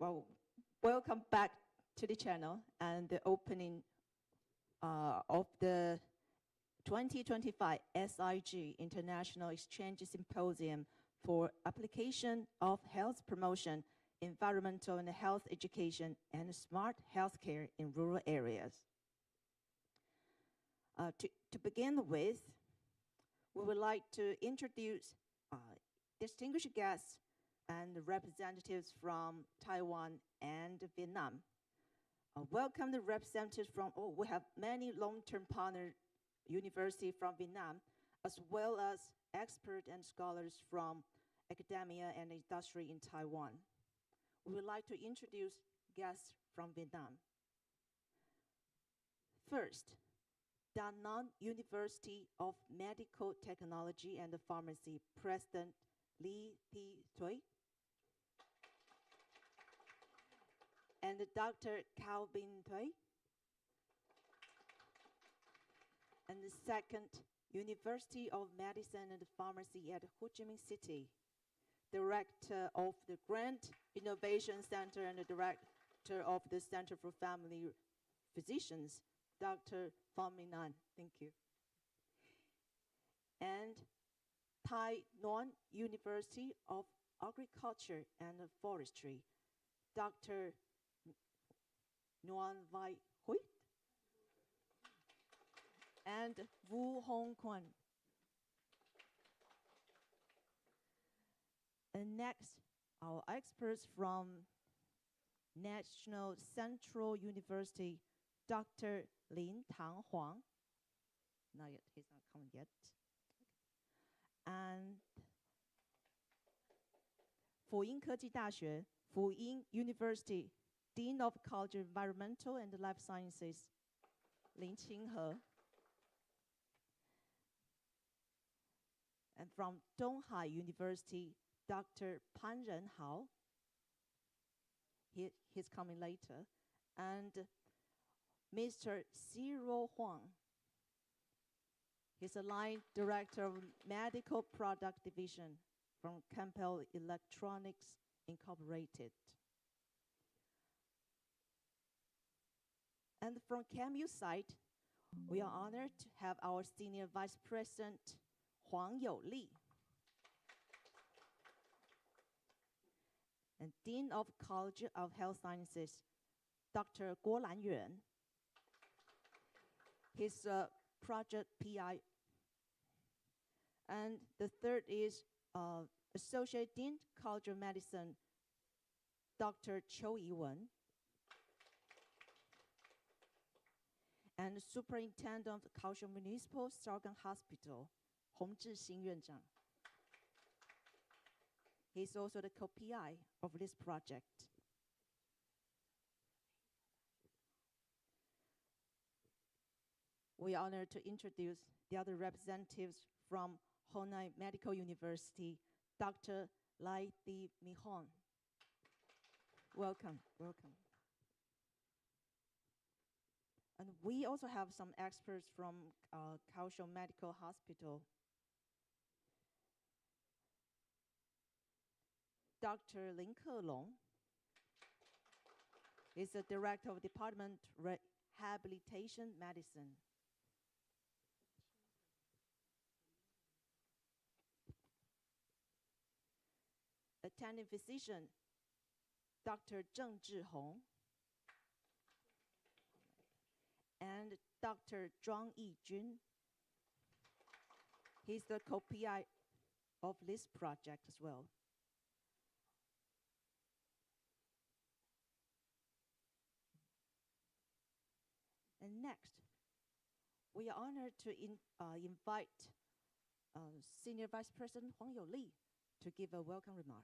Well, welcome back to the channel and the opening of the 2025 SIG International Exchange Symposium for Application of Health Promotion, Environmental and Health Education, and Smart Healthcare in Rural Areas. To begin with, we would like to introduce distinguished guests and representatives from Taiwan and Vietnam. Welcome the representatives from, we have many long-term partner universities from Vietnam, as well as experts and scholars from academia and industry in Taiwan. We would like to introduce guests from Vietnam. First, Da Nang University of Medical Technology and Pharmacy President Lý Thị Thuy, and Dr. Calvin Thuy. And the second, University of Medicine and Pharmacy at Ho Chi Minh City, Director of the Grant Innovation Center and the Director of the Center for Family Physicians, Dr. Pham Minh An. Thank you. And Thai Nguyen University of Agriculture and Forestry, Dr. Nguyen Vai Huit and Vu Hong Quan. And next, our experts from National Central University, Dr. Lin Tang Huang. Not yet, he's not coming yet. And Phổ Yên科技大学, Phổ Yên University, Dean of College of Environmental and Life Sciences, Lin Qinghe. And from Donghai University, Dr. Pan Renhao. He's coming later. And Mr. Cyril Huang. He's a line director of Medical Product Division from Campbell Electronics Incorporated. And from CAMU side, we are honored to have our Senior Vice President, Huang Youli, and Dean of College of Health Sciences, Dr. Guo Lanyuan. He's a project PI. And the third is Associate Dean, College of Medicine, Dr. Qiu Yiwen. And Superintendent of Kaohsiung Municipal Sargon Hospital, Hong Zhixing Yuanzhang. He's also the co-PI of this project. We are honored to introduce the other representatives from Honai Medical University, Dr. Lai Thi Mihon. Welcome, welcome. And we also have some experts from Kaohsiung Medical Hospital. Dr. Lin Kelong is the Director of Department Rehabilitation Medicine. Attending physician, Dr. Zheng Zhihong, and Dr. Zhuang Yijun. He's the co-PI of this project as well. And next, we are honored to invite Senior Vice President Huang Youli to give a welcome remark.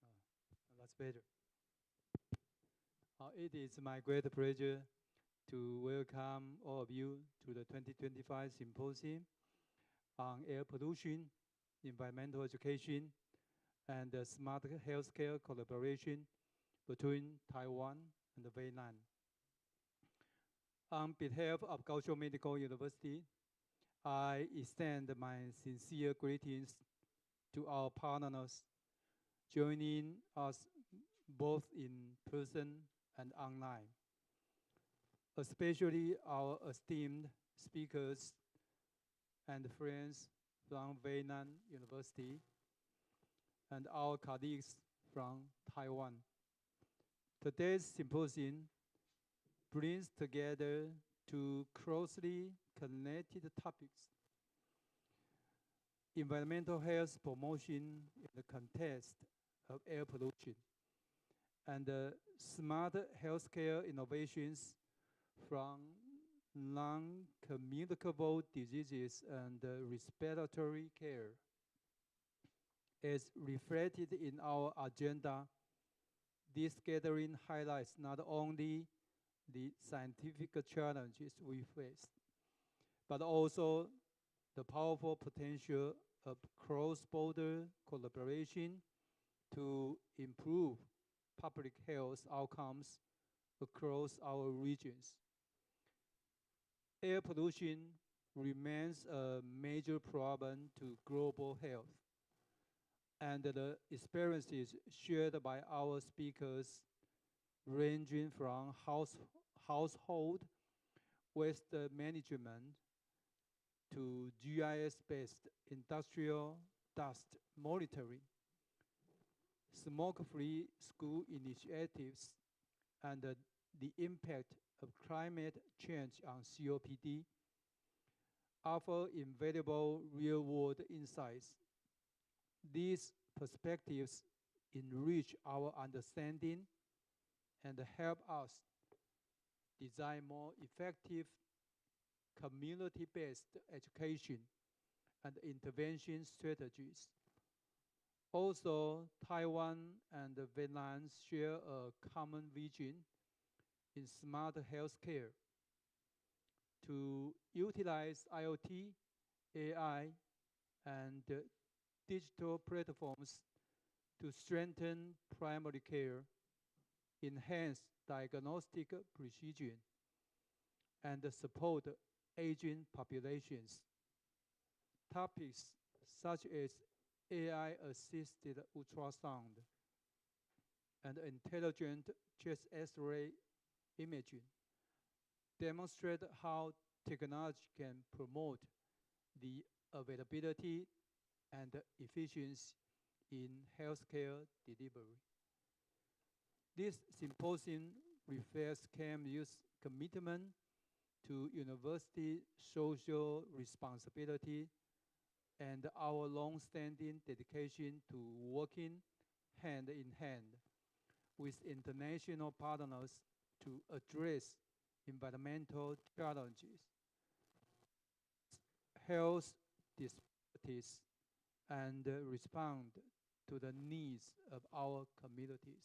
Okay. That's better. It is my great pleasure to welcome all of you to the 2025 Symposium on Air Pollution environmental education, and smart healthcare collaboration between Taiwan and Vietnam. On behalf of Kaohsiung Medical University, I extend my sincere greetings to our partners joining us both in person and online, especially our esteemed speakers and friends from Vietnam University and our colleagues from Taiwan. Today's symposium brings together two closely connected topics: environmental health promotion in the context of air pollution, and smart healthcare innovations from non-communicable diseases and respiratory care. As reflected in our agenda, this gathering highlights not only the scientific challenges we face, but also the powerful potential of cross-border collaboration to improve public health outcomes across our regions. Air pollution remains a major problem to global health, and the experiences shared by our speakers, ranging from household waste management to GIS-based industrial dust monitoring, smoke-free school initiatives, and the impact of climate change on COPD, offer invaluable real-world insights. These perspectives enrich our understanding and help us design more effective community-based education and intervention strategies. Also, Taiwan and Vietnam share a common vision in smart healthcare to utilize IoT, AI, and digital platforms to strengthen primary care, enhance diagnostic precision, and support aging populations. Topics such as AI-assisted ultrasound and intelligent chest X-ray imaging demonstrate how technology can promote the availability and efficiency in healthcare delivery. This symposium reflects KMU's commitment to university social responsibility and our long-standing dedication to working hand in hand with international partners to address environmental challenges, health disparities, and respond to the needs of our communities.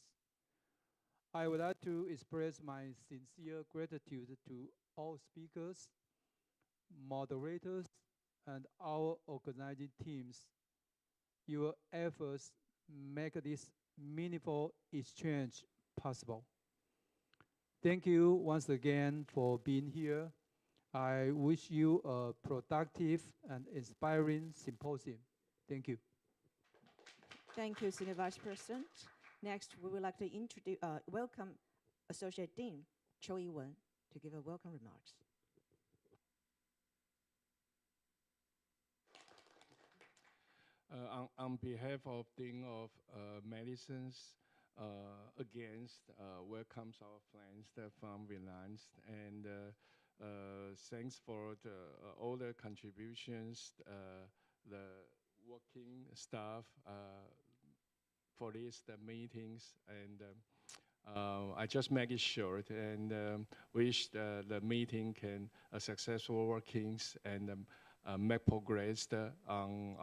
I would like to express my sincere gratitude to all speakers, moderators, and our organizing teams. Your efforts make this meaningful exchange possible. Thank you once again for being here. I wish you a productive and inspiring symposium. Thank you. Thank you, Senior Vice President. Next, we would like to welcome Associate Dean Cho Yi-wen to give a welcome remarks. On behalf of Dean of Medicines, against welcomes our friends from Vietnam, and thanks for all the contributions, the working staff for these meetings, and I just make it short and wish the meeting can successful workings and make progress on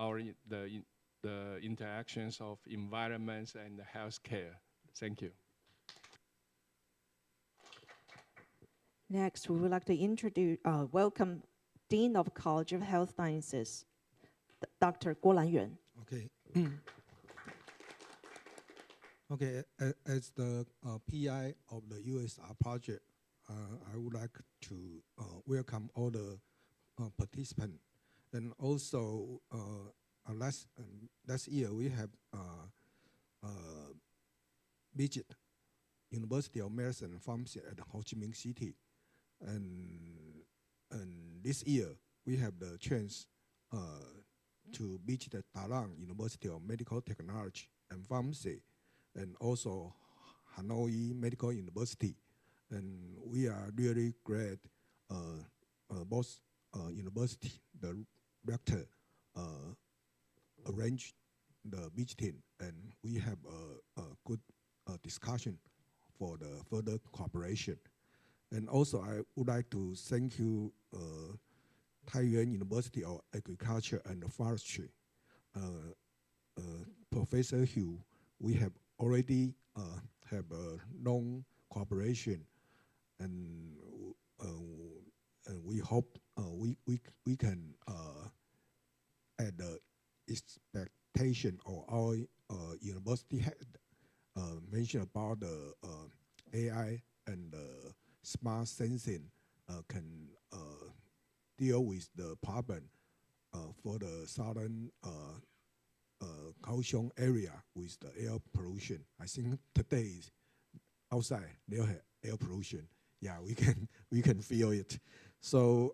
the interactions of environments and healthcare. Thank you. Next, we would like to welcome Dean of College of Health Sciences, Dr. Guo Lanyuan. Okay. Okay, as the PI of the USR project, I would like to welcome all the participants. And also, last year we have visit University of Medicine and Pharmacy at Ho Chi Minh City. And this year, we have the chance to visit the Da Nang University of Medical Technology and Pharmacy, and also Hanoi Medical University. And we are really glad both university, the rector arranged the visiting, and we have a good discussion for the further cooperation. And also, I would like to thank you, Taiyuan University of Agriculture and Forestry, Professor Hu. We have already have a long cooperation, and we hope we can at the expectation of our university head mentioned about the AI and smart sensing can deal with the problem for the southern Kaohsiung area with the air pollution. I think today outside they have air pollution. Yeah, we can feel it. So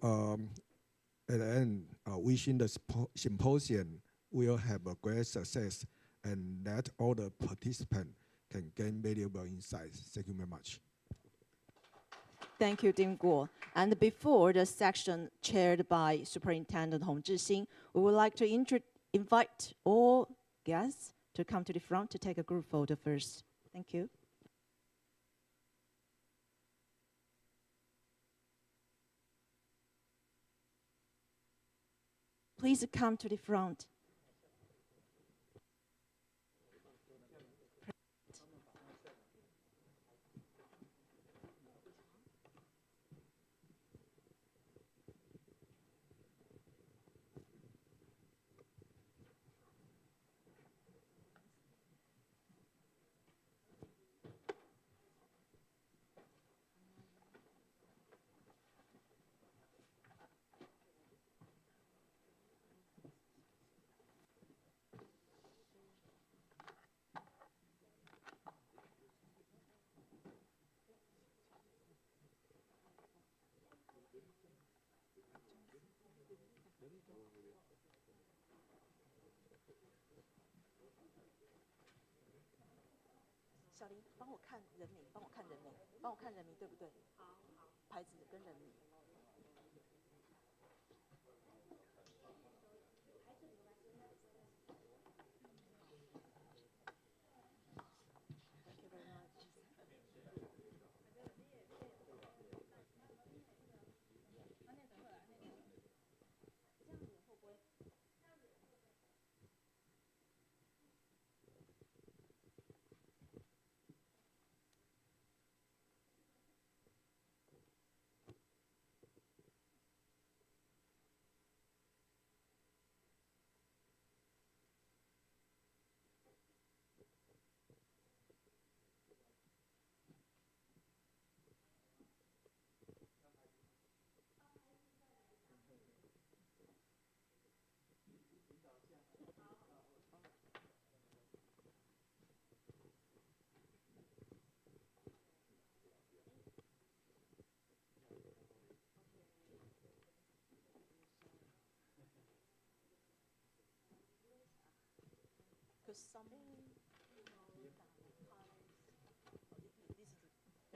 at the end, wishing the symposium will have a great success, and that all the participants can gain valuable insights. Thank you very much. Thank you, Dean Guo. And before the section chaired by Superintendent Hong Zhixing, we would like to invite all guests to come to the front to take a group photo first. Thank you. Please come to the front.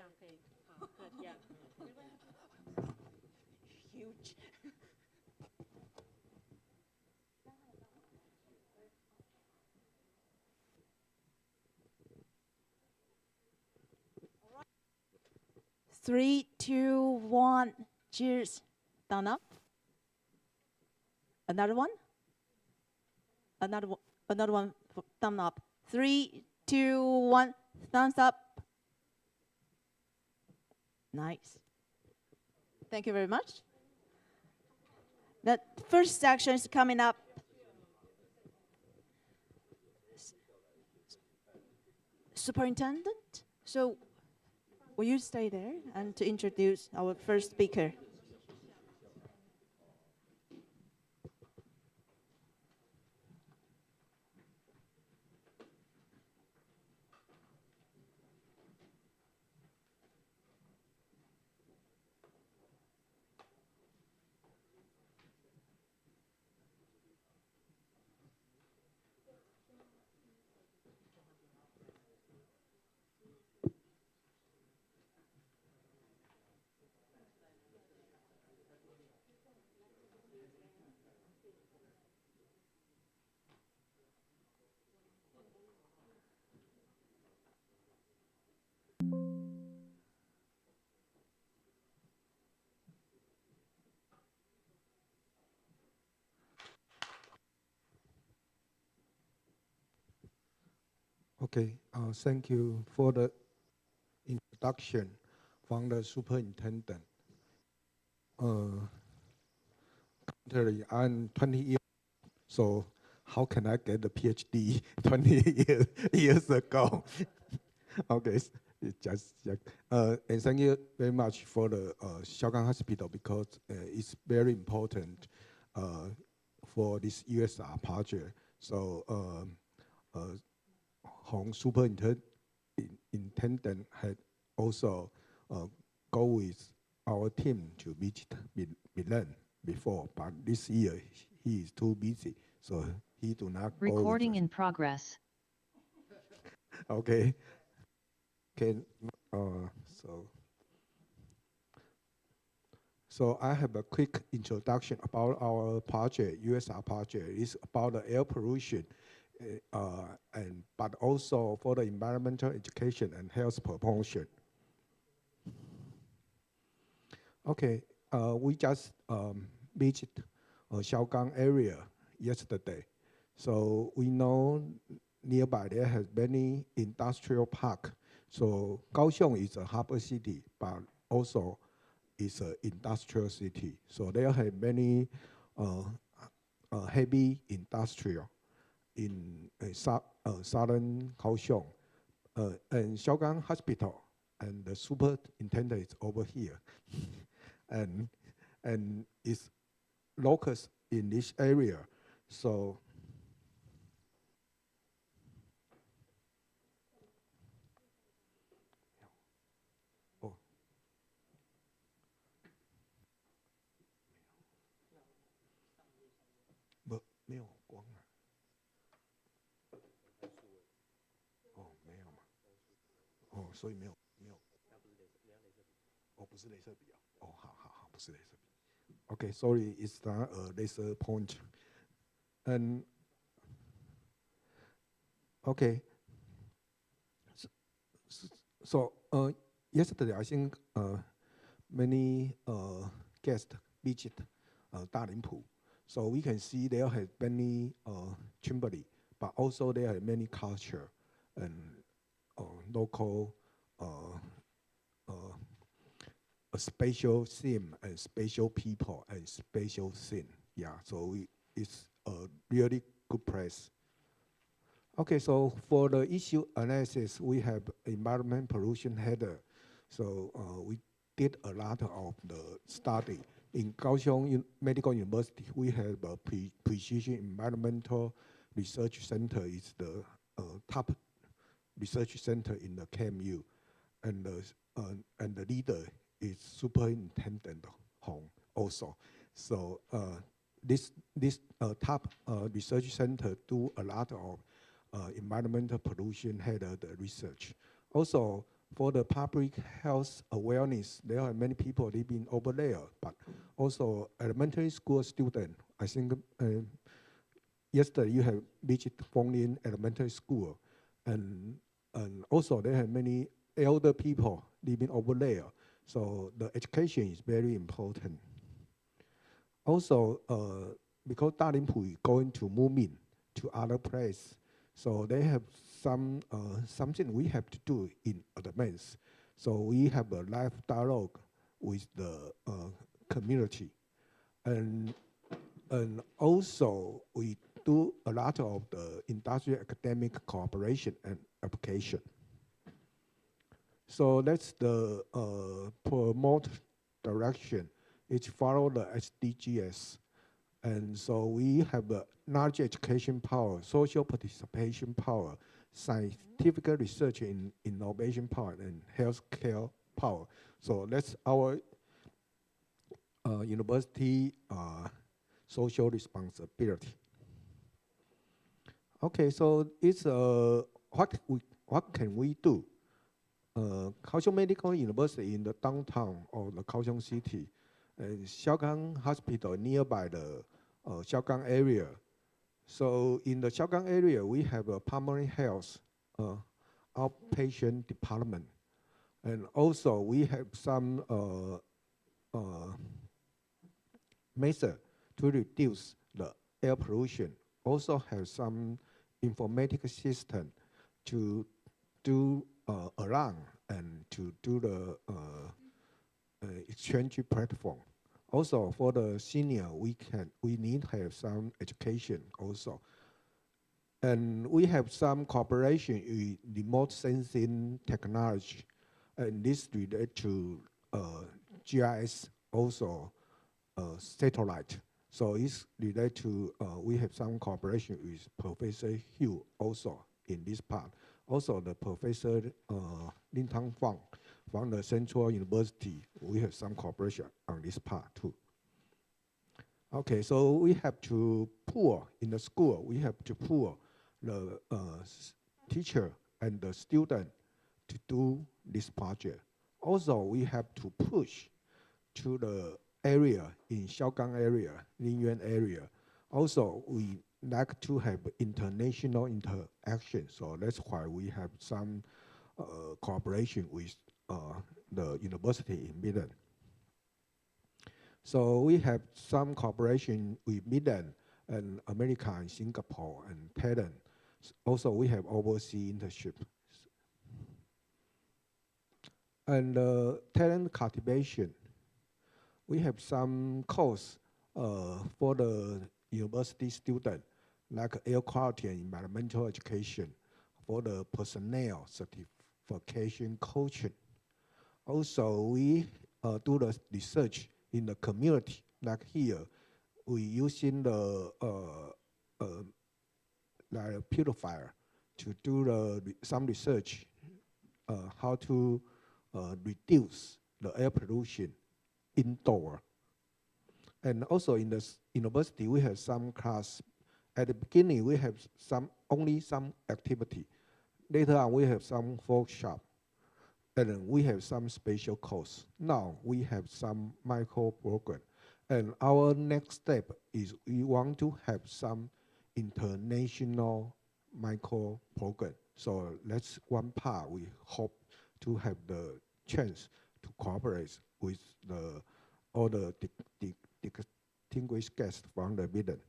Okay. Good. Yeah. Huge. Three, two, one. Cheers. Thumb up. Another one. Another one. Another one. Thumb up. 3, 2, 1. Thumbs up. Nice. Thank you very much. The first section is coming up. Superintendent, so will you stay there and to introduce our first speaker? Okay, thank you for the introduction from the superintendent. Currently, I'm 20 years, so how can I get the PhD 20 years ago? Okay, it's just and thank you very much for the Xiaogang Hospital because it's very important for this USR project. So Hong superintendent had also go with our team to visit Milan before, but this year he is too busy, so he do not go. Recording in progress. Okay. So I have a quick introduction about our project, USR project. It's about the air pollution, but also for the environmental education and health promotion. Okay, we just visited Xiaogang area yesterday. So we know nearby there has many industrial park. So Kaohsiung is a harbor city, but also is an industrial city. So there have many heavy industrial in southern Kaohsiung. And Xiaogang Hospital, and the superintendent is over here. and is locus in this area. So没有光啊。没有嘛。所以没有。不是雷射笔啊。好，不是雷射笔。Okay, sorry, it's not a laser point. And okay. So yesterday I think many guests visit Dalimpu. So we can see there have many chimney, but also there are many culture and local a spatial theme and spatial people and spatial scene. Yeah, so it's a really good place. Okay, so for the issue analysis, we have environment pollution header. So we did a lot of the study. In Kaohsiung Medical University, we have a precision environmental research center. It's the top research center in the KMU, and the leader is Superintendent Hong also. So this top research center do a lot of environmental pollution header research. Also, for the public health awareness, there are many people living over there, but also elementary school students. I think yesterday you have visited Fonglin Elementary School, and also there are many elder people living over there. So the education is very important. Also, because Dalimpu is going to move in to other place, so they have something we have to do in advance. So we have a live dialogue with the community, and also we do a lot of the industrial academic cooperation and application. So that's the promote direction. It follow the SDGs. And so we have the knowledge education power, social participation power, scientific research in innovation power, and healthcare power. So that's our university social responsibility. Okay, so it's what can we do? Kaohsiung Medical University in the downtown of the Kaohsiung City, Xiaogang Hospital nearby the Xiaogang area. So in the Xiaogang area, we have a pulmonary health outpatient department. And also we have some method to reduce the air pollution. Also have some informatic system to do alarm and to do the exchange platform. Also for the senior, we need to have some education also. And we have some cooperation with remote sensing technology, and this related to GIS, also satellite. So it's related to, we have some cooperation with Professor Hugh also in this part. Also the Professor Lin Tang Fang from the Central University, we have some cooperation on this part too. Okay, so we have to pool in the school, we have to pool the teacher and the student to do this project. Also, we have to push to the area in Xiaogang area, Linyuan area. Also, we like to have international interaction, so that's why we have some cooperation with the university in Midland. So we have some cooperation with Midland and America and Singapore and Thailand. Also, we have overseas internship. And talent cultivation, we have some course for the university student, like air quality and environmental education, for the personnel certification coaching. Also, we do the research in the community, like here, we using the like purifier to do some research how to reduce the air pollution indoor. And also in the university, we have some class. At the beginning, we have only some activity. Later on, we have some workshop. And then we have some special course. Now we have some micro program. And our next step is we want to have some international micro program. So that's one part we hope to have the chance to cooperate with all the distinguished guests from the Midland.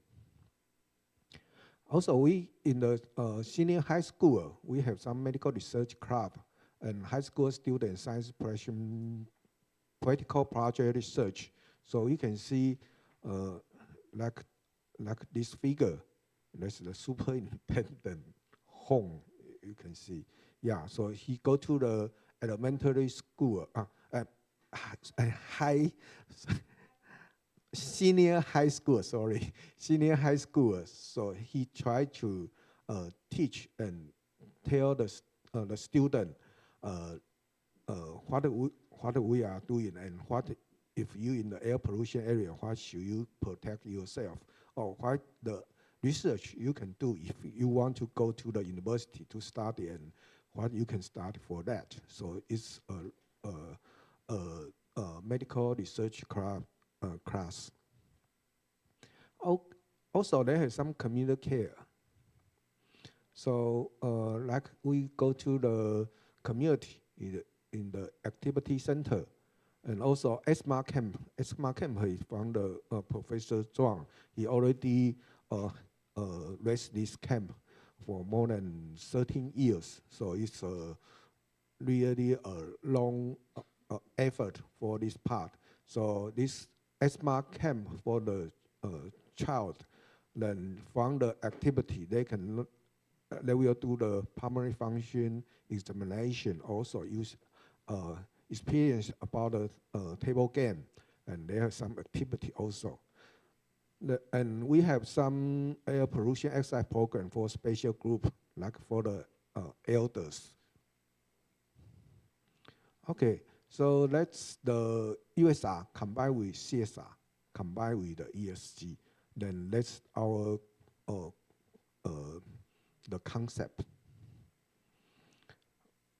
Also, we in the senior high school, we have some medical research club and high school student science practical project research. So you can see like this figure, that's the superintendent home, you can see. Yeah, so he go to the elementary school, senior high school, sorry, senior high school. So he tried to teach and tell the student what we are doing and what if you in the air pollution area, what should you protect yourself, or what the research you can do if you want to go to the university to study and what you can start for that. So it's a medical research class. Also, they have some community care. So like we go to the community in the activity center, and also asthma camp. Asthma camp is from the Professor Zhuang. He already raised this camp for more than 13 years. So it's really a long effort for this part. So this asthma camp for the child, then from the activity they will do the pulmonary function examination, also use experience about the table game, and they have some activity also. And we have some air pollution exercise program for special group, like for the elders. Okay, so that's the USR combined with CSR, combined with the ESG. Then that's our the concept.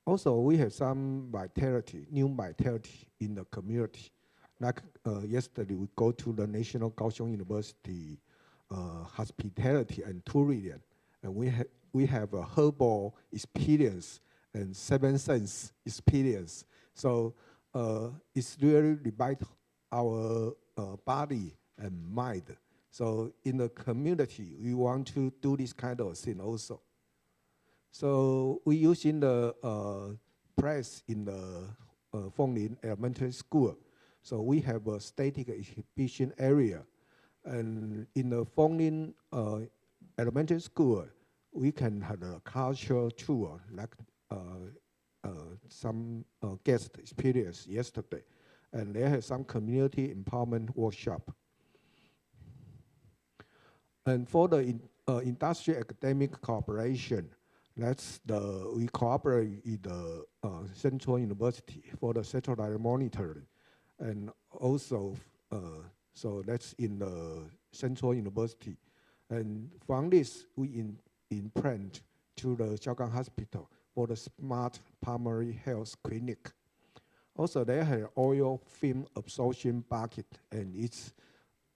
Also, we have some vitality, new vitality in the community. Like yesterday, we go to the National Kaohsiung University hospitality and tourism, and we have a herbal experience and seven sense experience. So it's really revive our body and mind. So in the community, we want to do this kind of thing also. So we using the press in the Fenglin Elementary School. So we have a static exhibition area. And in the Fenglin Elementary School, we can have a cultural tour, like some guest experience yesterday. And they have some community empowerment workshop. And for the industrial academic cooperation, we cooperate with the Central University for the satellite monitoring. And also, so that's in the Central University. And from this, we imprint to the Xiaogang Hospital for the smart primary health clinic. Also, they have oil film absorption bucket, and it's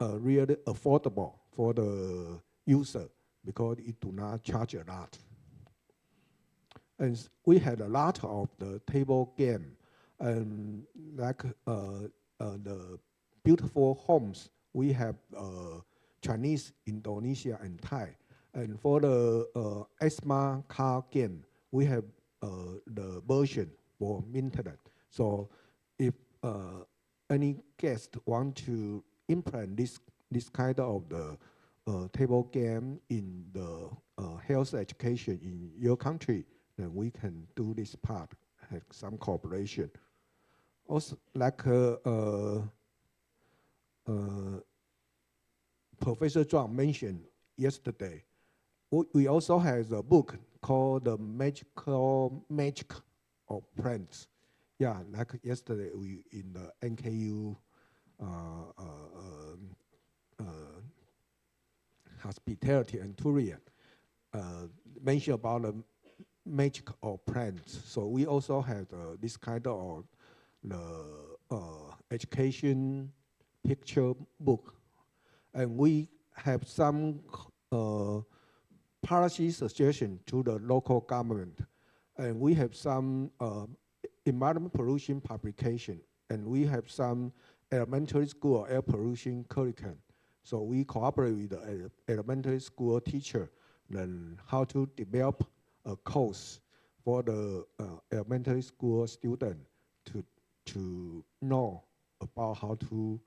really affordable for the user because it do not charge a lot. And we had a lot of the table game, and like the beautiful homes, we have Chinese, Indonesia, and Thai. And for the asthma car game, we have the version for maintenance. So if any guest want to implement this kind of the table game in the health education in your country, then we can do this part, have some cooperation. Also, like Professor Zhuang mentioned yesterday, we also have a book called The Magic of Plants. Yeah, like yesterday we in the NKU hospitality and tourism mentioned about the magic of plants. So we also have this kind of education picture book, and we have some policy suggestion to the local government, and we have some environment pollution publication, and we have some elementary school air pollution curriculum. So we cooperate with the elementary school teacher and how to develop a course for the elementary school student to know about how to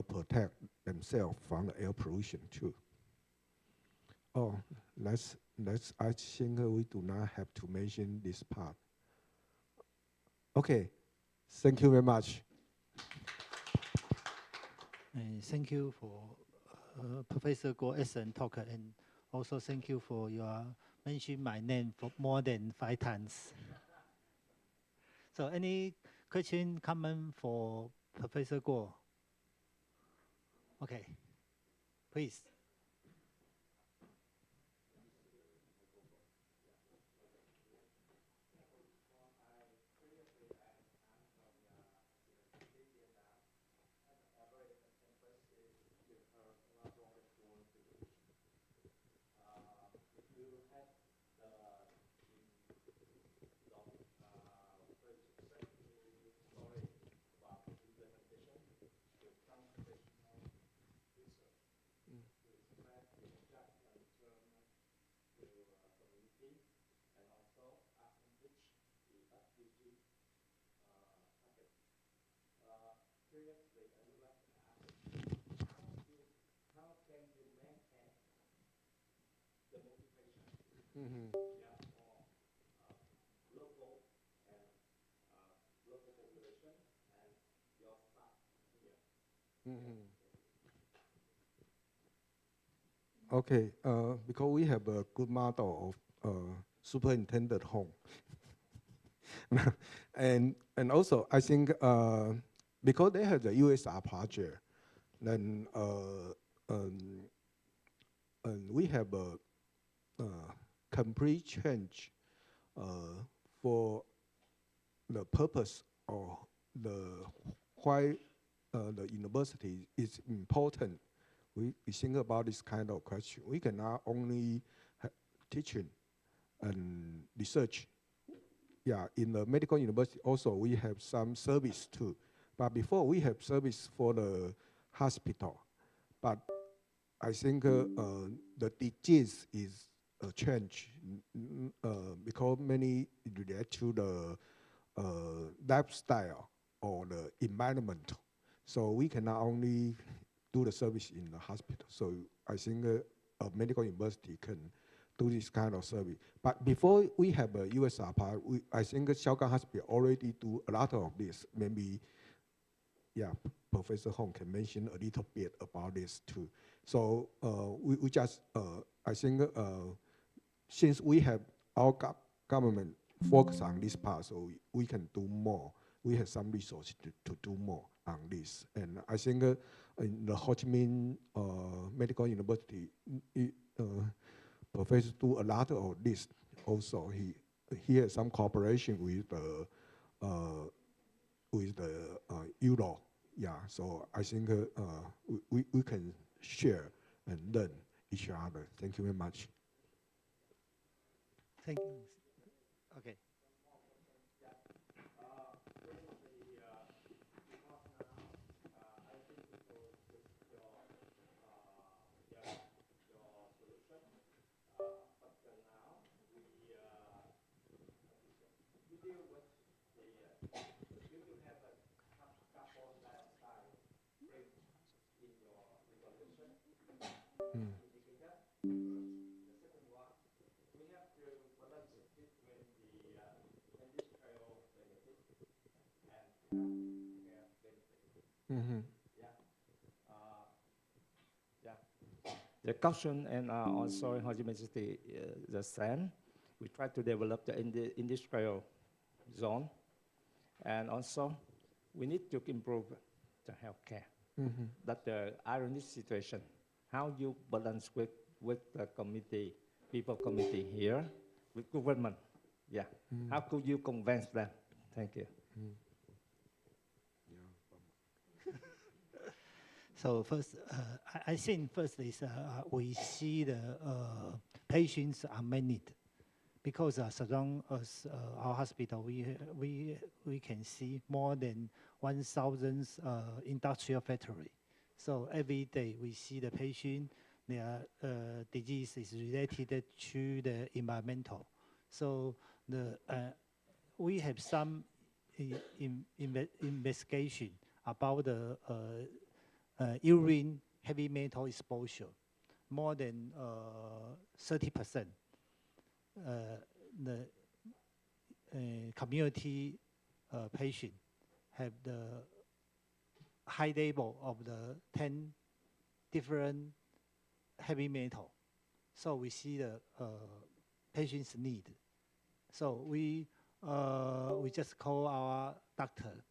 protect themselves from the air pollution too. Oh, I think we do not have to mention this part. Okay, thank you very much. Thank you for Professor Guo's excellent talk, and also thank you for your mentioning my name for more than 5 times. So any question, comment for Professor Guo? Okay, please. Mm-hmm. Okay, because we have a good model of superintendent home. and also I think because they have the USR project, then we have a complete change for the purpose of why the university is important. We think about this kind of question. We cannot only teaching and research. Yeah, in the medical university also we have some service too. But before we have service for the hospital. But I think the disease is a change because many relate to the lifestyle or the environment. So we cannot only do the service in the hospital. So I think a medical university can do this kind of service. But before we have a USR part, I think Xiaogang Hospital already do a lot of this. Maybe, yeah, Professor Hong can mention a little bit about this too. So we just, I think since we have our government focus on this part, so we can do more. We have some resources to do more on this. And I think in the Ho Chi Minh Medical University, Professor do a lot of this also. He has some cooperation with the Euro. Yeah, so I think we can share and learn each other. Thank you very much. Thank you. Okay. The caution and also in Ho Chi Minh City, the same. We try to develop the industrial zone, and also we need to improve the healthcare. That's the ironic situation. How you balance with the committee, people committee here, with government. Yeah. How could you convince them? Thank you. So first, I think first is we see the patients are many, because as long as our hospital, we can see more than 1,000 industrial factory. So every day we see the patient, their disease is related to the environmental. So we have some investigation about the urine heavy metal exposure, more than 30%. The community patient have the high level of the 10 different heavy metal. So we see the patient's need. So we just call our doctor.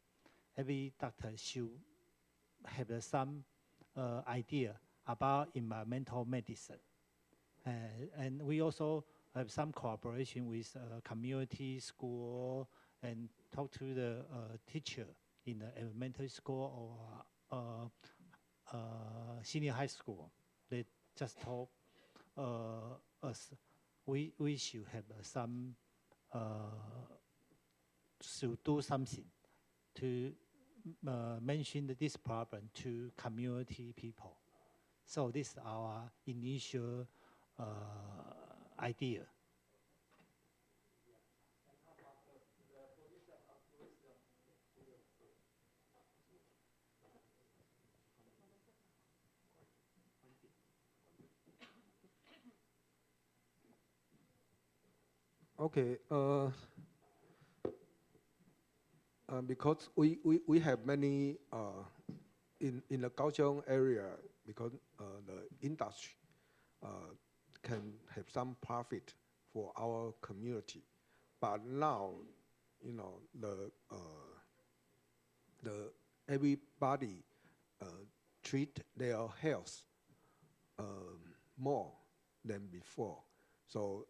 Every doctor should have some idea about environmental medicine. And we also have some cooperation with community school and talk to the teacher in the elementary school or senior high school. They just told us we should have some should do something to mention this problem to community people. So this is our initial idea. Okay. Because we have many in the Kaohsiung area, because the industry can have some profit for our community, but now, you know, the everybody treat their health more than before. So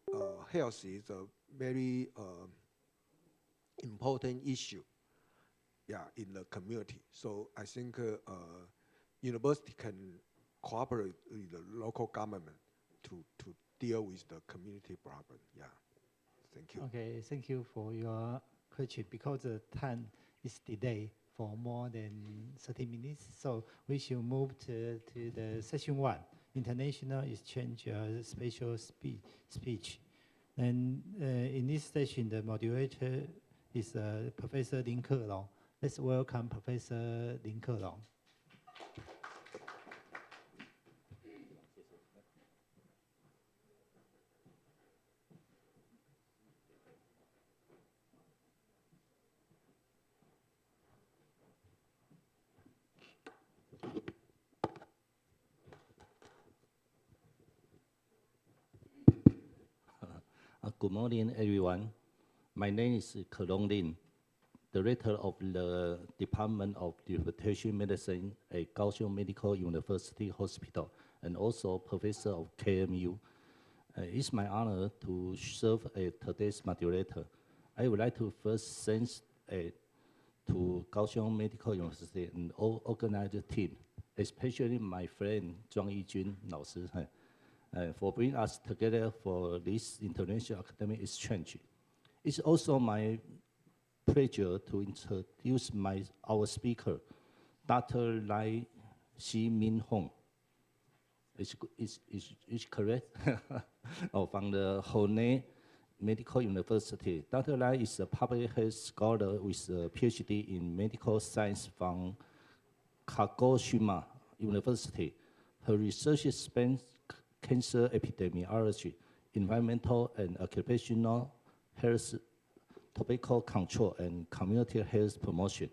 health is a very important issue, yeah, in the community. So I think university can cooperate with the local government to deal with the community problem. Yeah, thank you. Okay, thank you for your question. Because the time is delayed for more than 30 minutes, so we should move to the session 1, International Exchange Special Speech. And in this session, the moderator is Professor Lin Ke-long. Let's welcome Professor Lin Ke-long. Good morning, everyone. My name is Ke-long Lin, Director of the Department of Rehabilitation Medicine at Kaohsiung Medical University Hospital, and also Professor of KMU. It's my honor to serve as today's moderator. I would like to first thank to Kaohsiung Medical University and all organizer team, especially my friend Zhuang Yijun 老师 for bringing us together for this international academic exchange. It's also my pleasure to introduce our speaker, Dr. Lai Xi-Min Hong. Is correct? From the Hone Medical University. Dr. Lai is a public health scholar with a PhD in medical science from Kagoshima University. Her research spans cancer epidemiology, environmental and occupational health, tobacco control, and community health promotion.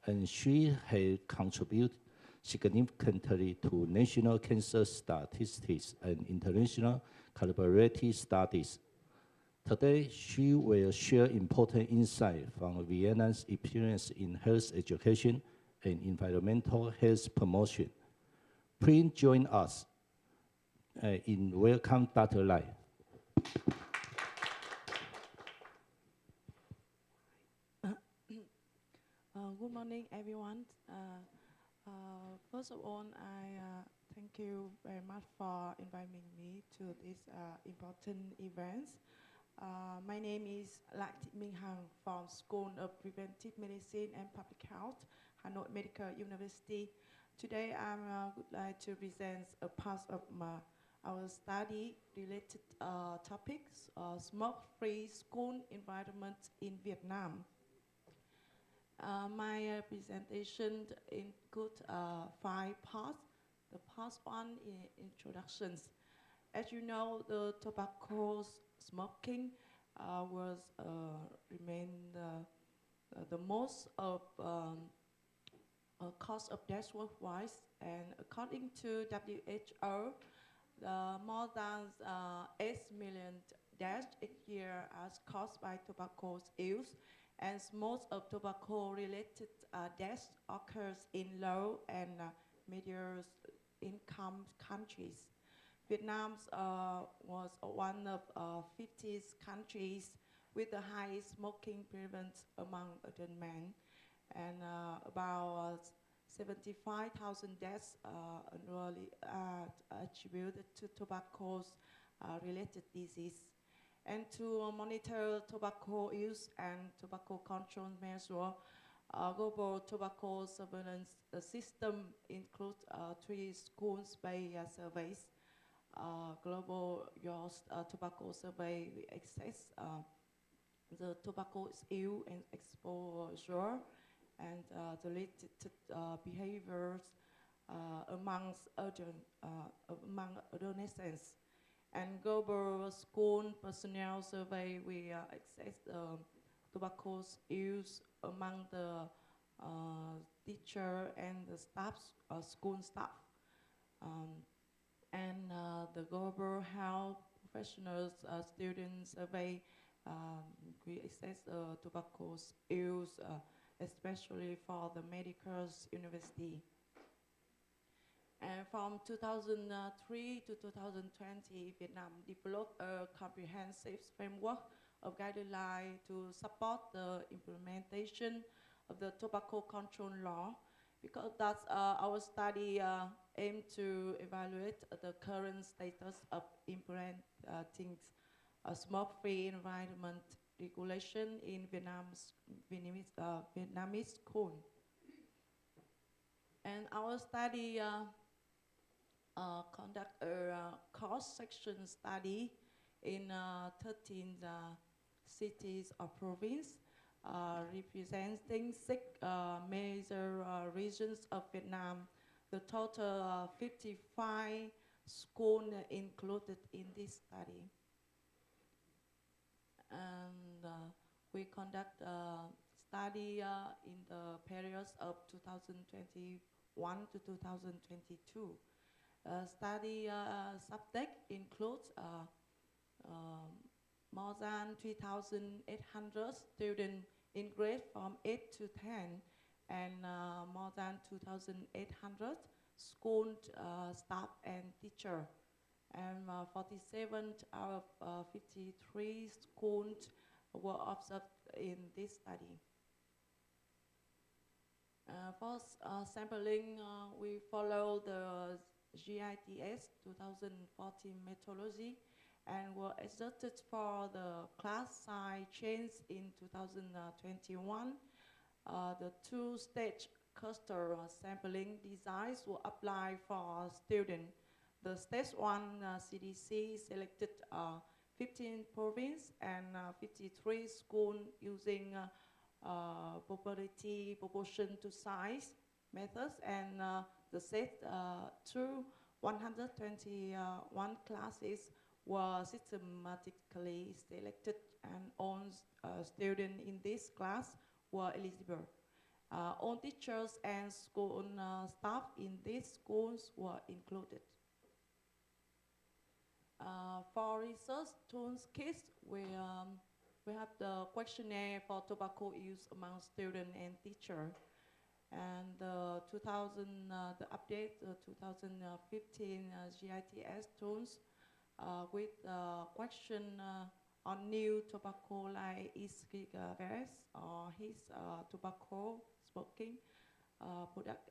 And she has contributed significantly to national cancer statistics and international collaborative studies. Today, she will share important insights from Vietnam's experience in health education and environmental health promotion. Please join us in welcome Dr. Lai. Good morning, everyone. First of all, I thank you very much for inviting me to this important event. My name is Lai Thị-Minh Hằng from School of Preventive Medicine and Public Health, Hanoi Medical University. Today, I would like to present a part of our study related topics, smoke-free school environment in Vietnam. My presentation includes 5 parts. The part 1 is introductions. As you know, the tobacco smoking was remain the most of cause of death worldwide, and according to WHO, more than 8 million deaths each year are caused by tobacco use, and most of tobacco-related deaths occurs in low and medium income countries. Vietnam was one of 50 countries with the highest smoking prevalence among adult men, and about 75,000 deaths annually attributed to tobacco-related disease. And to monitor tobacco use and tobacco control measures, global tobacco surveillance system includes 3 schools-based surveys. Global Youth Tobacco Survey, we assess the tobacco use and exposure and the related behaviors amongst adolescents. And global school personnel survey, we assess tobacco's use among the teacher, and the staff, school staff. And the global health professionals student survey we assess tobacco's use, especially for the medical university. And from 2003 to 2020, Vietnam developed a comprehensive framework of guidelines to support the implementation of the tobacco control law, because that's our study aimed to evaluate the current status of implementing a smoke-free environment regulation in Vietnamese school. And our study conduct a cross-section study in 13 cities or provinces, representing 6 major regions of Vietnam. The total 55 schools included in this study. And we conduct a study in the periods of 2021 to 2022. Study subject includes more than 3,800 students in grade from 8 to 10, and more than 2,800 school staff and teacher. And 47 out of 53 schools were observed in this study. For sampling, we follow the GITS 2014 methodology and were adjusted for the class size change in 2021. The 2-stage cluster sampling designs were applied for students. The stage 1 CDC selected 15 provinces and 53 schools using popularity proportion to size methods, and the set 121 classes were systematically selected, and all students in this class were eligible. All teachers and school staff in these schools were included. For research toolkits, we have the questionnaire for tobacco use among students and teachers. And the update 2015 GITS tools with question on new tobacco like e-cigarettes or his tobacco smoking product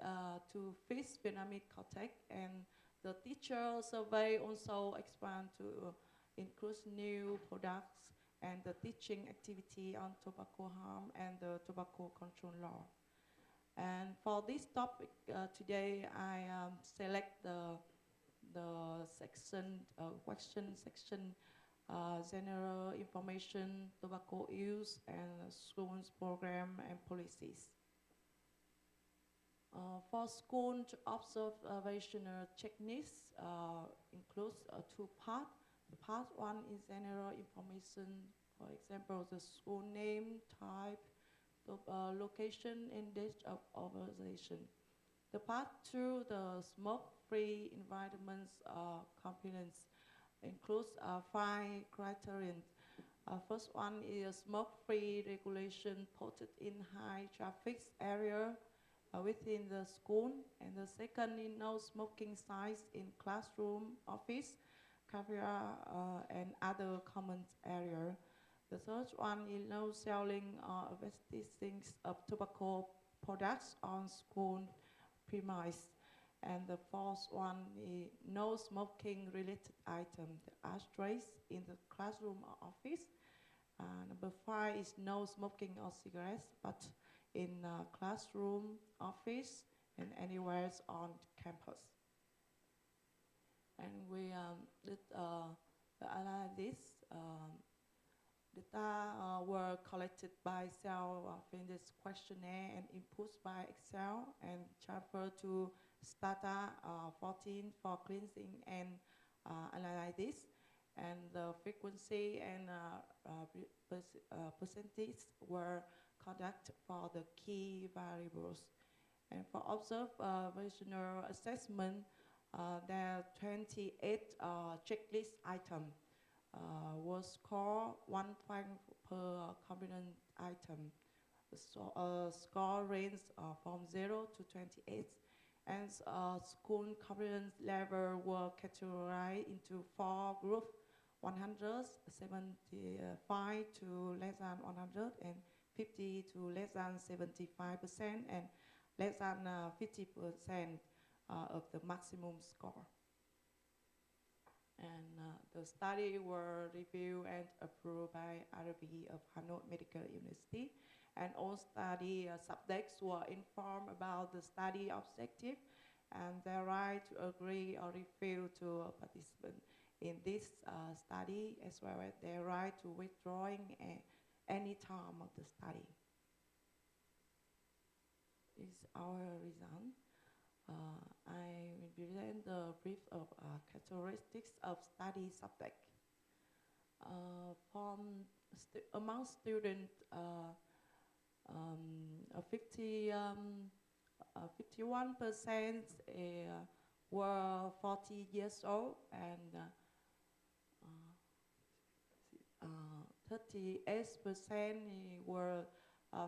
to fit Vietnamese context. And the teacher survey also expand to include new products and the teaching activity on tobacco harm and the tobacco control law. And for this topic today, I select the section, question section, general information, tobacco use, and schools program and policies. For school observational techniques includes 2 parts. The part 1 is general information, for example, the school name, type, location, and date of observation. The part 2, the smoke-free environments components, includes 5 criteria. First one is smoke-free regulation posted in high traffic area within the school, and the second is no smoking signs in classroom, office, cafeteria, and other common area. The third one is no selling or advertising of tobacco products on school premise. And the fourth one is no smoking related items, the ashtrays in the classroom or office. Number 5 is no smoking of cigarettes, but in classroom, office, and anywhere on campus. And we did analysis. Data were collected by self-finished questionnaire and inputs by Excel and transferred to Stata 14 for cleansing and analysis. And the frequency and percentage were conducted for the key variables. And for observational assessment, there are 28 checklist items. Was scored 1 point per component item. So score range from 0 to 28. And school competence level were categorized into 4 groups: 100, 75 to less than 100, and 50 to less than 75%, and less than 50% of the maximum score. And the study were reviewed and approved by RB of Hanoi Medical University. And all study subjects were informed about the study objective and their right to agree or refuse to participate in this study, as well as their right to withdrawing any time of the study. This is our result. I will present the brief of characteristics of study subject. Among students, 51% were 40 years old, and 38% were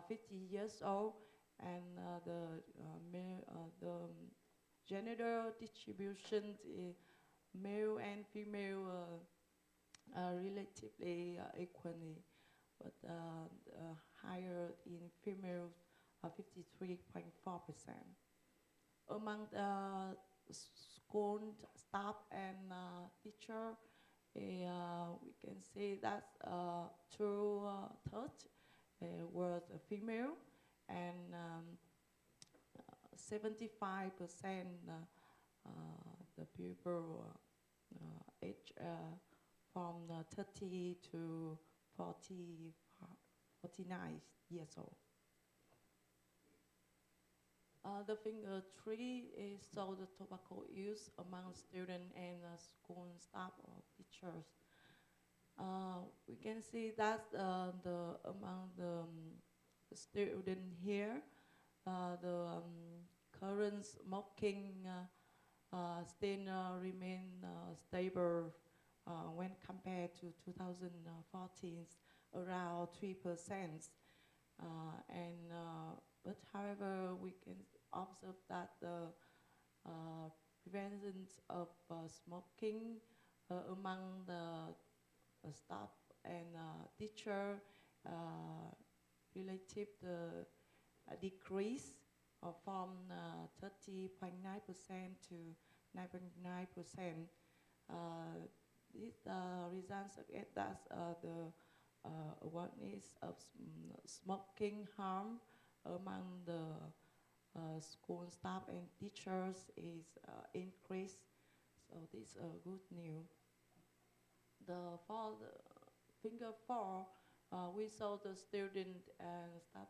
50 years old, and the gender distribution, male and female, relatively equally, but higher in females, 53.4%. Among the school staff and teacher, we can say that 2/3 were female, and 75% the people age from 30 to 49 years old. The figure 3 is so the tobacco use among students and school staff or teachers. We can see that among the students here, the current smoking still remain stable when compared to 2014, around 3%. But however, we can observe that the prevalence of smoking among the staff and teacher relative the decrease from 30.9% to 9.9%. This results suggest that the awareness of smoking harm among the school staff and teachers is increased. So this is good news. For the figure 4, we saw the student and staff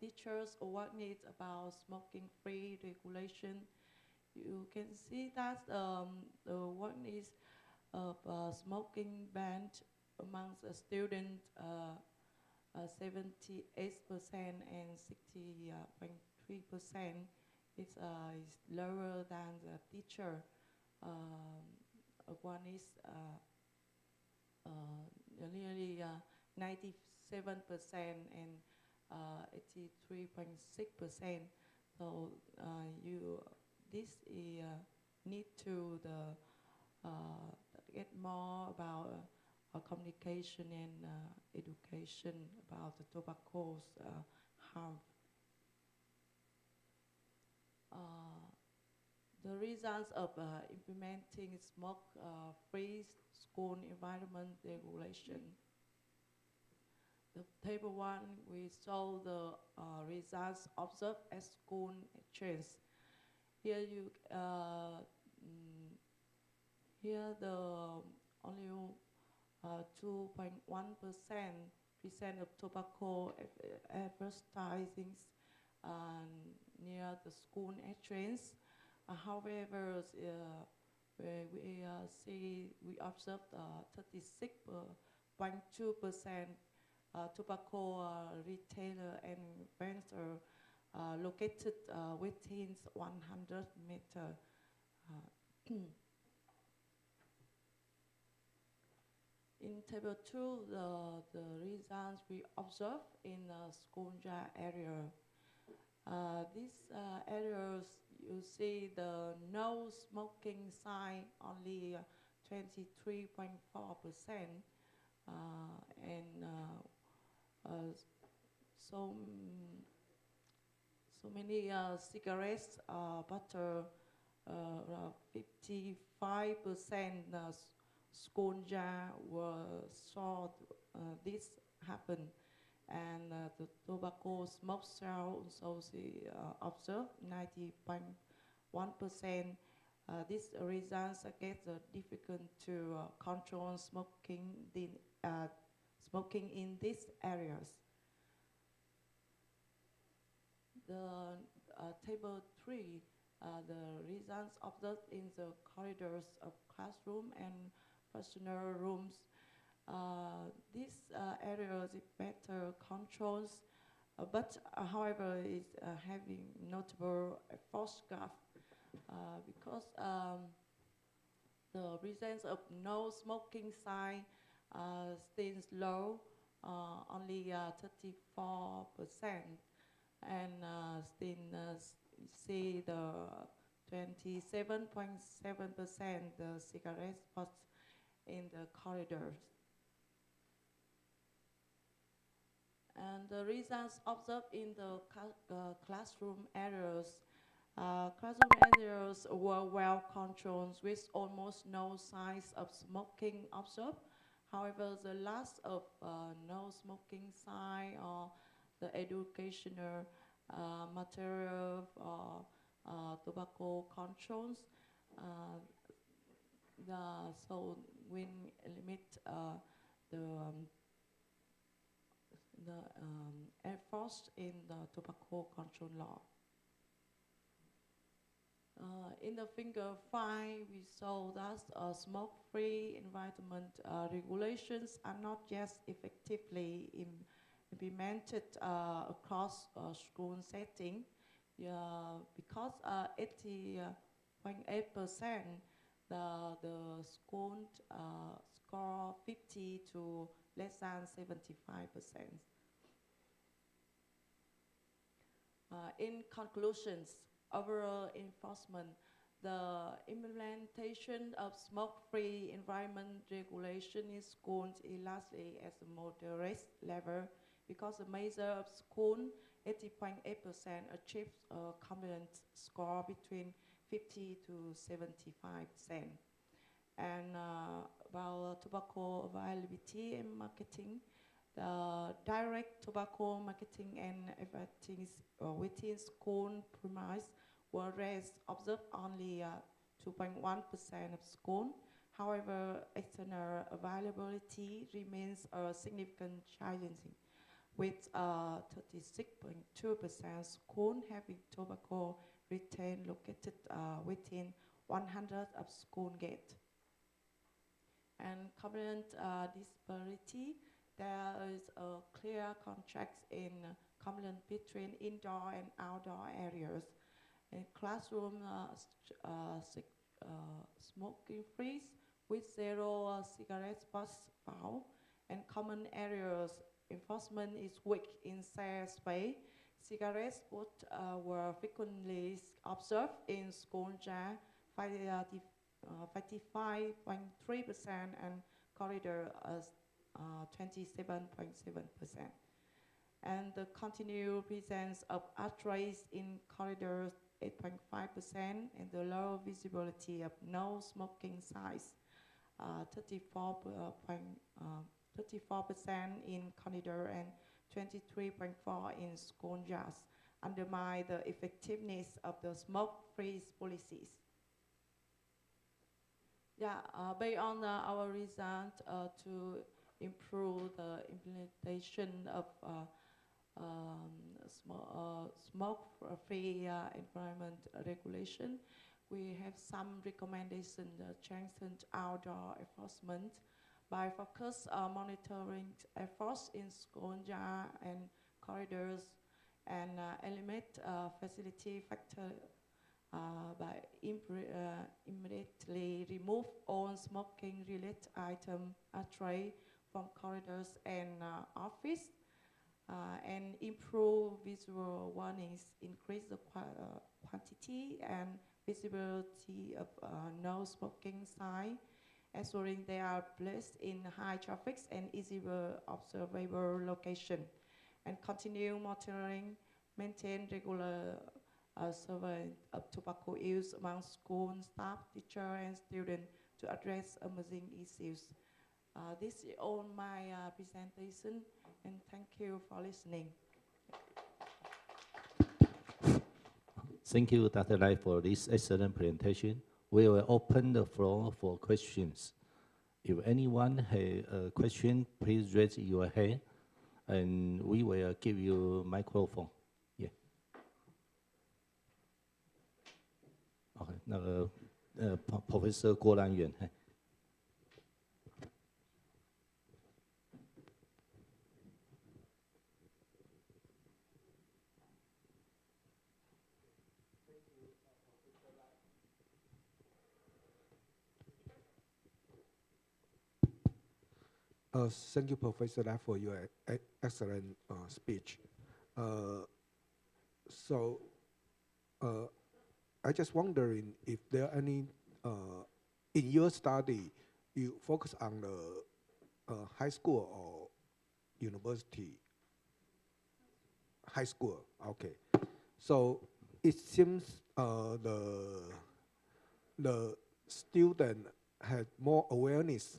teachers awareness about smoking-free regulation. You can see that the awareness of smoking ban among the students 78% and 60.3% is lower than the teacher. One is nearly 97% and 83.6%. So this is need to get more about communication and education about the tobacco's harm. The results of implementing smoke-free school environment regulation. The table 1, we saw the results observed at school trends. Here here the only 2.1% of tobacco advertising near the school entrance. However, we observed 36.2% tobacco retailer and vendor located within 100 meters. In table 2, the results we observe in Skonja area. These areas, you see the no smoking sign only 23.4%, and so many cigarettes, butter, 55% Skonja were saw this happen, and the tobacco smoke cell also observed 90.1%. These results get difficult to control smoking in these areas. The table 3, the results observed in the corridors of classroom and personal rooms. These areas better controls, but however is having notable force gap because the presence of no smoking sign still low, only 34%, and still see the 27.7% the cigarette butts in the corridors. And the results observed in the classroom areas. Classroom areas were well controlled with almost no signs of smoking observed. However, the loss of no smoking sign or the educational material or tobacco controls, so we limit the efforts in the tobacco control law. In the figure 5, we saw that smoke-free environment regulations are not yet effectively implemented across school setting, because 80.8% the school score 50 to less than 75%. In conclusions, overall enforcement, the implementation of smoke-free environment regulation in schools is largely at a moderate level, because the measure of school 80.8% achieves a compliance score between 50 to 75%. And about tobacco availability and marketing, the direct tobacco marketing and advertising within school premise were raised, observed only 2.1% of school. However, external availability remains a significant challenge, with 36.2% school having tobacco retail located within 100 of school gate. And component disparity, there is a clear contrast in component between indoor and outdoor areas. In classroom, smoking free with 0 cigarette butts found, and common areas enforcement is weak in shared space. Cigarette butts were frequently observed in school jar, 55.3%, and corridor 27.7%. And the continued presence of ashtrays in corridors 8.5%, and the low visibility of no smoking signs 34% in corridor and 23.4% in school jars, undermine the effectiveness of the smoke-free policies. Yeah, based on our result to improve the implementation of smoke-free environment regulation, we have some recommendations to strengthen outdoor enforcement by focus monitoring efforts in school jar and corridors, and eliminate facility factor by immediately remove all smoking-related item tray from corridors and office, and improve visual warnings, increase the quantity and visibility of no smoking sign, ensuring they are placed in high traffic and easily observable location, and continue monitoring, maintain regular surveillance of tobacco use among school staff, teacher, and students to address emerging issues. This is all my presentation, and thank you for listening. Thank you, Dr. Lai, for this excellent presentation. We will open the floor for questions. If anyone has a question, please raise your hand, and we will give you a microphone. Yeah. Okay, 那个Professor 郭兰元。Thank you, Professor Lai, for your excellent speech. I just wondering if there are any, in your study, you focus on the high school or university? High school, okay. So it seems the student had more awareness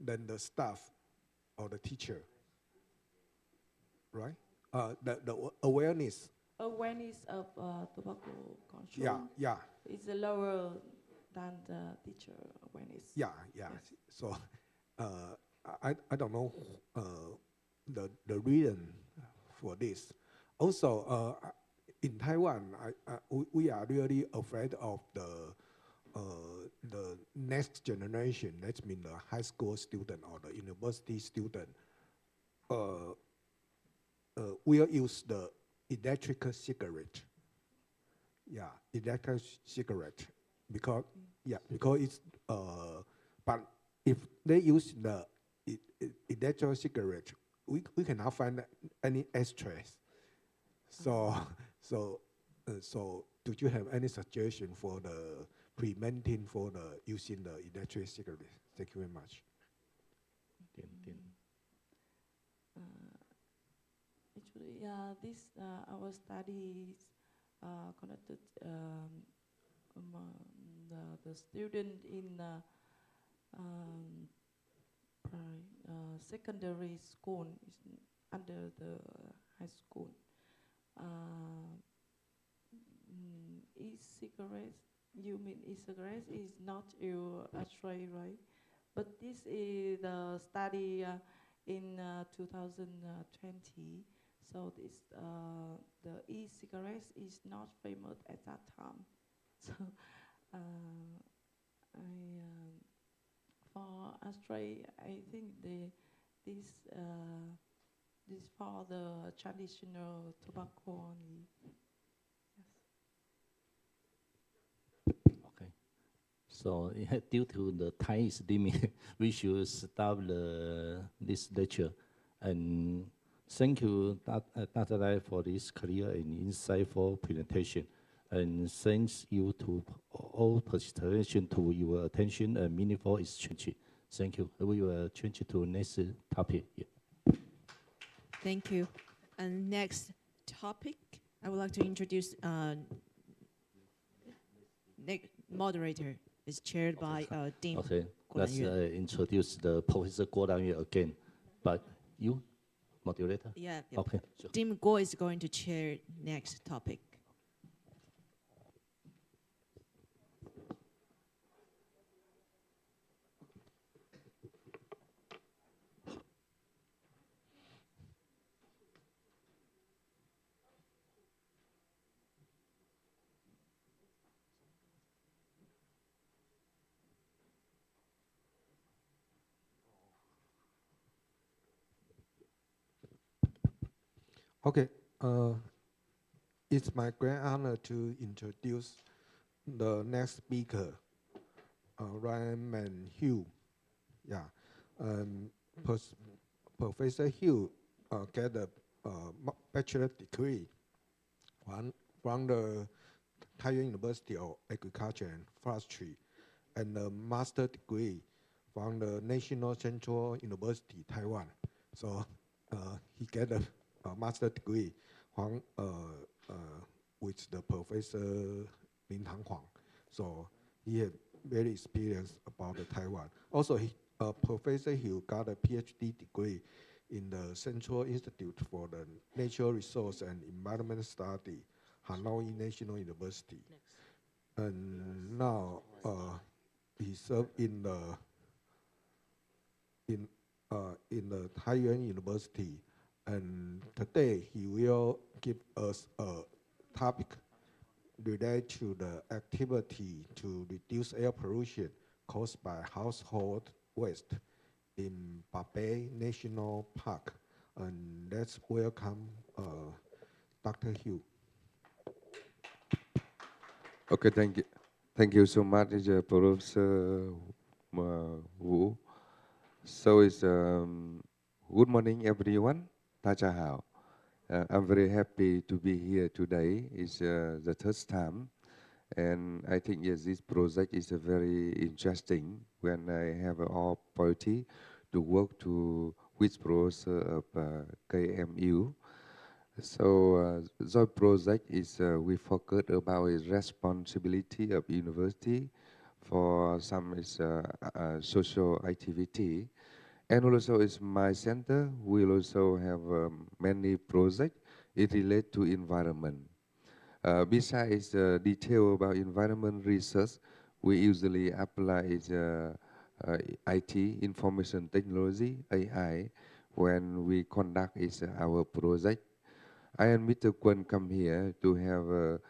than the staff or the teacher, right? The awareness. Awareness of tobacco control. Yeah. Is lower than the teacher awareness. Yeah. Yes. So I don't know the reason for this. Also, in Taiwan, we are really afraid of the next generation. That means the high school student or the university student will use the electrical cigarette. Yeah, electrical cigarette because it's but if they use the electrical cigarette, we cannot find any ashtrays. So do you have any suggestion for the preventing for the using the electric cigarette? Thank you very much. Actually, this our studies conducted among the student in secondary school is under the high school. E-cigarettes, you mean e-cigarettes is not your ashtray, right? But this is the study in 2020. So this the e-cigarettes is not famous at that time. So for ashtray, I think this for the traditional tobacco only. Okay. So due to the time is limit, we should stop this lecture. And thank you, Dr. Lai, for this clear and insightful presentation. And thanks you to all participation to your attention and meaningful exchange. Thank you. We will change to next topic. Yeah. Thank you. And next topic, I would like to introduce next moderator. Is chaired by Dean. Okay, let's introduce the Professor Guo Langyue again. But you, moderator? Yeah. Okay. Sure. Dean Guo is going to chair next topic. Okay. it's my great honor to introduce the next speaker, Ryan Hugh. Yeah, Professor Hugh get a bachelor degree from the Taiwan University of Agriculture and Forestry, and a master degree from the National Central University, Taiwan. So he get a master degree from, with the Professor Lin Tang Huang. So he had very experience about the Taiwan. Also, Professor Hugh got a PhD degree in the Central Institute for the Natural Resource and Environment Study, Hanoi National University. And now he served in the Taiwan University, and today he will give us a topic related to the activity to reduce air pollution caused by household waste in Babay National Park. And let's welcome Dr. Hugh. Okay, thank you. Thank you so much, Professor Wu. So it's good morning, everyone. 大家好. I'm very happy to be here today. It's the third time, and I think yes, this project is very interesting. When I have an opportunity to work with professor of KMU. So the project is we focus about the responsibility of university for some is social activity, and also is my center. We also have many projects. It relate to environment. Besides detail about environment research, we usually apply IT, information technology, AI, when we conduct our project. I and Mr. Kwon come here to have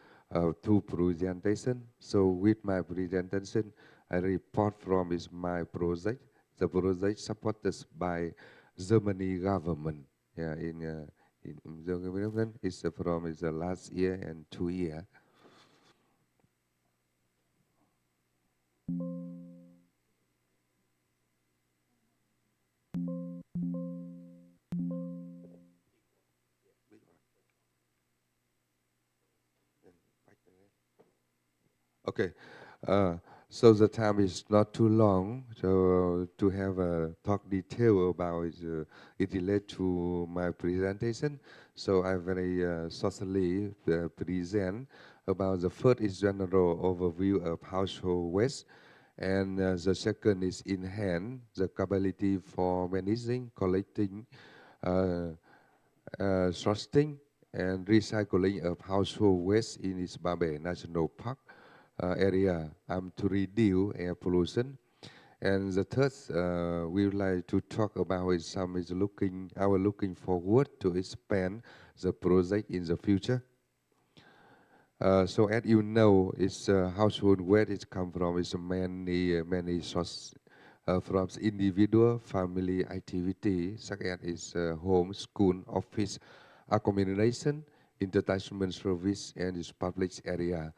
two presentation. So with my presentation, I report from my project. The project supported by Germany government. Yeah, in Germany is from the last year and 2 years. Okay, so the time is not too long, so to have a talk detail about it relate to my presentation. So I very shortly present about the first is general overview of household waste, and the second is enhance the capability for managing, collecting, sorting, and recycling of household waste in its Babay National Park area to reduce air pollution. And the third, we would like to talk about some is looking forward to expand the project in the future. So as you know, it's household waste is come from many sources from individual, family activity, such as home, school, office, accommodation, entertainment service, and its public area.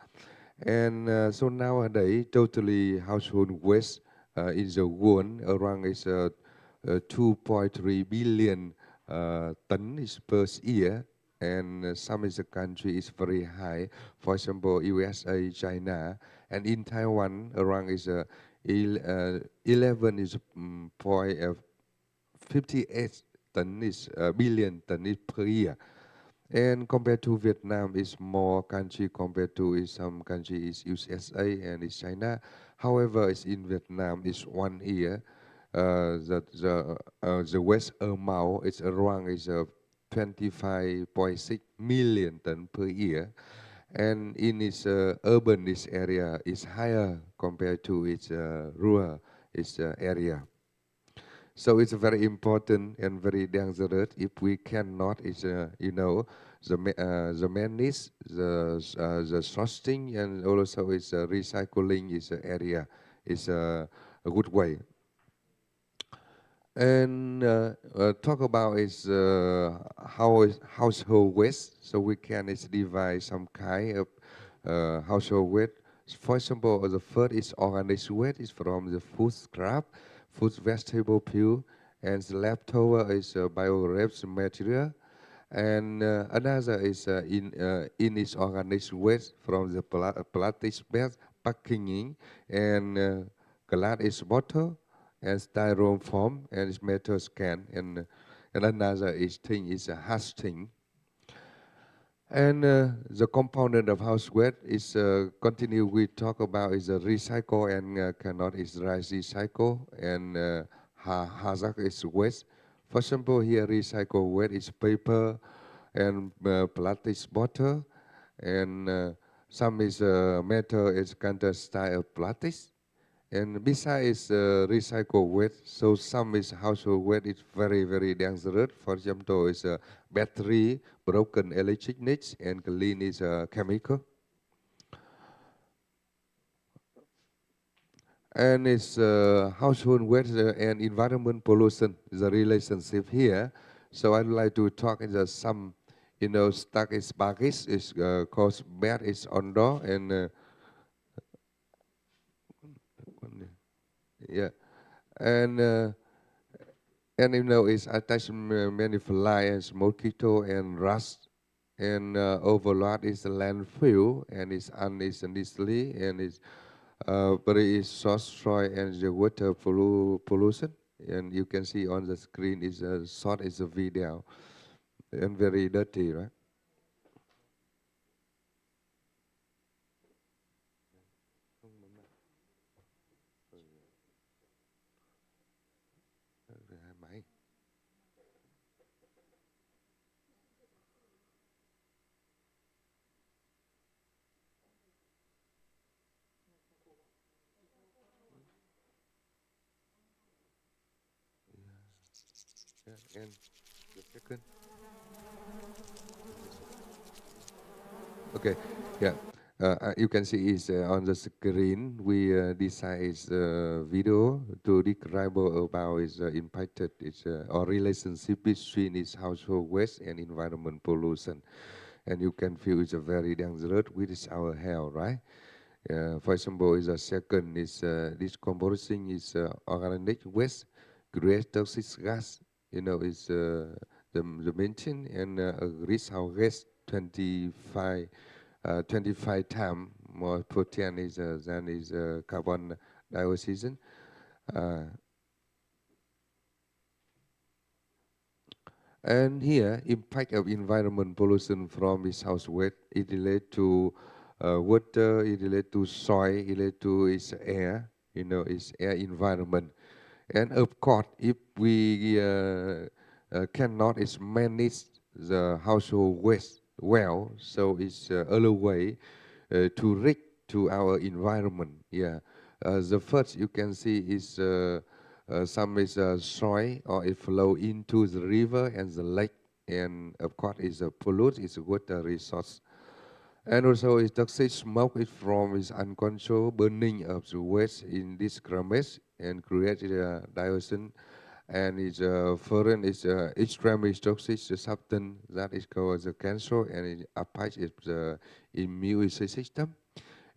And so nowadays, totally household waste in the world around 2.3 billion tons per year, and some of the country is very high. For example, USA, China, and in Taiwan around 11.58 billion tons per year. And compared to Vietnam, is more country compared to some country is USA and is China. However, it's in Vietnam is 1 year the waste amount is around 25.6 million tons per year, and in its urban this area is higher compared to its rural area. So it's very important and very dangerous if we cannot, the manage, the sorting, and also is recycling is area is a good way. And talk about is how is household waste. So we can is divide some kind of household waste. For example, the first is organic waste is from the food scrap, food vegetable peel, and the leftover is biodegradable material. And another is in its organic waste from the plastic bag packaging and glass is bottle and styrofoam foam and it's metal can and another is thing is a hasting. And the component of house waste is continue we talk about is a recycle and cannot is recycle and hazardous waste. For example, here recycle waste is paper and plastic bottle and some is metal is kind of style of plastic. And besides recycle waste, so some is household waste is very, very dangerous. For example, is a battery, broken electronics, and clean is a chemical. And it's household waste and environment pollution, the relationship here. So I'd like to talk is some, stuck is baggage, is cause bad is odor and yeah, and it's attached many fly and mosquito and rust and overload is the landfill and it's uneasily and it's but it is source soil and the water pollution and you can see on the screen is a short is a video and very dirty, right? And the second. Okay, yeah. You can see is on the screen. We decide video to describe about is impacted or relationship between its household waste and environment pollution, and you can feel it's a very dangerous with our health, right? For example, is a second is decomposing is organic waste, create toxic gas. Is the mention and greenhouse gas 25 times more potent is than is carbon dioxide. And here, impact of environment pollution from this house waste, it relates to water, it relates to soil, it relates to its air, its air environment. And of course, if we cannot manage the household waste well, so it's other way to reach to our environment. Yeah, the first you can see is some is soil or it flow into the river and the lake, and of course is a pollute, is a water resource. And also is toxic smoke is from is uncontrolled burning of the waste in this garbage and create dioxin, and is foreign is extremely toxic substance that is called the cancer and it affects the immune system.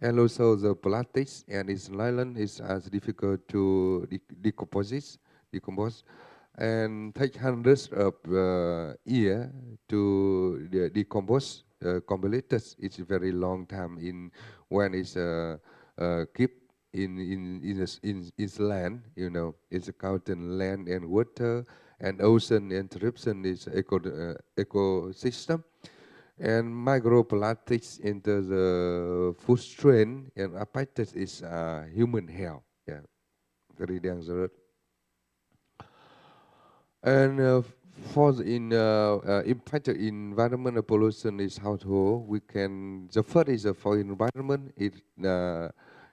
And also the plastics and its nylon is as difficult to decompose, and take hundreds of years to decompose. Completed, it's a very long time in when it's keep in its land. It's a counting land and water and ocean interruption is ecosystem. And microplastics into the food stream and affected is human health. Yeah, very dangerous. And for the impact of environmental pollution is household. We can the first is for environment. It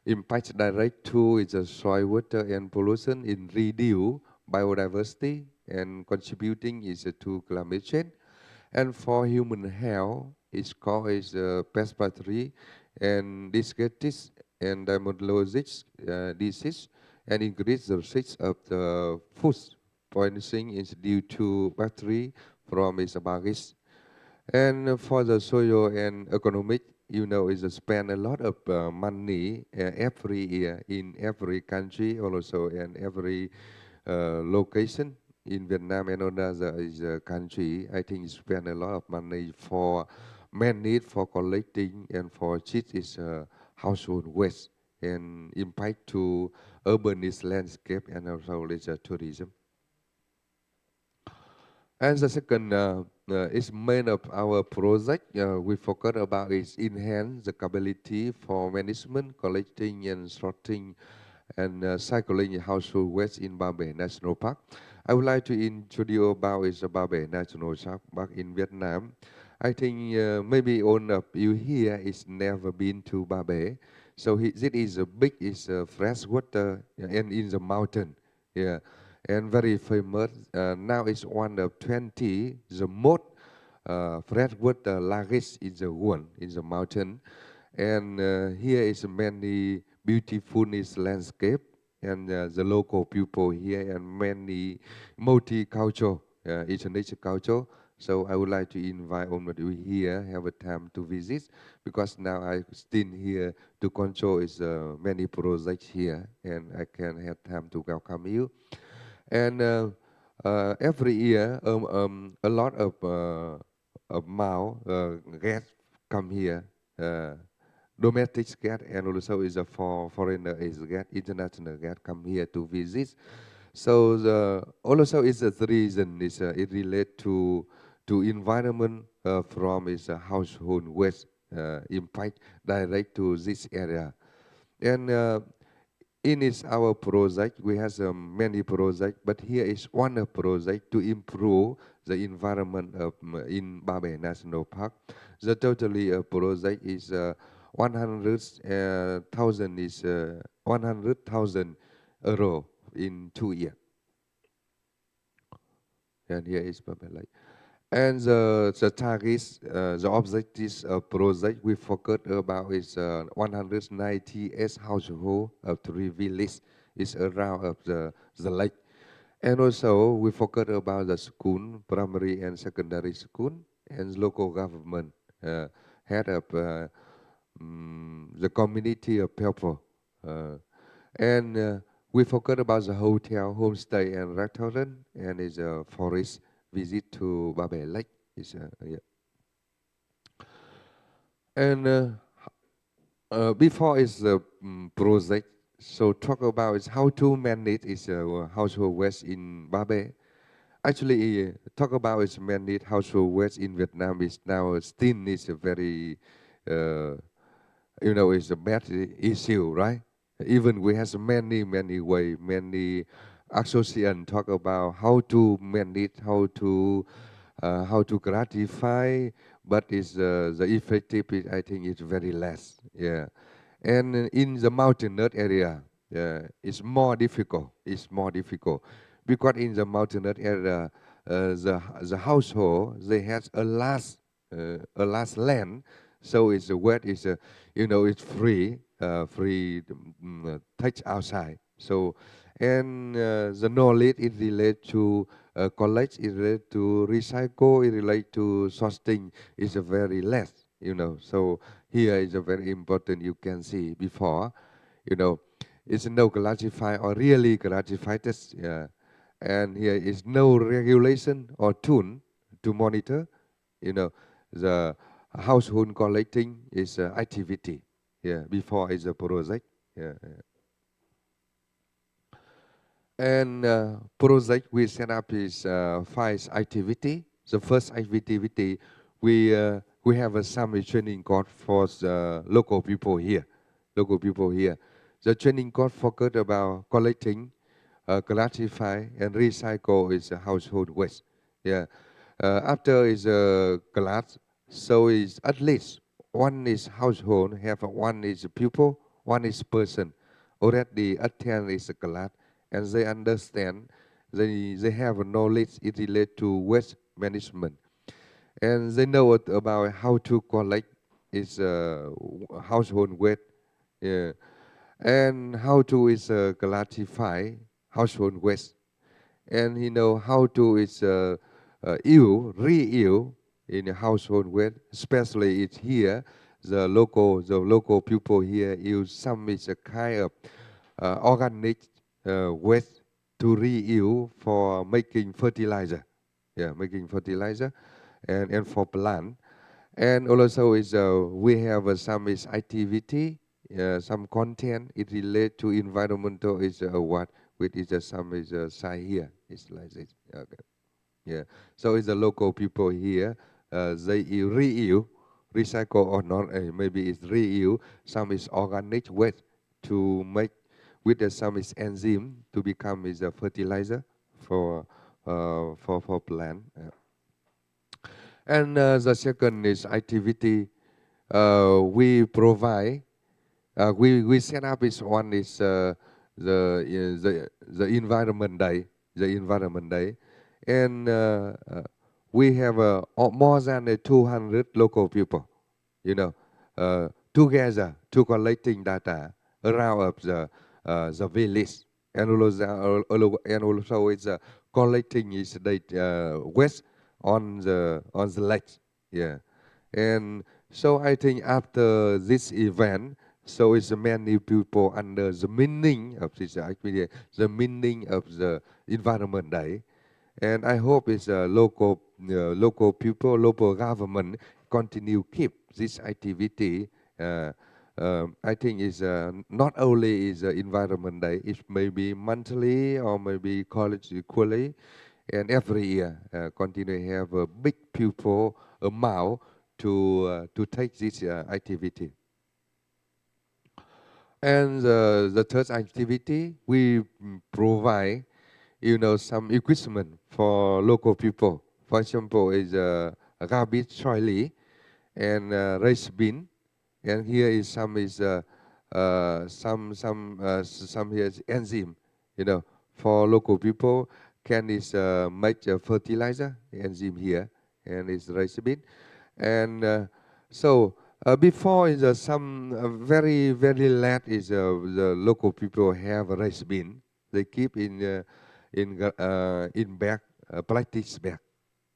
impacts direct to is soil, water, and pollution in reduce biodiversity and contributing is to climate change. And for human health, it's called is pest battery and disgastritis and dermatologic disease and increase the risk of the food poisoning is due to bacteria from its baggage. And for the social and economic, is spend a lot of money every year in every country, also in every location in Vietnam and other is a country. I think spend a lot of money for man need for collecting and for treat is household waste and impact to urbanist landscape and also tourism. And the second is main of our project we focus about is enhance the capability for management, collecting and sorting and cycling household waste in Ba Bể National Park. I would like to introduce about is Ba Bể National Park in Vietnam. I think maybe all of you here is never been to Ba Bể. So this is a big, fresh water and in the mountain. Yeah. And very famous. Now it's one of 20 the most freshwater lakes in the world, in the mountain. And here is many beautiful landscape and the local people here and many multicultural, international culture. So I would like to invite all of you here have a time to visit because now I still here to control is many projects here and I can have time to welcome you. And every year, a lot of guests come here, domestic guests, and also is a foreigner is guest, international guests come here to visit. So also is the reason is it relate to environment from is household waste impact direct to this area, and in is our project, we have many projects, but here is one project to improve the environment of in Ba Bể National Park. The totally project is 100,000 is 100,000 euro in 2 years. And here is Ba Bể Lake. And the targets, the objectives of project we focus about is 198 households of 3 villages is around of the lake. And also we focus about the school, primary and secondary school, and local government head of the community of people. And we focus about the hotel, homestay, and restaurant, and is a forest visit to Ba Bể Lake. Yeah. And before is the project, so talk about is how to manage is household waste in Ba Bể. Actually, talk about is manage household waste in Vietnam is now still is a very, it's a bad issue, right? Even we have many way, many association talk about how to manage, how to gratify, but is the effective I think is very less. Yeah, and in the mountainous area, it's more difficult. It's more difficult because in the mountainous area, the household they have a last land, so it's the wet is it's free touch outside. So. And the knowledge is related to college, is related to recycle, is related to sorting, is a very less, So here is a very important, you can see before, it's no classify or really classified, and here is no regulation or tool to monitor, the household collecting is activity, before is a project, And project we set up is 5 activity. The first activity we have some training course for the local people here. The training course focused about collecting, classify, and recycle is household waste. After is glass, so is at least one is household have one is pupil, one is person. Already attend is glass. And they understand, they have a knowledge it related to waste management. And they know about how to collect its household waste, and how to classify household waste. and he know how to reuse in the household waste. Especially it's here, the local people here use some is a kind of organic waste to reuse for making fertilizer. Yeah, making fertilizer and for plant. And also is we have some is activity, some content. It relate to environmental is what with is some is side here. It's like this. Okay. Yeah. So it's the local people here. They reuse, recycle or not. Maybe it's reuse. Some is organic waste to make with some is enzyme to become is a fertilizer for plant. And the second is activity. We provide. We set up is one is the environment day. The environment day, and we have more than 200 local people. You know, together to collecting data around of the village, and also it's collecting is the waste on the lake. Yeah, and so I think after this event, so it's many people under the meaning of this activity, the meaning of the environment day, and I hope it's local people, local government continue keep this activity. I think it's not only is environment day, it may be monthly or maybe college equally, and every year continue have a big pupil amount to take this activity. And the third activity, we provide, some equipment for local people. For example, is a garbage trolley and rice bin, and here is some here is enzyme, for local people can is make a fertilizer enzyme here, and it's rice bin, and so. Before is some very late is the local people have a rice bin. They keep in bag, plastic bag,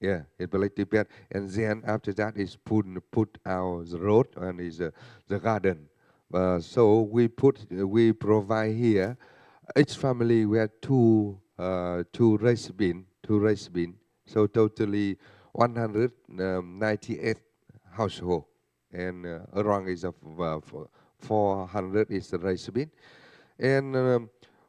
yeah, in plastic bag, and then after that is put out the road and is the garden. So we provide here. Each family we have two rice bin, So totally 198 household. And around is 400 is the rice bin, and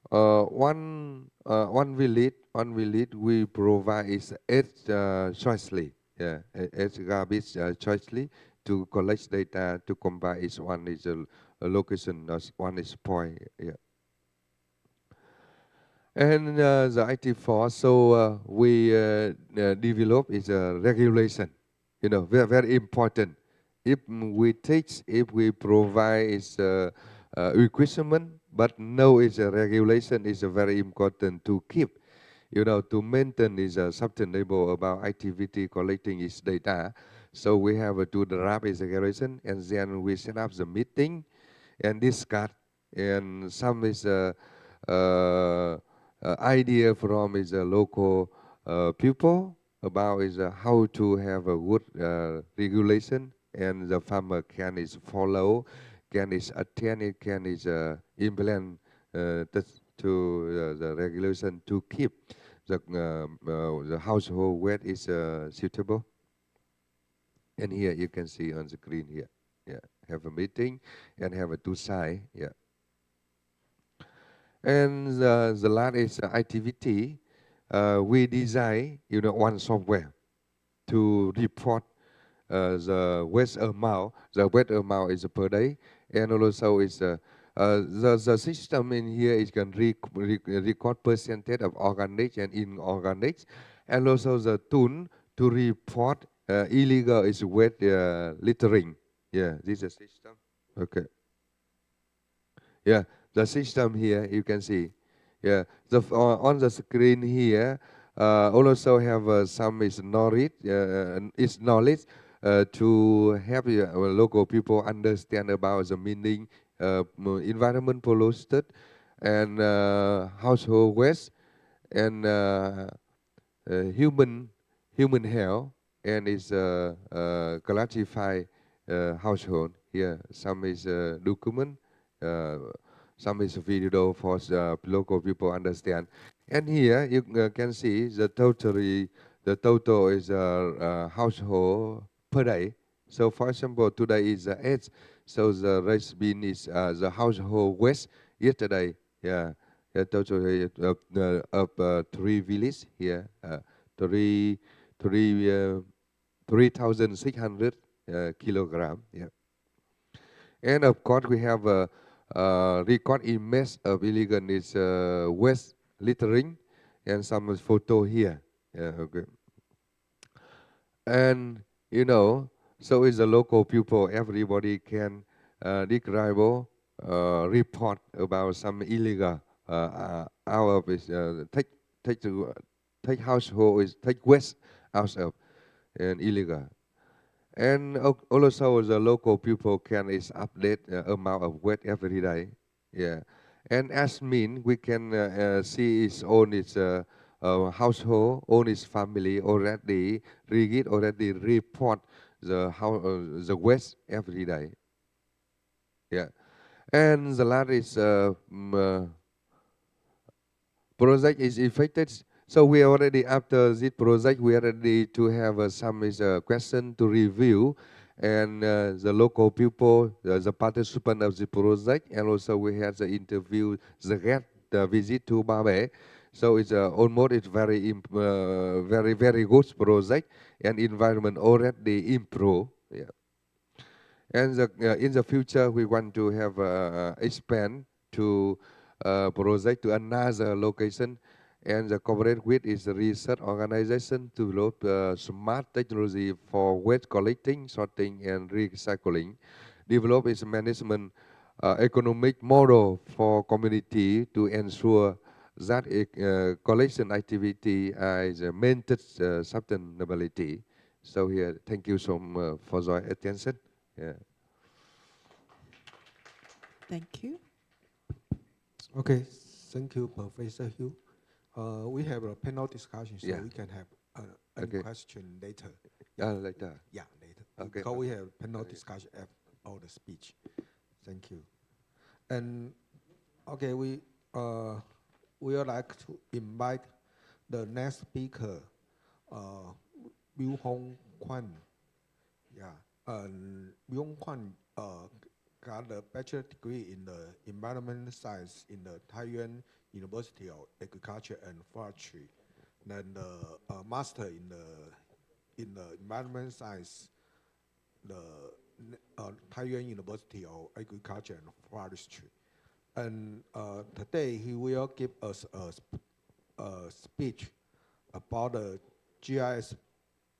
one village we provide is 8 choicely, 8 garbage choicely to collect data to combine. Is one is a location, one is point, yeah. And the IT4, so we develop is a regulation, very important. If we teach, if we provide is equipment, but no is a regulation is very important to keep, to maintain is sustainable about activity collecting its data. So we have to draft is regulation, and then we set up the meeting and discuss, and some is idea from is local people about is how to have a good regulation. And the farmer can is follow, can is attend, it can is implement to the regulation to keep the household waste is suitable. And here you can see on the screen here, yeah, have a meeting and have a 2 side, yeah. And the last is activity. We design, one software to report the waste amount. The waste amount is per day, and also is the system in here is can record percentage of organic and inorganic, and also the tool to report illegal is waste littering. Yeah, this is a system. Okay. Yeah, the system here you can see. Yeah, on the screen here also have some is knowledge. To help local people understand about the meaning environment polluted and household waste, and human health, and is classified household. Here, some is document, some is video for local people understand. And here you can see the total is household per day. So for example, today is 8, so the rice bin is the household waste yesterday. Yeah, the total of 3 villages here, 3,600 kilogram. Yeah, and of course we have a record image of illegal is waste littering, and some photo here. Yeah, okay. And you know, so is the local people. Everybody can describe report about some illegal out of is take household is take waste out of and illegal. And also the local people can is update amount of waste every day. Yeah, and as mean we can see its own its household, own its family already report the waste every day. Yeah, and the last is project is affected. So we already, after this project, we are ready to have some question to review, and the local people, the participant of the project, and also we had the interview, the guest visit to Babe. So it's almost it's very very good project, and environment already improved. Yeah. And in the future, we want to have expand to project to another location, and the cooperate with is a research organization to develop smart technology for waste collecting, sorting, and recycling. Develop its management economic model for community to ensure that collection activity is maintained sustainability. So here, thank you so much for your attention. Yeah. Thank you. Okay, thank you, Professor Hugh. We have a panel discussion, so Yeah. we can have a Okay. question later. Later. Yeah, later. Okay. Because we have panel discussion after all the speech. Thank you. And okay, we would like to invite the next speaker, Bill Hong Kwan. Yeah, Bill Hong Kwan got a bachelor degree in the environmental science in the Taiwan University of Agriculture and Forestry, then the master in the environmental science, the Taiwan University of Agriculture and Forestry. And today he will give us a speech about the GIS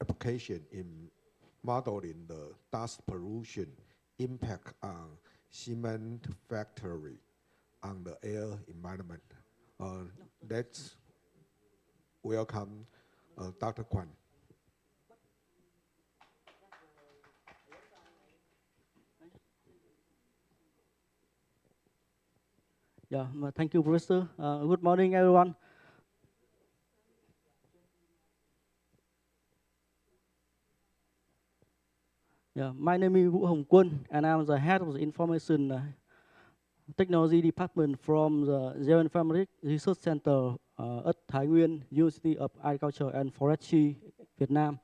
application in modeling the dust pollution impact on cement factory on the air environment. Let's welcome Dr. Kwan. Yeah, thank you, Professor. Good morning, everyone. Yeah, my name is Vũ Hồng Quân, and I'm the head of the Information Technology Department from the Geoinformatics Research Center at Thái Nguyên University of Agriculture and Forestry, Vietnam.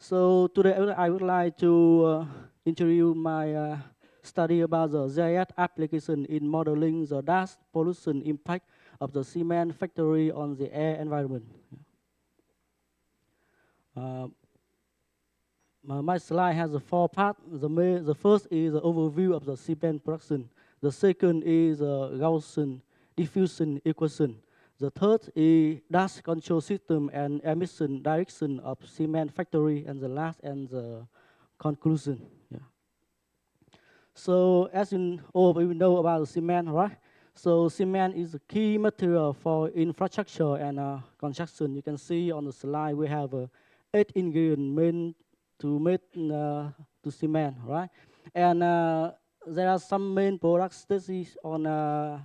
So today I would like to introduce my study about the GIS application in modeling the dust pollution impact of the cement factory on the air environment. My slide has 4 parts. The first is the overview of the cement production. The second is Gaussian diffusion equation. The third is dust control system and emission direction of cement factory, and the last and the conclusion. Yeah. So as you all we know about cement, right? So cement is a key material for infrastructure and construction. You can see on the slide we have 8 ingredients to make to cement, right? And there are some main products that is on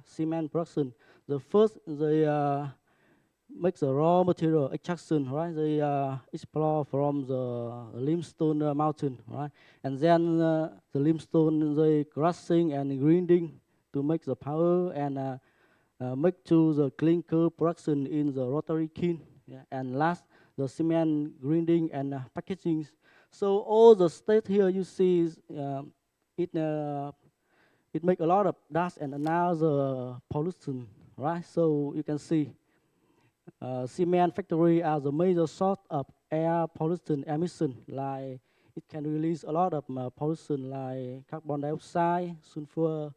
cement production. The first, the make the raw material extraction, right? They explore from the limestone mountain, right? And then the limestone they crushing and grinding to make the power and make to the clinker production in the rotary kiln. Yeah. And last, the cement grinding and packaging. So all the state here you see is, it make a lot of dust and another pollution, right? So you can see cement factory are the major source of air pollution emission. Like it can release a lot of pollution like carbon dioxide, sulfur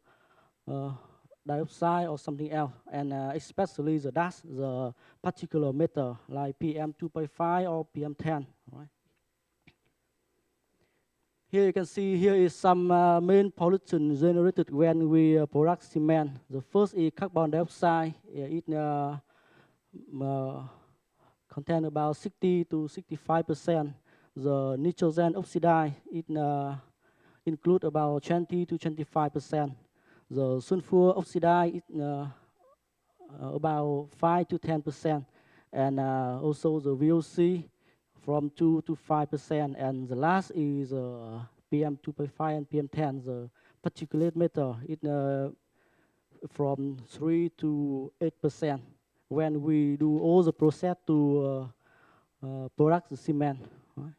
dioxide, or something else, and especially the dust, the particulate matter like PM 2.5 or PM 10. Right? Here you can see here is some main pollution generated when we produce cement. The first is carbon dioxide. It contain about 60 to 65%. The nitrogen oxide it include about 20 to 25%. The sulfur oxide is about 5 to 10%, and also the VOC from 2 to 5%, and the last is PM 2.5 and PM 10. The particulate matter it from 3 to 8% when we do all the process to produce the cement. Right?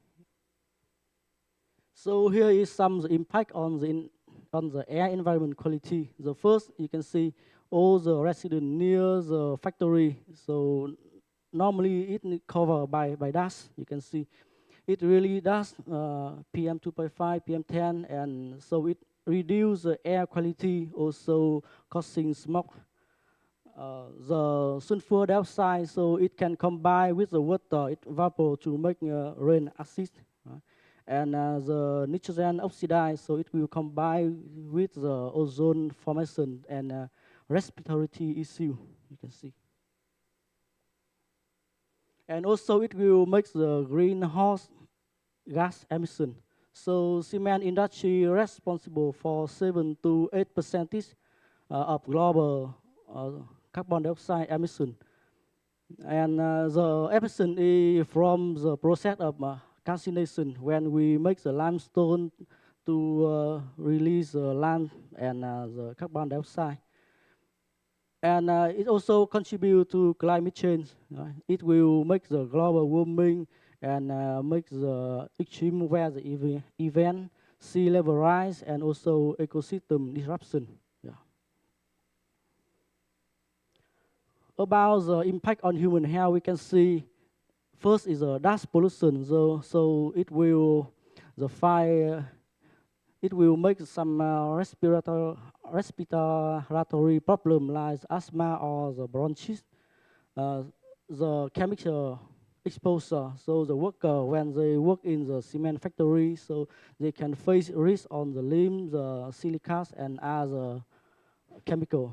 So here is some impact on the air environment quality. The first, you can see all the residents near the factory. So normally it covered by dust. You can see it really does PM 2.5, PM 10, and so it reduces the air quality, also causing smoke. The sulfur dioxide, so it can combine with the water, it vapor to make rain acid. And the nitrogen oxide, so it will combine with the ozone formation and respiratory issue, you can see. And also it will make the greenhouse gas emission. So cement industry responsible for 7 to 8% of global carbon dioxide emission. And the emission is from the process of calcination when we make the limestone to release the lime and the carbon dioxide. And it also contributes to climate change. Right? It will make the global warming and make the extreme weather event, sea level rise, and also ecosystem disruption. Yeah. About the impact on human health, we can see first is dust pollution. So it will the fire. It will make some respiratory problem like asthma or the bronchitis. The chemical exposure. So the worker when they work in the cement factory, so they can face risk on the limb, the silicates, and other chemical.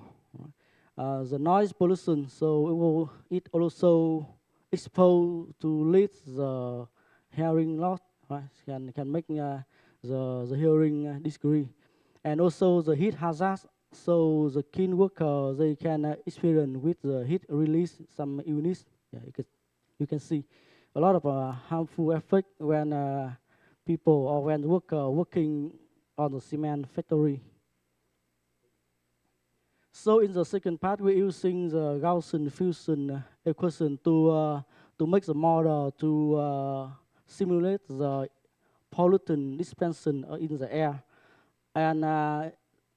The noise pollution. So it also exposed to lead the hearing loss, right? Can make the hearing disagree. And also the heat hazard, so the kiln worker, they can experience with the heat release some illness. Yeah, you can see a lot of harmful effect when people or when worker working on the cement factory. So in the second part, we're using the Gaussian fusion equation to make the model to simulate the pollutant dispersion in the air. And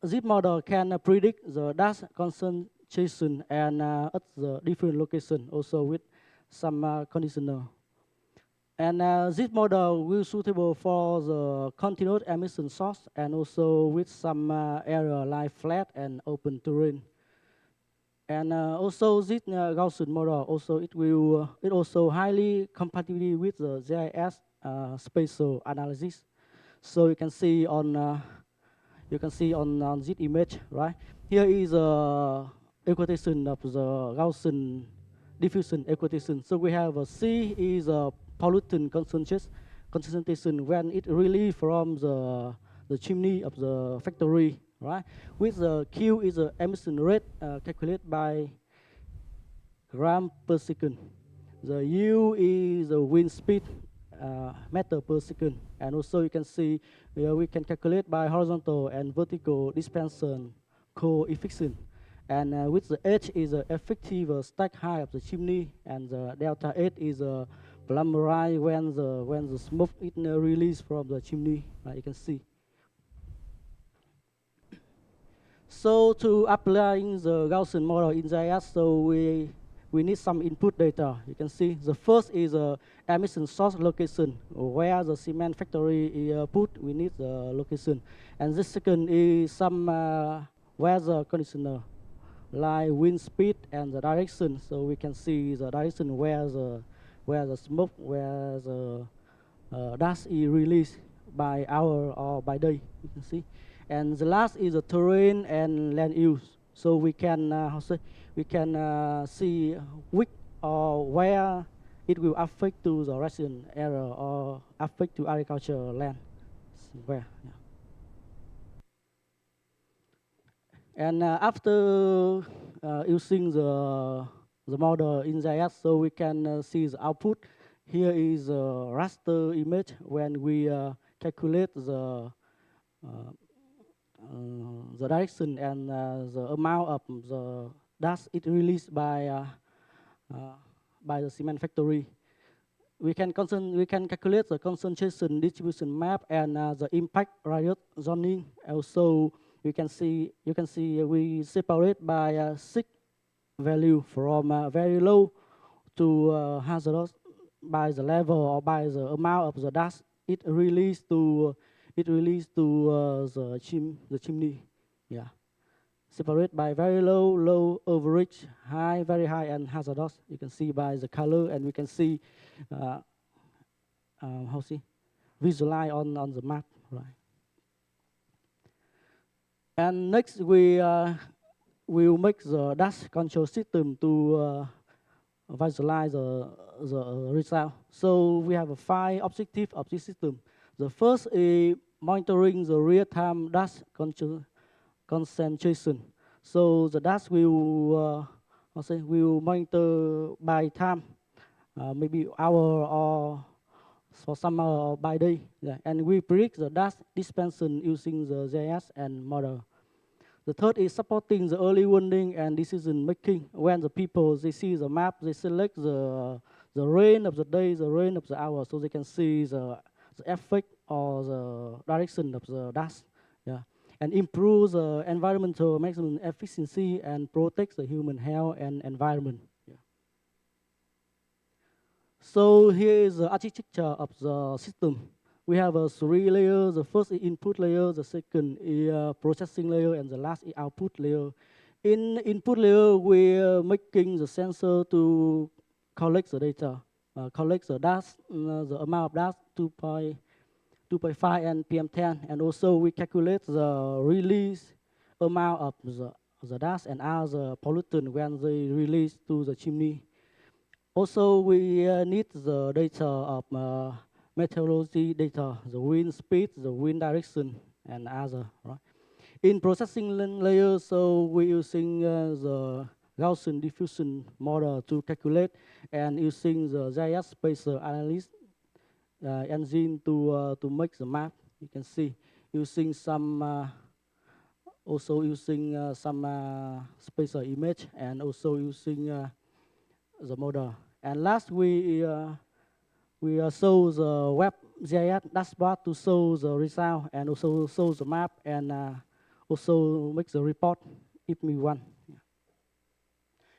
this model can predict the dust concentration and at the different location, also with some conditioner. And this model will suitable for the continuous emission source and also with some area like flat and open terrain. And also this Gaussian model also it also highly compatible with the GIS spatial analysis. So you can see on this image, right? Here is a equation of the Gaussian diffusion equation. So we have a C is a pollutant concentration when it release from the chimney of the factory, right? With the Q is the emission rate calculated by gram per second. The U is the wind speed meter per second. And also you can see we can calculate by horizontal and vertical dispersion coefficient. And with the H is the effective stack height of the chimney, and the delta H is the plumber rise when the smoke is released from the chimney. You can see. So to applying the Gaussian model in GIS, so we need some input data. You can see the first is emission source location, where the cement factory is put. We need the location, and the second is some weather conditioner, like wind speed and the direction. So we can see the direction where the smoke, where the dust is released by hour or by day. You can see. And the last is the terrain and land use. So we can see which or where it will affect to the resident area or affect to agricultural land. Where? Yeah. And after using the model in GIS, so we can see the output. Here is a raster image when we calculate the direction and the amount of the dust it released by the cement factory. We can calculate the concentration distribution map and the impact radius zoning. Also, you can see we separate by 6 value from very low to hazardous by the level or by the amount of the dust it released to the chimney. Yeah, separate by very low, low, average, high, very high, and hazardous. You can see by the color, and we can see visualize on the map, right? And next we will make the dust control system to visualize the result. So we have 5 objectives of this system. The first is monitoring the real-time dust concentration. So the dust will monitor by time, maybe hour or for some hour or by day. Yeah. And we predict the dust dispersion using the GIS and model. The third is supporting the early warning and decision making. When the people they see the map, they select the rain of the day, the rain of the hour, so they can see the effect or the direction of the dust. Yeah. And improve the environmental maximum efficiency and protect the human health and environment. Yeah. So here is the architecture of the system. We have 3 layers. The first is input layer, the second is processing layer, and the last is output layer. In input layer, we are making the sensor to collect the data, collect the dust, the amount of dust, 2.5 and PM10, and also we calculate the release amount of the dust and other pollutant when they release to the chimney. Also, we need the data of meteorology data, the wind speed, the wind direction, and other. Right? In processing layer, so we're using the Gaussian diffusion model to calculate, and using the GIS spatial analysis engine to make the map. You can see using some also using some spatial image, and also using the model. And last we show the web GIS dashboard to show the result, and also show the map, and also make the report if we want. Yeah.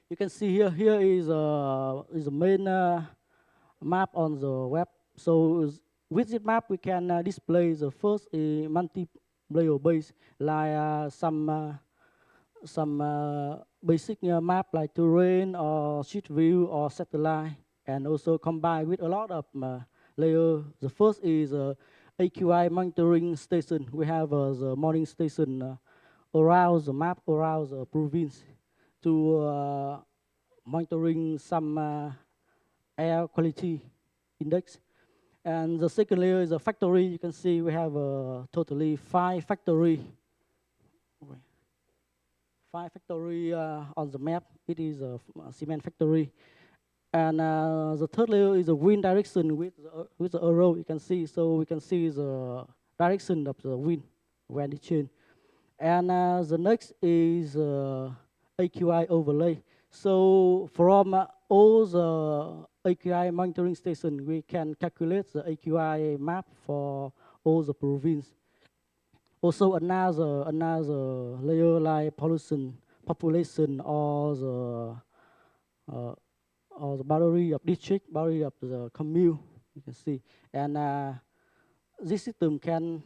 You can see here is the main map on the web. So with this map we can display the first multi-layer base, like some basic map like terrain or sheet view or satellite, and also combined with a lot of layers. The first is AQI monitoring station. We have the monitoring station around the map, around the province, to monitoring some air quality index. And the second layer is a factory. You can see we have totally 5 factory. five factory on the map. It is a cement factory. And the third layer is the wind direction with the arrow you can see. So we can see the direction of the wind when it change. And the next is AQI overlay. So from all the AQI monitoring station, we can calculate the AQI map for all the province. Also another layer like pollution, population, or the boundary of district, boundary of the commune, you can see. And this system can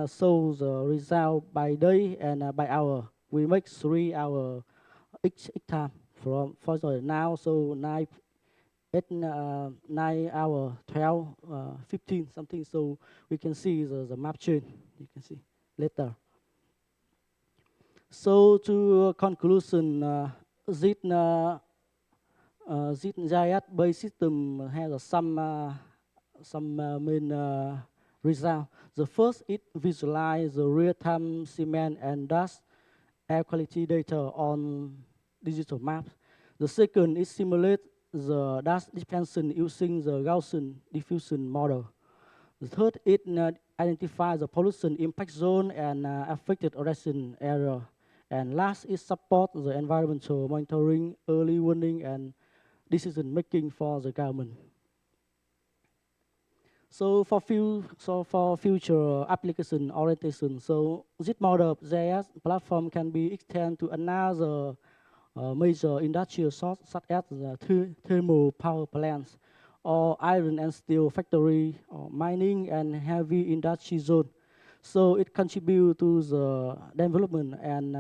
show the result by day and by hour. We make 3 hour each time for the now, so 9 hour, 12, 15 something. So we can see the map change. You can see later. So to conclusion, this GIS-based system has some main results. The first, it visualizes the real-time cement and dust air quality data on digital maps. The second, it simulates the dust dispersion using the Gaussian diffusion model. The third, it identifies the pollution impact zone and affected erosion area. And last, it supports the environmental monitoring, early warning, and decision making for the government. So for future application orientation, so this model of GIS platform can be extended to another major industrial source, such as the thermal power plants, or iron and steel factory, or mining and heavy industry zone. So it contributes to the development and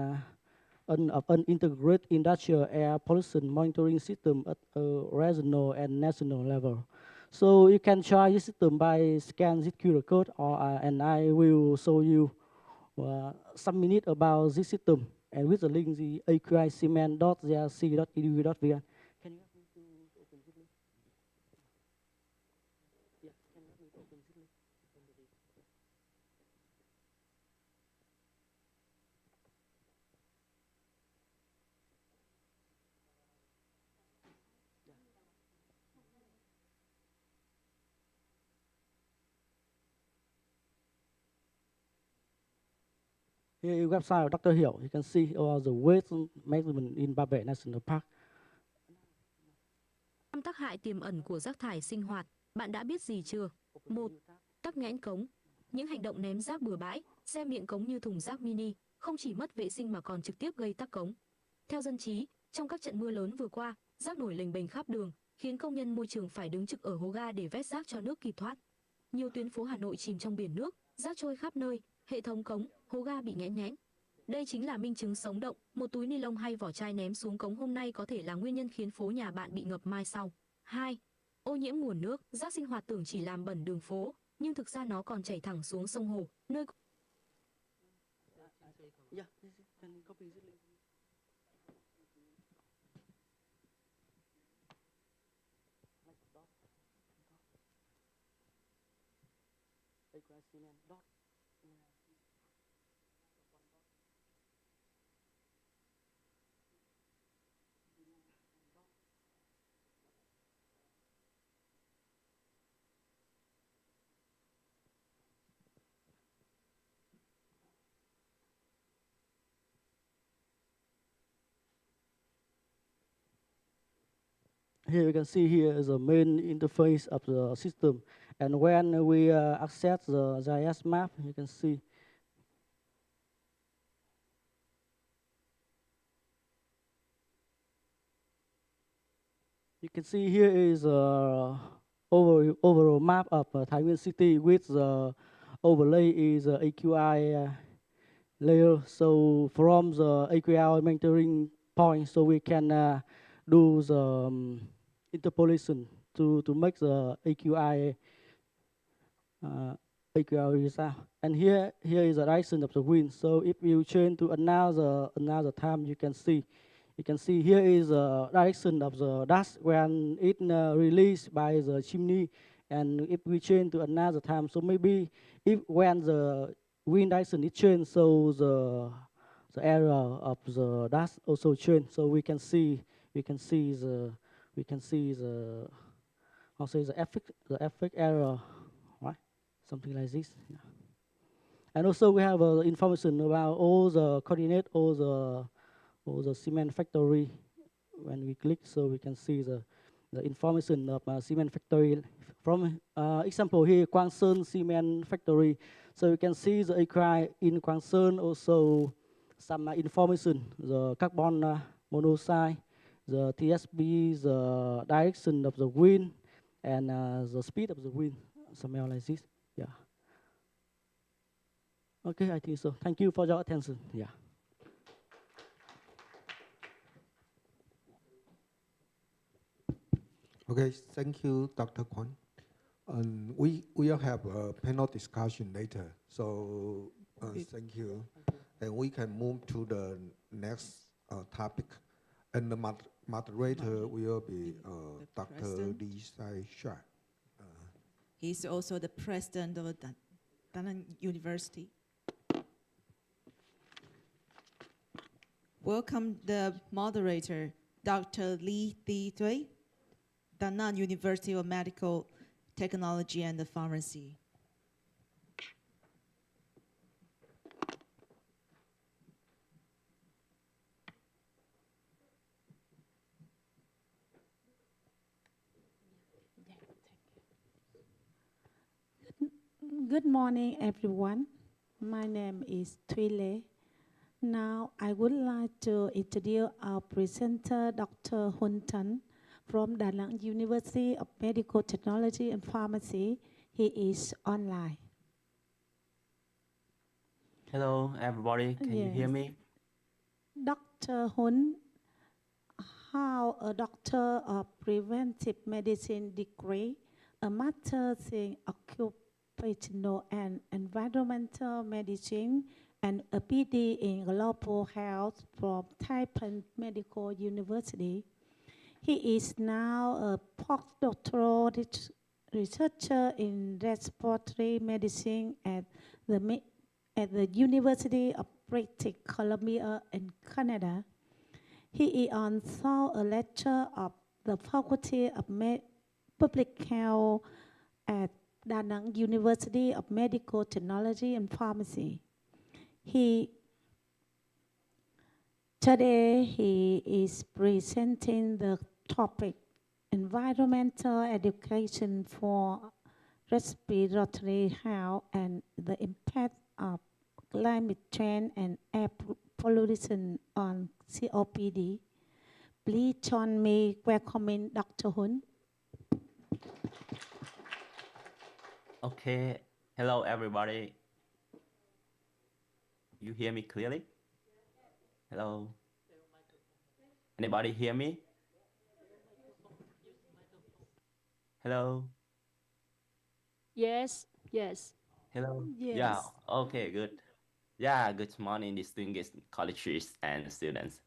of an integrated industrial air pollution monitoring system at a regional and national level. So you can try this system by scan this QR code, and I will show you some minutes about this system. And with the link, the aqicement.jrc.edu.vn. Can you help me to open this link? Yeah, can you help me to open this link? Here is website of Dr. Hiểu. You can see all the waste management in Ba Bể National Park. Năm tác hại tiềm ẩn của rác thải sinh hoạt, bạn đã biết gì chưa? 1. Tắc nghẽn cống. Những hành động ném rác bừa bãi, xem miệng cống như thùng rác mini, không chỉ mất vệ sinh mà còn trực tiếp gây tắc cống. Theo dân trí, trong các trận mưa lớn vừa qua, rác nổi lềnh bềnh khắp đường, khiến công nhân môi trường phải đứng trực ở hố ga để vét rác cho nước kịp thoát. Nhiều tuyến phố Hà Nội chìm trong biển nước, rác trôi khắp nơi, hệ thống cống, hố ga bị nghẽn nhẽn. Đây chính là minh chứng sống động, một túi ni lông hay vỏ chai ném xuống cống hôm nay có thể là nguyên nhân khiến phố nhà bạn bị ngập mai sau. 2. Ô nhiễm nguồn nước, rác sinh hoạt tưởng chỉ làm bẩn đường phố, nhưng thực ra nó còn chảy thẳng xuống sông hồ, nơi Here you can see here is the main interface of the system. And when we access the GIS map, you can see here is overall map of Thái Nguyên city with the overlay is the AQI layer. So from the AQI monitoring point, so we can do the interpolation to make the AQI result. And here is the direction of the wind. So if you change to another time, you can see here is the direction of the dust when it released by the chimney. And if we change to another time, so maybe when the wind direction is changed, so the area of the dust also change. So we can see the how say the effect area, right? Something like this. Yeah. And also we have information about all the coordinate, all the cement factory. When we click, so we can see the information of cement factory. From example here, Kwangseon cement factory. So you can see the AQI in Kwangseon, also some information, the carbon monoxide, the TSB, the direction of the wind, and the speed of the wind, something like this. Yeah. Okay, I think so. Thank you for your attention. Yeah. Okay, thank you, Dr. Kwon. We will have a panel discussion later, so thank you. And we can move to the next topic. And the moderator will be Dr. Lee Sai-sha. He's also the president of Da Nang University. Welcome the moderator, Dr. Lee Thi-Tui, Da Nang University of Medical Technology and Pharmacy. Good morning, everyone. My name is Thuy Le. Now, I would like to introduce our presenter, Dr. Hun Tan, from Da Nang University of Medical Technology and Pharmacy. He is online. Hello, everybody. Can you hear me? Dr. Hun, how a doctor of preventive medicine degree, a master's in occupational and environmental medicine, and a PD in global health from Taipan Medical University. He is now a postdoctoral researcher in respiratory medicine at the University of British Columbia in Canada. He is also a lecturer of the Faculty of Public Health at Da Nang University of Medical Technology and Pharmacy. Today he is presenting the topic environmental education for respiratory health and the impact of climate change and air pollution on COPD. Please join me welcoming Dr. Hun. Okay. Hello, everybody. You hear me clearly? Hello? Anybody hear me? Hello? Yes, yes. Hello? Yes. Yeah, okay, good. Yeah, good morning, distinguished colleagues and students.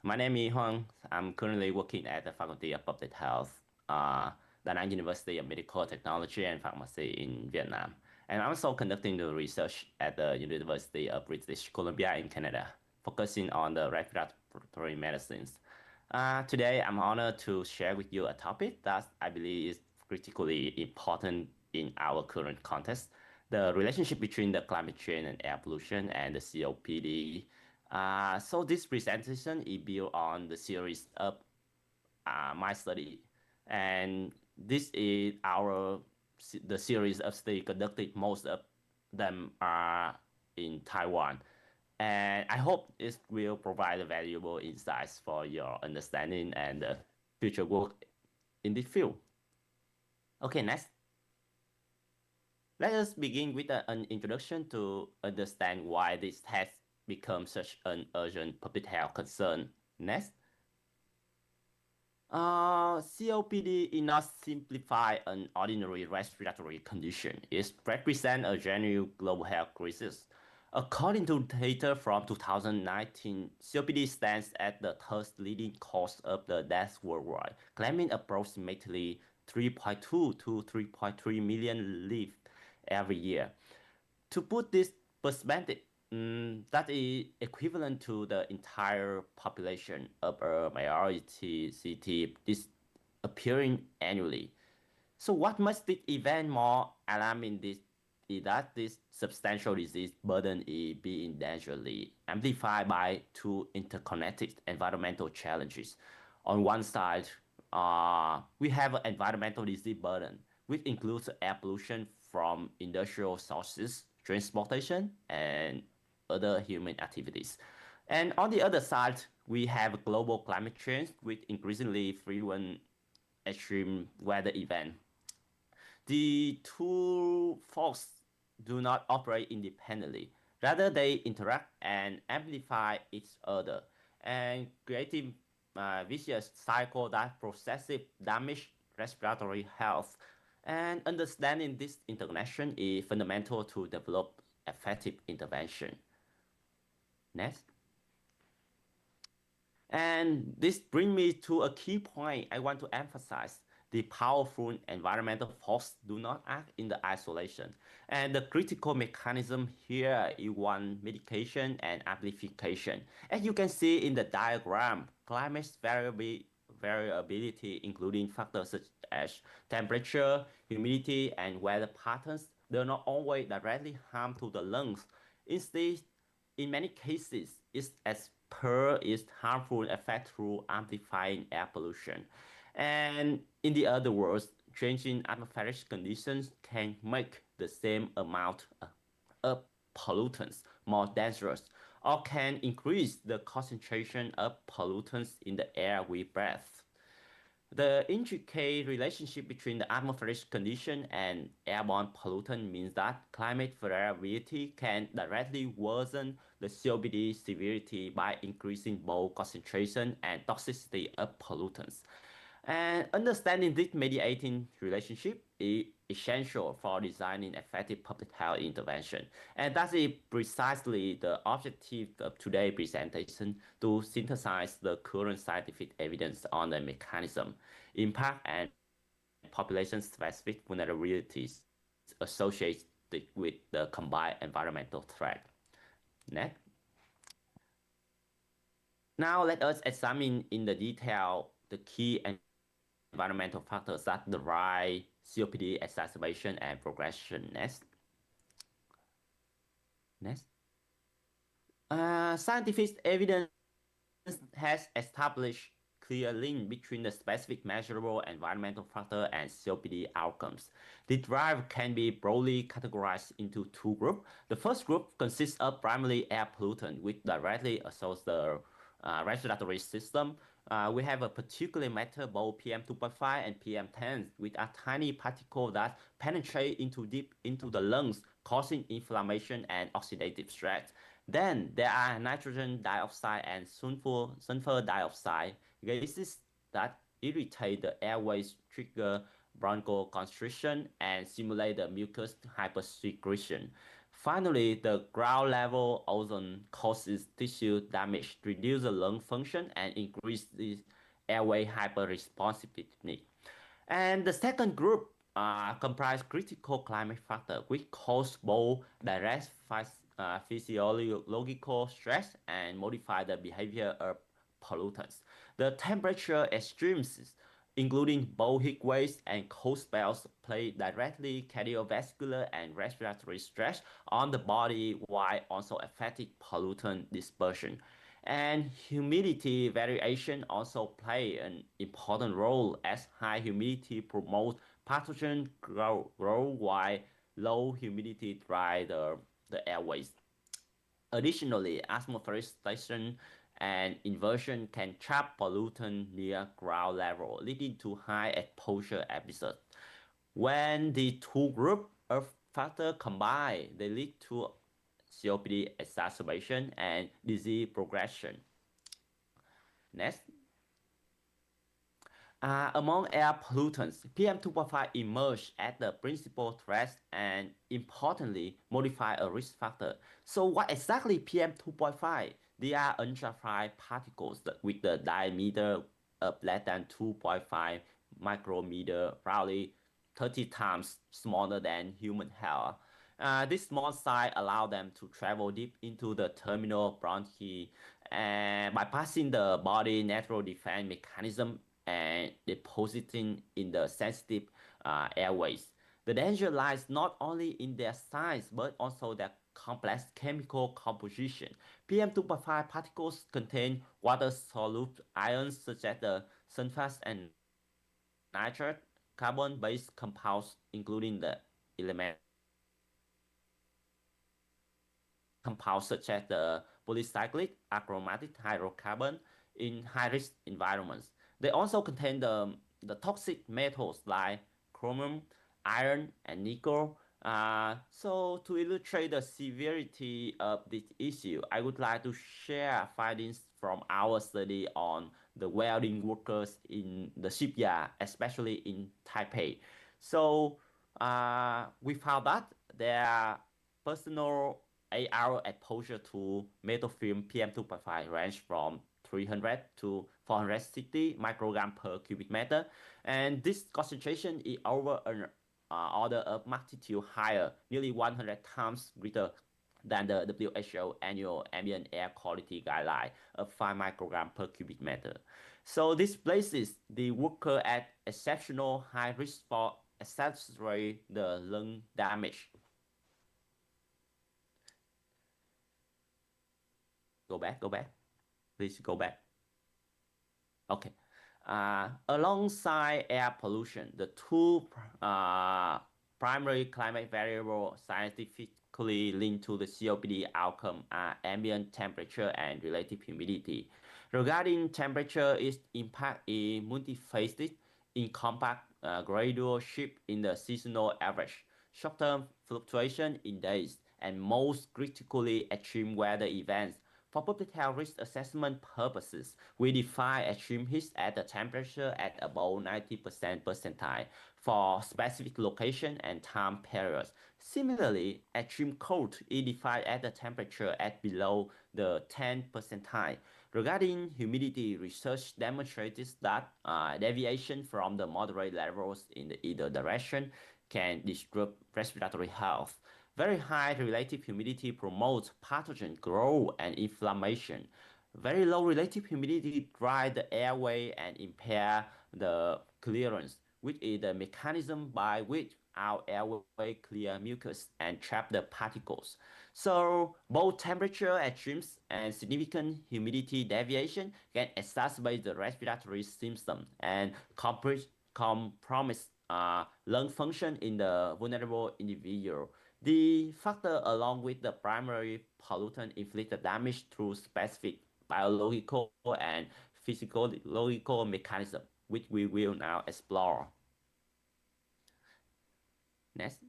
My name is Huang. I'm currently working at the Faculty of Public Health, Da Nang University of Medical Technology and Pharmacy in Vietnam. And I'm also conducting the research at the University of British Columbia in Canada, focusing on the respiratory medicines. Today, I'm honored to share with you a topic that I believe is critically important in our current context, the relationship between the climate change and air pollution and the COPD. So this presentation is built on the series of my study. And this is the series of study conducted. Most of them are in Taiwan. And I hope it will provide valuable insights for your understanding and future work in this field. Okay, next. Let us begin with an introduction to understand why this has become such an urgent public health concern. Next. COPD is not simply an ordinary respiratory condition. It represents a genuine global health crisis. According to data from 2019, COPD stands at the third leading cause of the deaths worldwide, claiming approximately 3.2 to 3.3 million lives every year. To put this perspective, that is equivalent to the entire population of a majority city disappearing annually. So what makes this event more alarming is that this substantial disease burden is being dangerously amplified by two interconnected environmental challenges. On one side, we have an environmental disease burden, which includes air pollution from industrial sources, transportation, and other human activities. And on the other side, we have global climate change with increasingly frequent extreme weather events. The two forces do not operate independently. Rather, they interact and amplify each other and creating a vicious cycle that progressively damage respiratory health. And understanding this interconnection is fundamental to develop effective intervention. Next. And this brings me to a key point I want to emphasize. The powerful environmental forces do not act in the isolation. And the critical mechanism here is one, mitigation and amplification. As you can see in the diagram, climate variability, including factors such as temperature, humidity, and weather patterns, do not always directly harm to the lungs. Instead, in many cases, it's its harmful effect through amplifying air pollution. And in the other words, changing atmospheric conditions can make the same amount of pollutants more dangerous, or can increase the concentration of pollutants in the air we breathe. The intricate relationship between the atmospheric condition and airborne pollutant means that climate variability can directly worsen the COPD severity by increasing both concentration and toxicity of pollutants. And understanding this mediating relationship is essential for designing effective public health intervention. And that is precisely the objective of today's presentation, to synthesize the current scientific evidence on the mechanism, impact, and population-specific vulnerabilities associated with the combined environmental threat. Next. Now let us examine in the detail the key environmental factors that drive COPD exacerbation and progression. Next. Scientific evidence has established clear link between the specific measurable environmental factor and COPD outcomes. The drive can be broadly categorized into two groups. The first group consists of primarily air pollutant, which directly assaults the respiratory system. We have a particular matter, both PM2.5 and PM10, which are tiny particles that penetrate deep into the lungs, causing inflammation and oxidative stress. Then there are nitrogen dioxide and sulfur dioxide gases that irritate the airways, trigger bronchoconstriction, and simulate the mucus hypersecretion. Finally, the ground level ozone causes tissue damage, reduces the lung function, and increases the airway hyperresponsiveness. And the second group comprise critical climate factors, which cause both direct physiological stress and modify the behavior of pollutants. The temperature extremes, including both heat waves and cold spells, play directly cardiovascular and respiratory stress on the body, while also affecting pollutant dispersion. And humidity variation also play an important role, as high humidity promotes pathogen growth, while low humidity dries the airways. Additionally, atmospheric station and inversion can trap pollutant near ground level, leading to high exposure episodes. When the two groups of factors combine, they lead to COPD exacerbation and disease progression. Next. Among air pollutants, PM2.5 emerged as the principal threat and, importantly, modify a risk factor. So what exactly PM2.5? They are ultrafine particles with the diameter of less than 2.5 micrometer, probably 30 times smaller than human hair. This small size allows them to travel deep into the terminal bronchi and bypassing the body natural defense mechanism and depositing in the sensitive airways. The danger lies not only in their size but also their complex chemical composition. PM2.5 particles contain water-soluble ions such as the sulfate and nitrate, carbon-based compounds, including the element compounds such as the polycyclic aromatic hydrocarbon in high-risk environments. They also contain the toxic metals like chromium, iron, and nickel. So to illustrate the severity of this issue, I would like to share findings from our study on the welding workers in the shipyard, especially in Taipei. So we found that their personal 8-hour exposure to metal film PM2.5 range from 300 to 460 microgram per cubic meter, and this concentration is over an order of magnitude higher, nearly 100 times greater than the WHO annual ambient air quality guideline of 5 microgram per cubic meter. So this places the worker at exceptional high risk for accelerating the lung damage. Go back. Please go back. Okay. Alongside air pollution, the two primary climate variables scientifically linked to the COPD outcome are ambient temperature and relative humidity. Regarding temperature, its impact is multifaceted, encompass gradual shift in the seasonal average, short-term fluctuation in days, and most critically extreme weather events. For public health risk assessment purposes, we define extreme heat at a temperature at above 90% percentile for specific location and time periods. Similarly, extreme cold is defined at a temperature at below the 10th percentile. Regarding humidity, research demonstrates that deviation from the moderate levels in either direction can disrupt respiratory health. Very high relative humidity promotes pathogen growth and inflammation. Very low relative humidity dries the airway and impair the clearance, which is the mechanism by which our airway clear mucus and trap the particles. So both temperature extremes and significant humidity deviation can exacerbate the respiratory symptoms and compromise lung function in the vulnerable individual. The factor, along with the primary pollutant, inflict damage through specific biological and physiological mechanisms, which we will now explore. Next.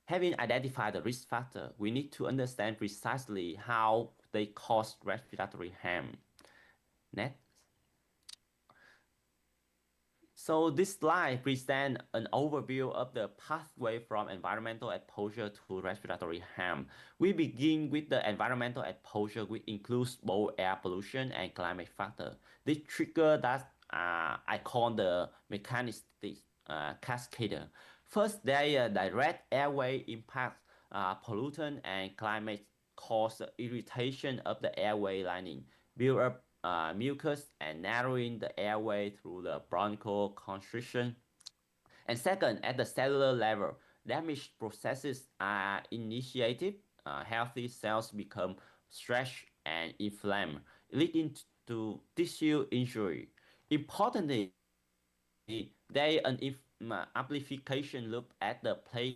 Having identified the risk factor, we need to understand precisely how they cause respiratory harm. Next. So this slide presents an overview of the pathway from environmental exposure to respiratory harm. We begin with the environmental exposure, which includes both air pollution and climate factor. This trigger that I call the mechanistic cascade. First, their direct airway impact, pollutant and climate cause irritation of the airway lining, build up mucus and narrowing the airway through the bronchial constriction. And second, at the cellular level, damage processes are initiated. Healthy cells become stretched and inflamed, leading to tissue injury. Importantly, there is an amplification loop at the place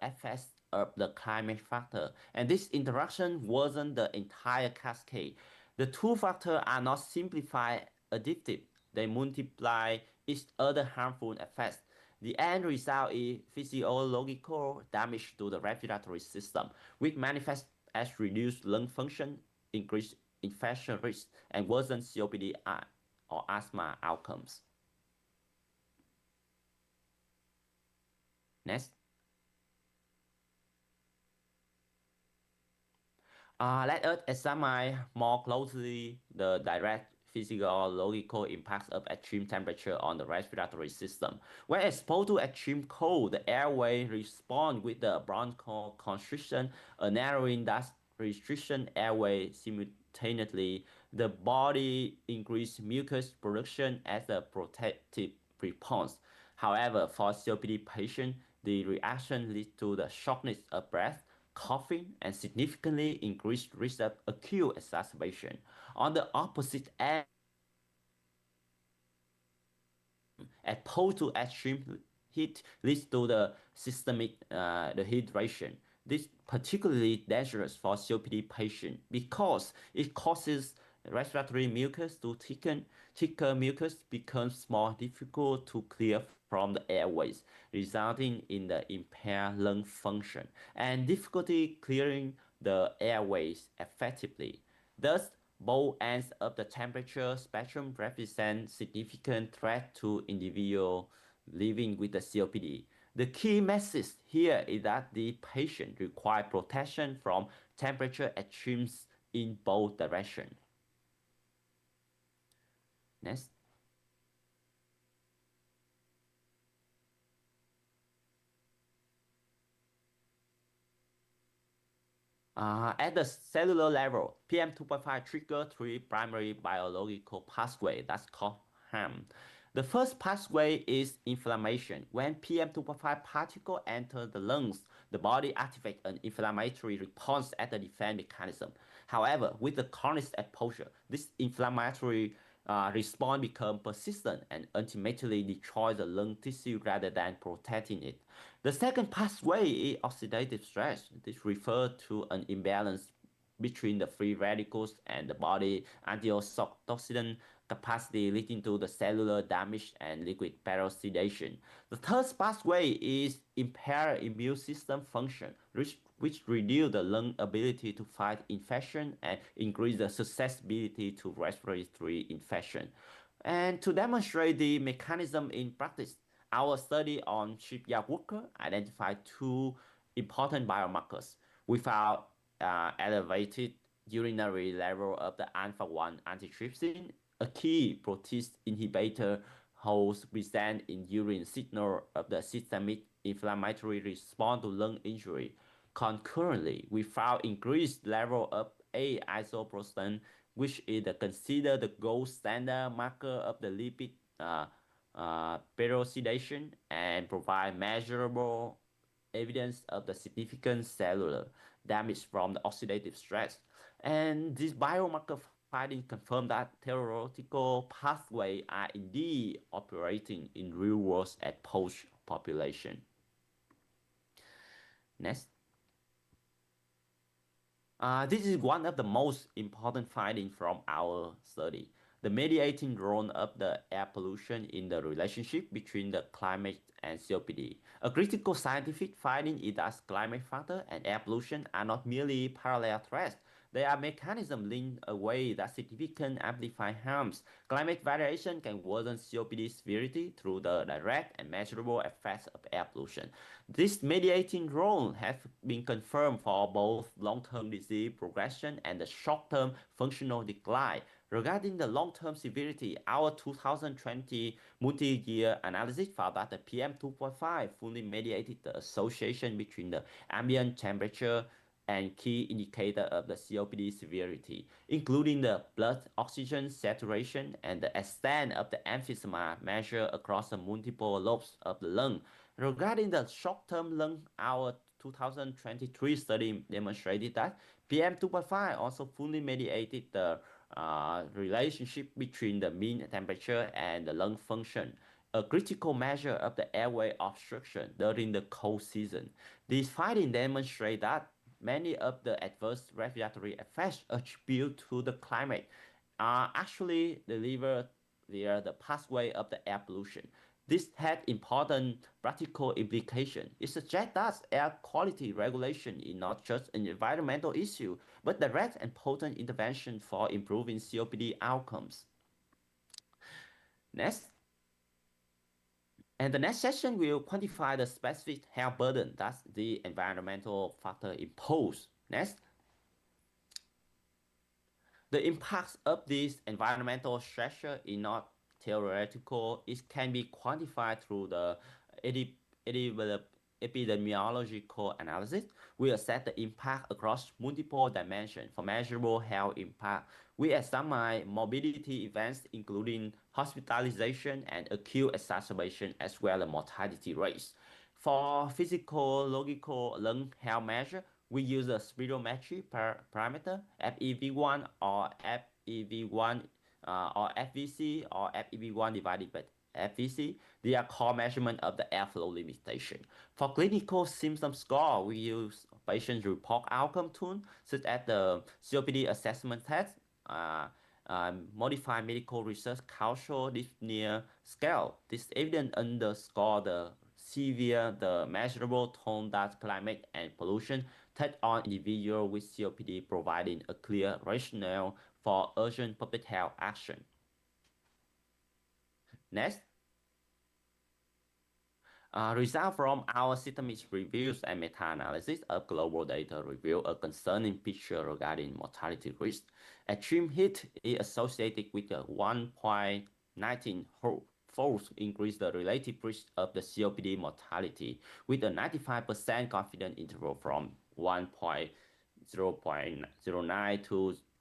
effects of the climate factor, and this interaction wasn't the entire cascade. The two factors are not simplified additive, they multiply each other harmful effects. The end result is physiological damage to the respiratory system, which manifests as reduced lung function, increased infection risk, and worsened COPD or asthma outcomes. Next. Let us examine more closely the direct physiological impacts of extreme temperature on the respiratory system. When exposed to extreme cold, the airway responds with the bronchoconstriction, a narrowing that restriction airway simultaneously. The body increases mucus production as a protective response. However, for COPD patients, the reaction leads to the shortness of breath, coughing, and significantly increased risk of acute exacerbation. On the opposite end, opposed to extreme heat leads to the systemic dehydration. This particularly dangerous for COPD patients because it causes respiratory mucus to thicken. Thicker mucus becomes more difficult to clear from the airways, resulting in the impaired lung function and difficulty clearing the airways effectively. Thus, both ends of the temperature spectrum represent significant threat to individuals living with the COPD. The key message here is that the patient requires protection from temperature extremes in both directions. Next. At the cellular level, PM2.5 triggers three primary biological pathways that's called HAM. The first pathway is inflammation. When PM2.5 particles enter the lungs, the body activates an inflammatory response as a defense mechanism. However, with the chronic exposure, this inflammatory response becomes persistent and ultimately destroys the lung tissue rather than protecting it. The second pathway is oxidative stress. This refers to an imbalance between the free radicals and the body antioxidant capacity, leading to the cellular damage and liquid peroxidation. The third pathway is impaired immune system function, which reduce the lung ability to fight infection and increase the susceptibility to respiratory infection. And to demonstrate the mechanism in practice, our study on shipyard workers identified two important biomarkers. We found elevated urinary level of the alpha-1 antitrypsin, a key protease inhibitor holds present in urine signal of the systemic inflammatory response to lung injury. Concurrently, we found increased level of A-isoprotein, which is considered the gold standard marker of the lipid peroxidation and provide measurable evidence of the significant cellular damage from the oxidative stress. And this biomarker findings confirm that theoretical pathways are indeed operating in real-world exposed population. Next. This is one of the most important findings from our study. The mediating role of the air pollution in the relationship between the climate and COPD. A critical scientific finding is that climate factor and air pollution are not merely parallel threats. They are mechanisms linked a way that significantly amplify harms. Climate variation can worsen COPD severity through the direct and measurable effects of air pollution. This mediating role has been confirmed for both long-term disease progression and the short-term functional decline. Regarding the long-term severity, our 2020 multi-year analysis found that the PM2.5 fully mediated the association between the ambient temperature and key indicator of the COPD severity, including the blood oxygen saturation and the extent of the emphysema measured across the multiple lobes of the lung. Regarding the short-term lung, our 2023 study demonstrated that PM2.5 also fully mediated the relationship between the mean temperature and the lung function, a critical measure of the airway obstruction during the cold season. These findings demonstrate that many of the adverse respiratory effects attributed to the climate are actually delivered via the pathway of the air pollution. This had important practical implications. It suggests that air quality regulation is not just an environmental issue, but direct and potent intervention for improving COPD outcomes. Next. And the next session will quantify the specific health burden that the environmental factor impose. Next. The impacts of this environmental stressor is not theoretical. It can be quantified through the epidemiological analysis. We assess the impact across multiple dimensions. For measurable health impact, we examine morbidity events, including hospitalization and acute exacerbation, as well as mortality rates. For physiological lung health measure, we use a spirometry parameter, FEV1 or FEV1 or FVC or FEV1 divided by FVC. They are core measurement of the airflow limitation. For clinical symptom score, we use patient report outcome tool such as the COPD assessment test, modified medical research cultural dyspnea scale. This evidence underscore the severe, the measurable tone that climate and pollution touch on individuals with COPD, providing a clear rationale for urgent public health action. Next. Results from our systemic reviews and meta-analysis of global data reveal a concerning picture regarding mortality risk. Extreme heat is associated with a 1.19-fold increase the relative risk of the COPD mortality, with a 95% confidence interval from 0.09 to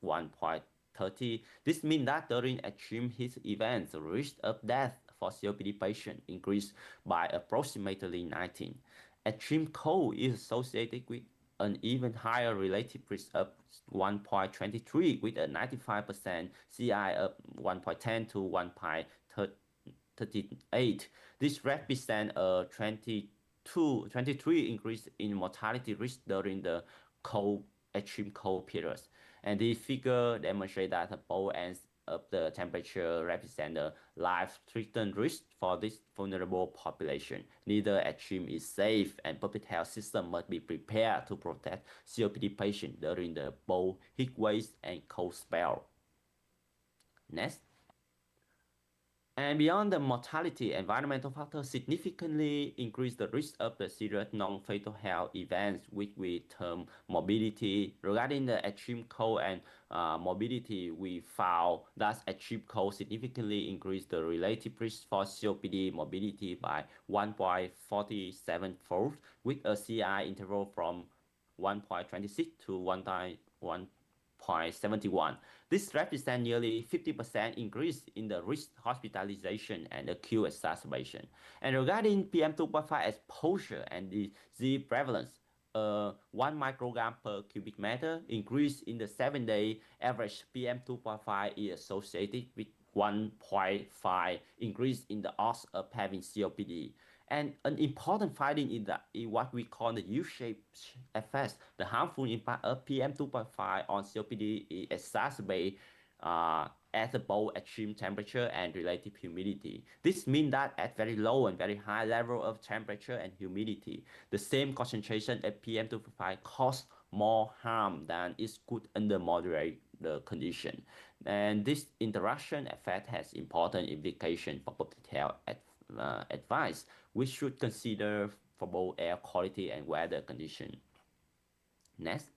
1.30. This means that during extreme heat events, the risk of death for COPD patients increased by approximately 19. Extreme cold is associated with an even higher relative risk of 1.23, with a 95% CI of 1.10 to 1.38. This represents a 23 increase in mortality risk during the extreme cold periods. And this figure demonstrates that both ends of the temperature represent a life-threatening risk for this vulnerable population. Neither extreme is safe, and public health system must be prepared to protect COPD patients during the both heat waves and cold spell. Next. And beyond the mortality, environmental factors significantly increase the risk of the serious non-fatal health events, which we term morbidity. Regarding the extreme cold and morbidity, we found that extreme cold significantly increased the relative risk for COPD morbidity by 1.47-fold, with a CI interval from 1.26 to 1.71. This represents nearly 50% increase in the risk hospitalization and acute exacerbation. And regarding PM2.5 exposure and disease prevalence, 1 microgram per cubic meter increase in the 7-day average PM2.5 is associated with 1.5 increase in the odds of having COPD. And an important finding is that what we call the U-shaped effect. The harmful impact of PM2.5 on COPD is exacerbated at both extreme temperature and relative humidity. This means that at very low and very high level of temperature and humidity, the same concentration of PM2.5 causes more harm than it could under moderate condition. And this interaction effect has important implications for public health advice, we should consider for both air quality and weather condition. Next.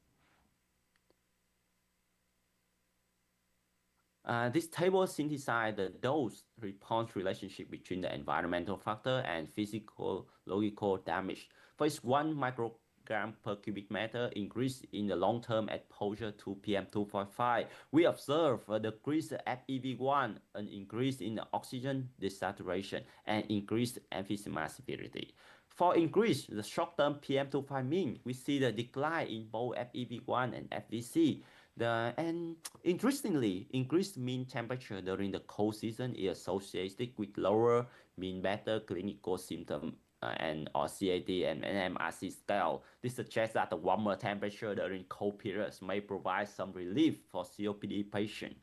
This table synthesizes the dose-response relationship between the environmental factor and physiological damage. For each 1 microgram per cubic meter increase in the long-term exposure to PM2.5, we observe a decrease in FEV1, an increase in the oxygen desaturation, and increased emphysema severity. For increase the short-term PM2.5 mean, we see the decline in both FEV1 and FVC. And interestingly, increased mean temperature during the cold season is associated with lower mean better clinical symptoms and CAD and NMRC scale. This suggests that the warmer temperature during cold periods may provide some relief for COPD patients.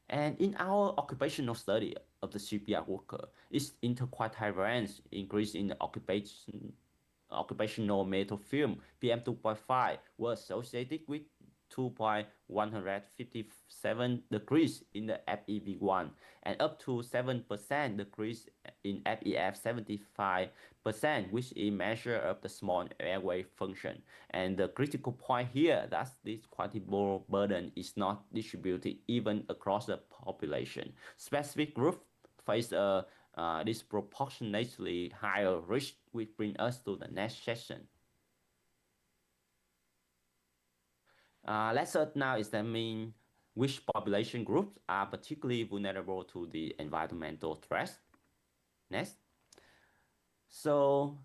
And in our occupational study of the CPR worker, its interquartile range increase in the occupational metal film PM2.5 was associated with 2.157 decrease in the FEV1 and up to 7% decrease in FEF 75%, which is measure of the small airway function. And the critical point here that this quantifiable burden is not distributed even across the population. Specific groups face a disproportionately higher risk, which brings us to the next session. Let's now examine which population groups are particularly vulnerable to the environmental threats. Next. So,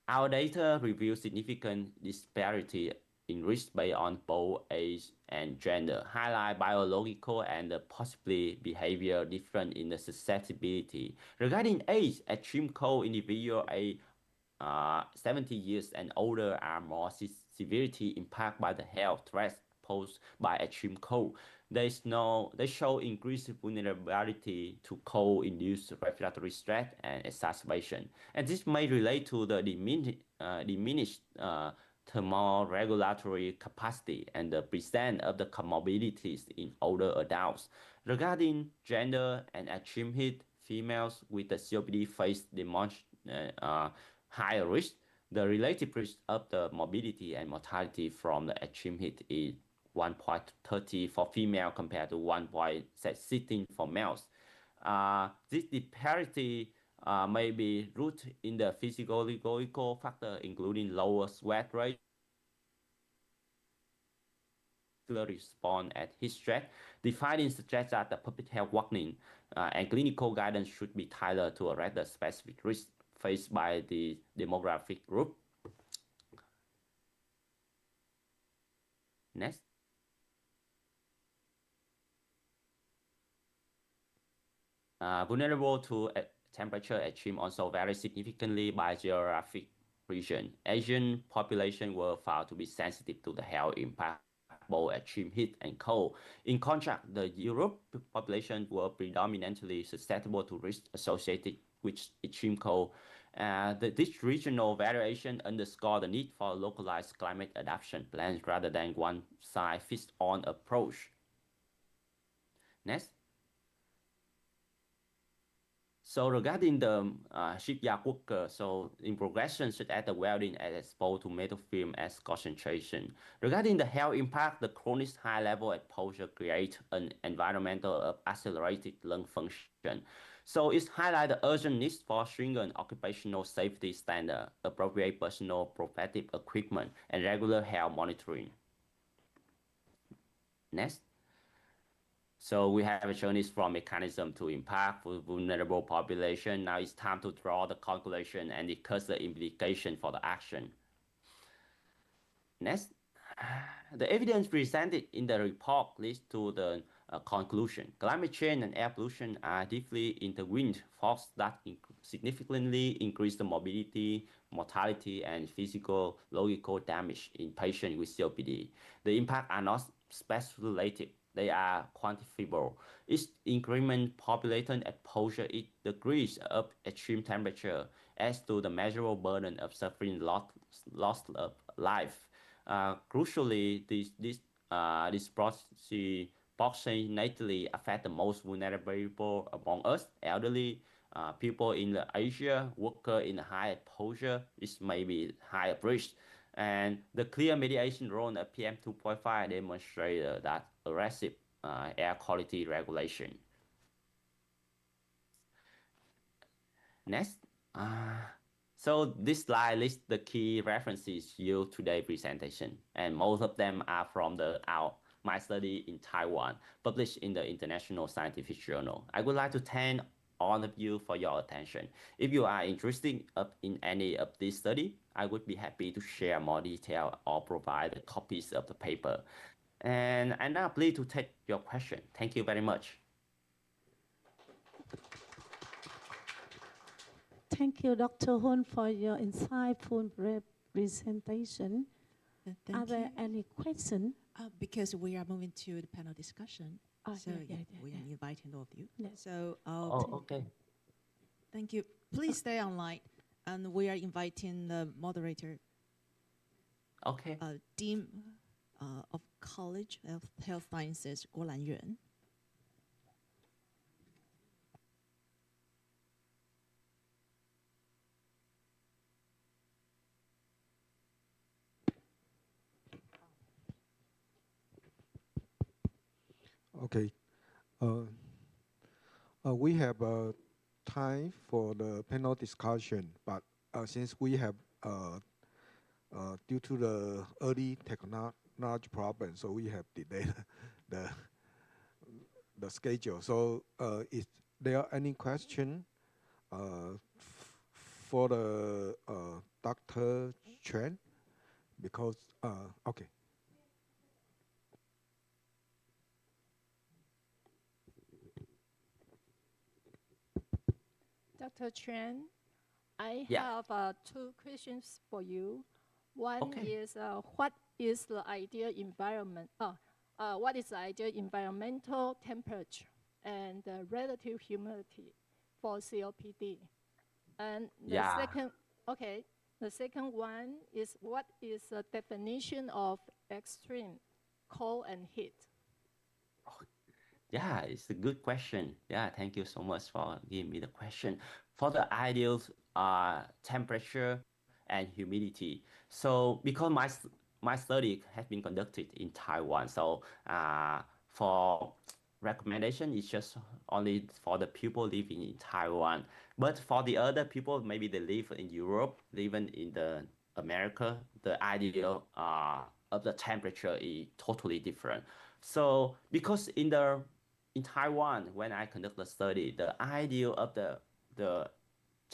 our data reveals significant disparity in risk based on both age and gender, highlight biological and possibly behavior difference in the susceptibility. Regarding age, extreme cold individuals 70 years and older are more severely impacted by the health threats posed by extreme cold. They show increased vulnerability to cold-induced respiratory stress and exacerbation. And this may relate to the diminished thermoregulatory capacity and the presence of the comorbidities in older adults. Regarding gender and extreme heat, females with the COPD face higher risk. The relative risk of the morbidity and mortality from the extreme heat is 1.30 for female compared to 1.16 for males. This disparity may be rooted in the physiological factor, including lower sweat rate, response at heat stress. The findings suggest that the public health warning and clinical guidance should be tailored to address the specific risk faced by the demographic group. Next. Vulnerable to temperature extreme also vary significantly by geographic region. Asian population were found to be sensitive to the health impact both extreme heat and cold. In contrast, the Europe population were predominantly susceptible to risk associated with extreme cold. This regional variation underscore the need for localized climate adaptation plans rather than one-size-fits-all approach. Next. So regarding the shipyard worker, so in progression such as the welding and exposed to metal film as concentration. Regarding the health impact, the chronic high level exposure creates an environmental of accelerated lung function. So it highlights the urgent need for stringent occupational safety standard, appropriate personal protective equipment, and regular health monitoring. Next. So we have shown this from mechanism to impact for vulnerable population. Now it's time to draw the calculation and discuss the implication for the action. Next. The evidence presented in the report leads to the conclusion. Climate change and air pollution are deeply intertwined forces that significantly increase the morbidity, mortality, and physiological damage in patients with COPD. The impacts are not speculative. They are quantifiable. Each increment population exposure each degrees of extreme temperature adds to the measurable burden of suffering loss of life. Crucially, this disproportionately affect the most vulnerable among us, elderly, people in the Asia, worker in the high exposure, this may be high risk. And the clear mediation role of PM 2.5 demonstrated that aggressive air quality regulation. Next. So this slide lists the key references used today's presentation, and most of them are from my study in Taiwan, published in the International Scientific Journal. I would like to thank all of you for your attention. If you are interested in any of this study, I would be happy to share more detail or provide copies of the paper. And I'm now pleased to take your question. Thank you very much. Thank you, Dr. Hun, for your insightful presentation. Are there any questions? Because we are moving to the panel discussion. We are inviting all of you. Yeah. So, okay. Thank you. Please stay online, and we are inviting the moderator. Okay. Dean of College of Health Sciences, 郭兰媛. Okay. We have time for the panel discussion, but since we have due to the early technology problem, so we have delayed the schedule. So is there any question for the Dr. Chen? Because okay. Dr. Chen, I Yeah. have 2 questions for you. One Okay. is what is the ideal environment? What is the ideal environmental temperature and relative humidity for COPD? And the Yeah. the second one is what is the definition of extreme cold and heat? Yeah, it's a good question. Yeah, thank you so much for giving me the question. For the ideal temperature and humidity. So because my study has been conducted in Taiwan, so for recommendation, it's just only for the people living in Taiwan. But for the other people, maybe they live in Europe, living in the America, the ideal of the temperature is totally different. So because in Taiwan, when I conduct the study, the ideal of the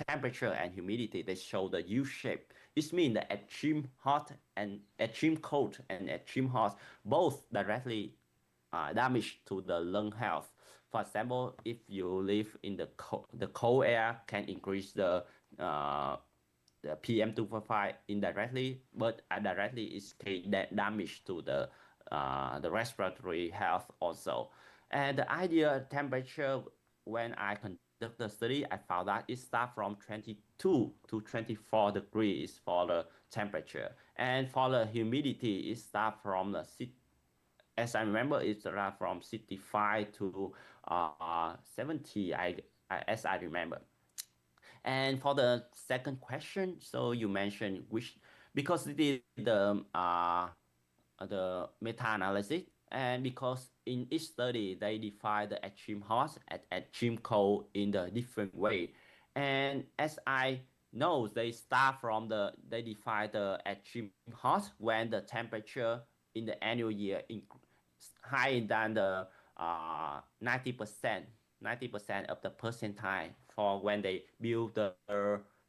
temperature and humidity, they show the U shape. It means the extreme hot and extreme cold and extreme hot both directly damage to the lung health. For example, if you live in the cold air, can increase the PM2.5 indirectly, but directly it can damage to the respiratory health also. And the ideal temperature, when I conduct the study, I found that it starts from 22 to 24 degrees for the temperature. And for the humidity, it starts from as I remember, it's around from 65 to 70, as I remember. And for the second question, so you mentioned which, because it is the meta-analysis, and because in each study they define the extreme hot and extreme cold in the different way. And as I know, they define the extreme hot when the temperature in the annual year higher than the 90% of the percentile for when they build the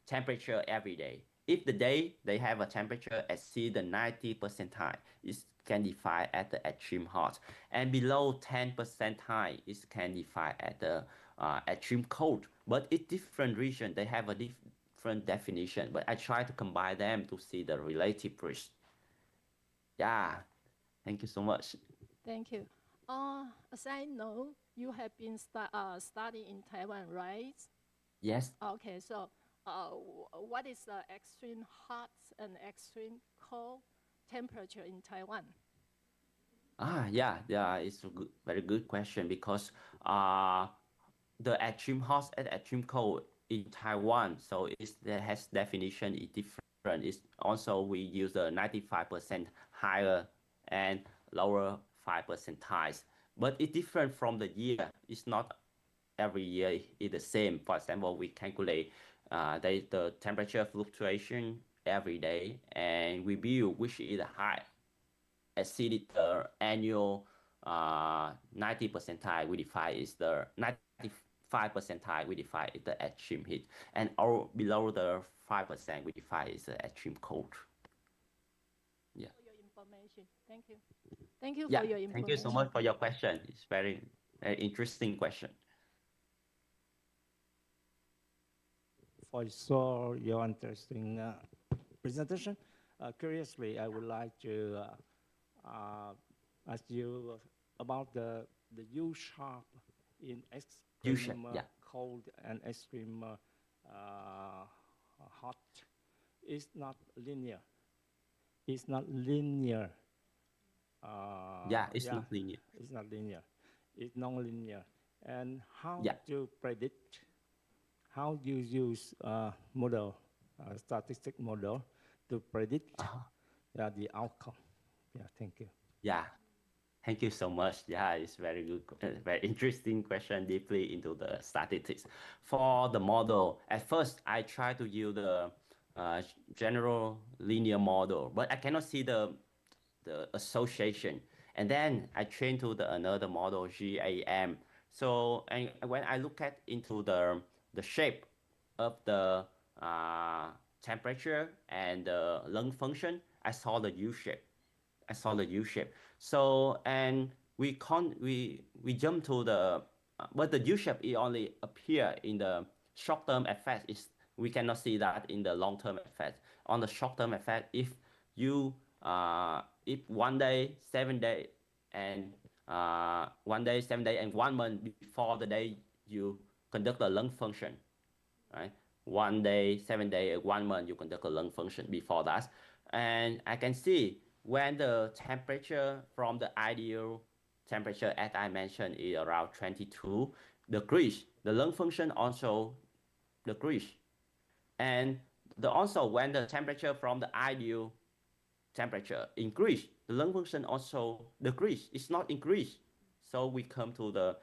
temperature every day. If the day they have a temperature exceed the 90 percentile, it can define at the extreme hot, and below 10 percentile, it can define at the extreme cold. But in different region, they have a different definition. But I try to combine them to see the relative risk. Yeah, thank you so much. Thank you. As I know, you have been studying in Taiwan, right? Yes. Okay, so what is the extreme hot and extreme cold temperature in Taiwan? Yeah, it's a very good question, because the extreme hot and extreme cold in Taiwan, so that has definition is different. It's also we use the 95% higher and lower 5 percentiles, but it's different from the year. It's not every year is the same. For example, we calculate the temperature fluctuation every day, and we view which is high, exceeded the annual 90 percentile, we define is the 95 percentile, we define is the extreme heat, and below the 5%, we define is the extreme cold. Yeah. For your information, thank you. Thank you Yeah, for your information. thank you so much for your question. It's very interesting question. For your interesting presentation. Curiously, I would like to ask you about the U sharp in extreme cold and extreme hot. It's not linear. it's not linear. Yeah, it's not linear. It's not linear. It's non-linear. And how Yeah. to predict? How you use model, statistic model, to predict the outcome? Yeah, thank you. Yeah, thank you so much. Yeah, it's very good, very interesting question, deeply into the statistics. For the model, at first I try to use the general linear model, but I cannot see the association. And then I train to the another model, GAM. So and when I look at into the shape of the temperature and the lung function, I saw the U shape. I saw the U shape. So and we jump to the but the U shape it only appear in the short term effect. Is we cannot see that in the long term effect. On the short term effect, if you if 1 day, 7 day, and 1 day, 7 day, and 1 month before the day you conduct the lung function, right? 1 day, 7 day, and 1 month you conduct a lung function before that, and I can see when the temperature from the ideal temperature, as I mentioned, is around 22 degrees, the lung function also decrease, and also when the temperature from the ideal temperature increase, the lung function also decrease. It's not increase. So we come to the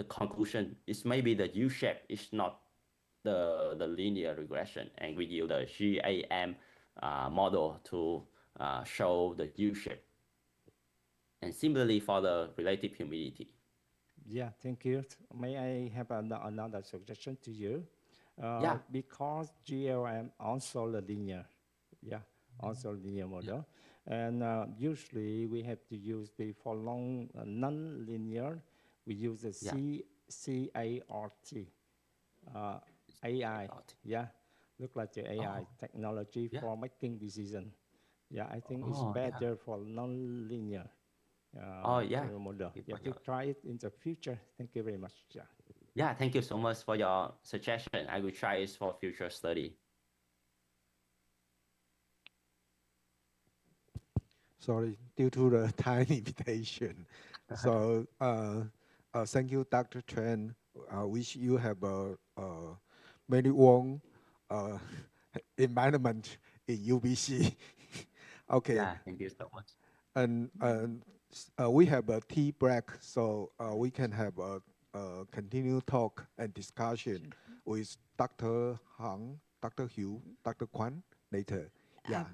conclusion is maybe the U shape is not the linear regression, and we use the GAM model to show the U shape. And similarly for the relative humidity. Yeah, thank you. May I have another suggestion to you? Yeah. Because GLM also the linear. Yeah, also linear model. And usually we have to use the for long non-linear, we use the CART, AI. Yeah, look like the AI technology for making decision. Yeah, I think it's better for non-linear model. Yeah, to try it in the future. Thank you very much. Yeah. Yeah, thank you so much for your suggestion. I will try it for future study. Sorry, due to the time limitation. So thank you, Dr. Chen. I wish you have a very warm environment in UBC. Okay. Yeah, thank you so much. And we have a tea break, so we can have a continued talk and discussion with Dr. Hang, Dr. Hugh, Dr. Kwan later. Yeah.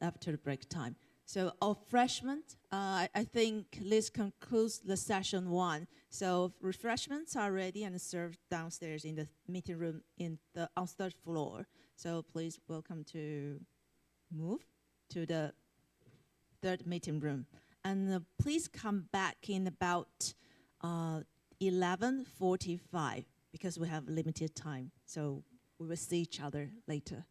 After the break time. So our freshmen, I think this concludes the session 1. So refreshments are ready and served downstairs in the meeting room on third floor. So please welcome to move to the third meeting room. And please come back in about 11:45 because we have limited time. So we will see each other later.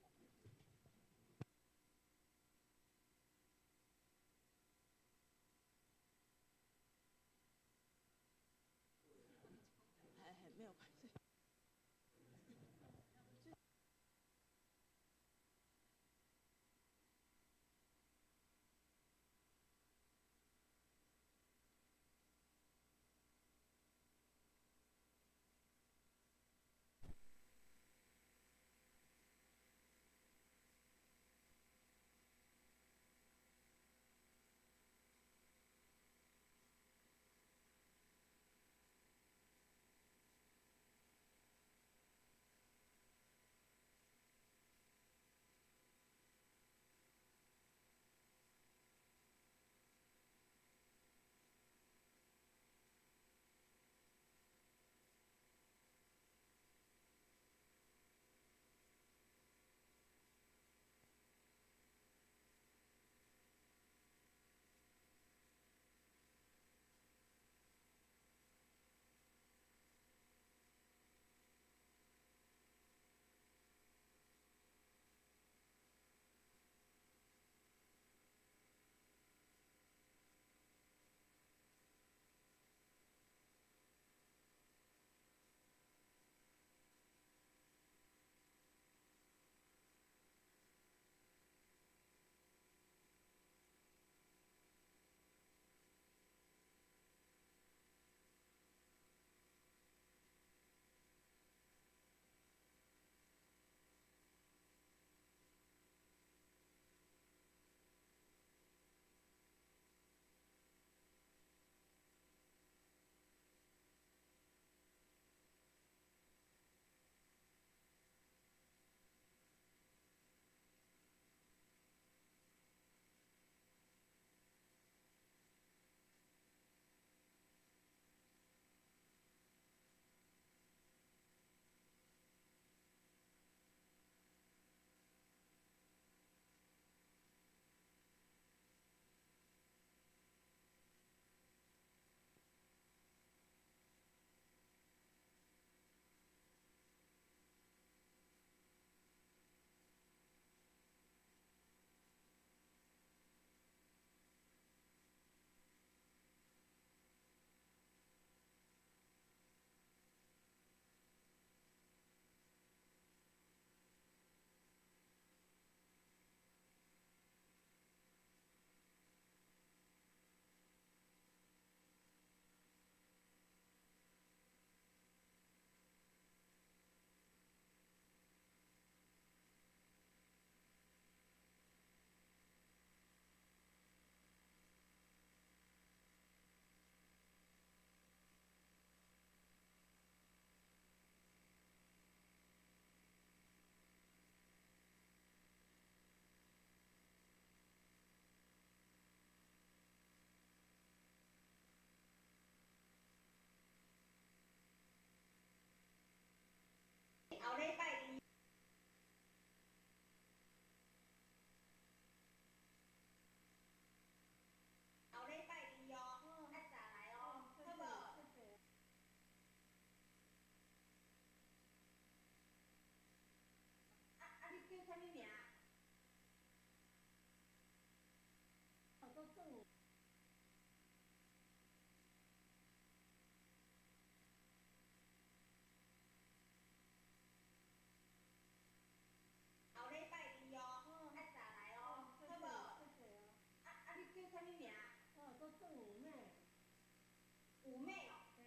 妩媚哦，对，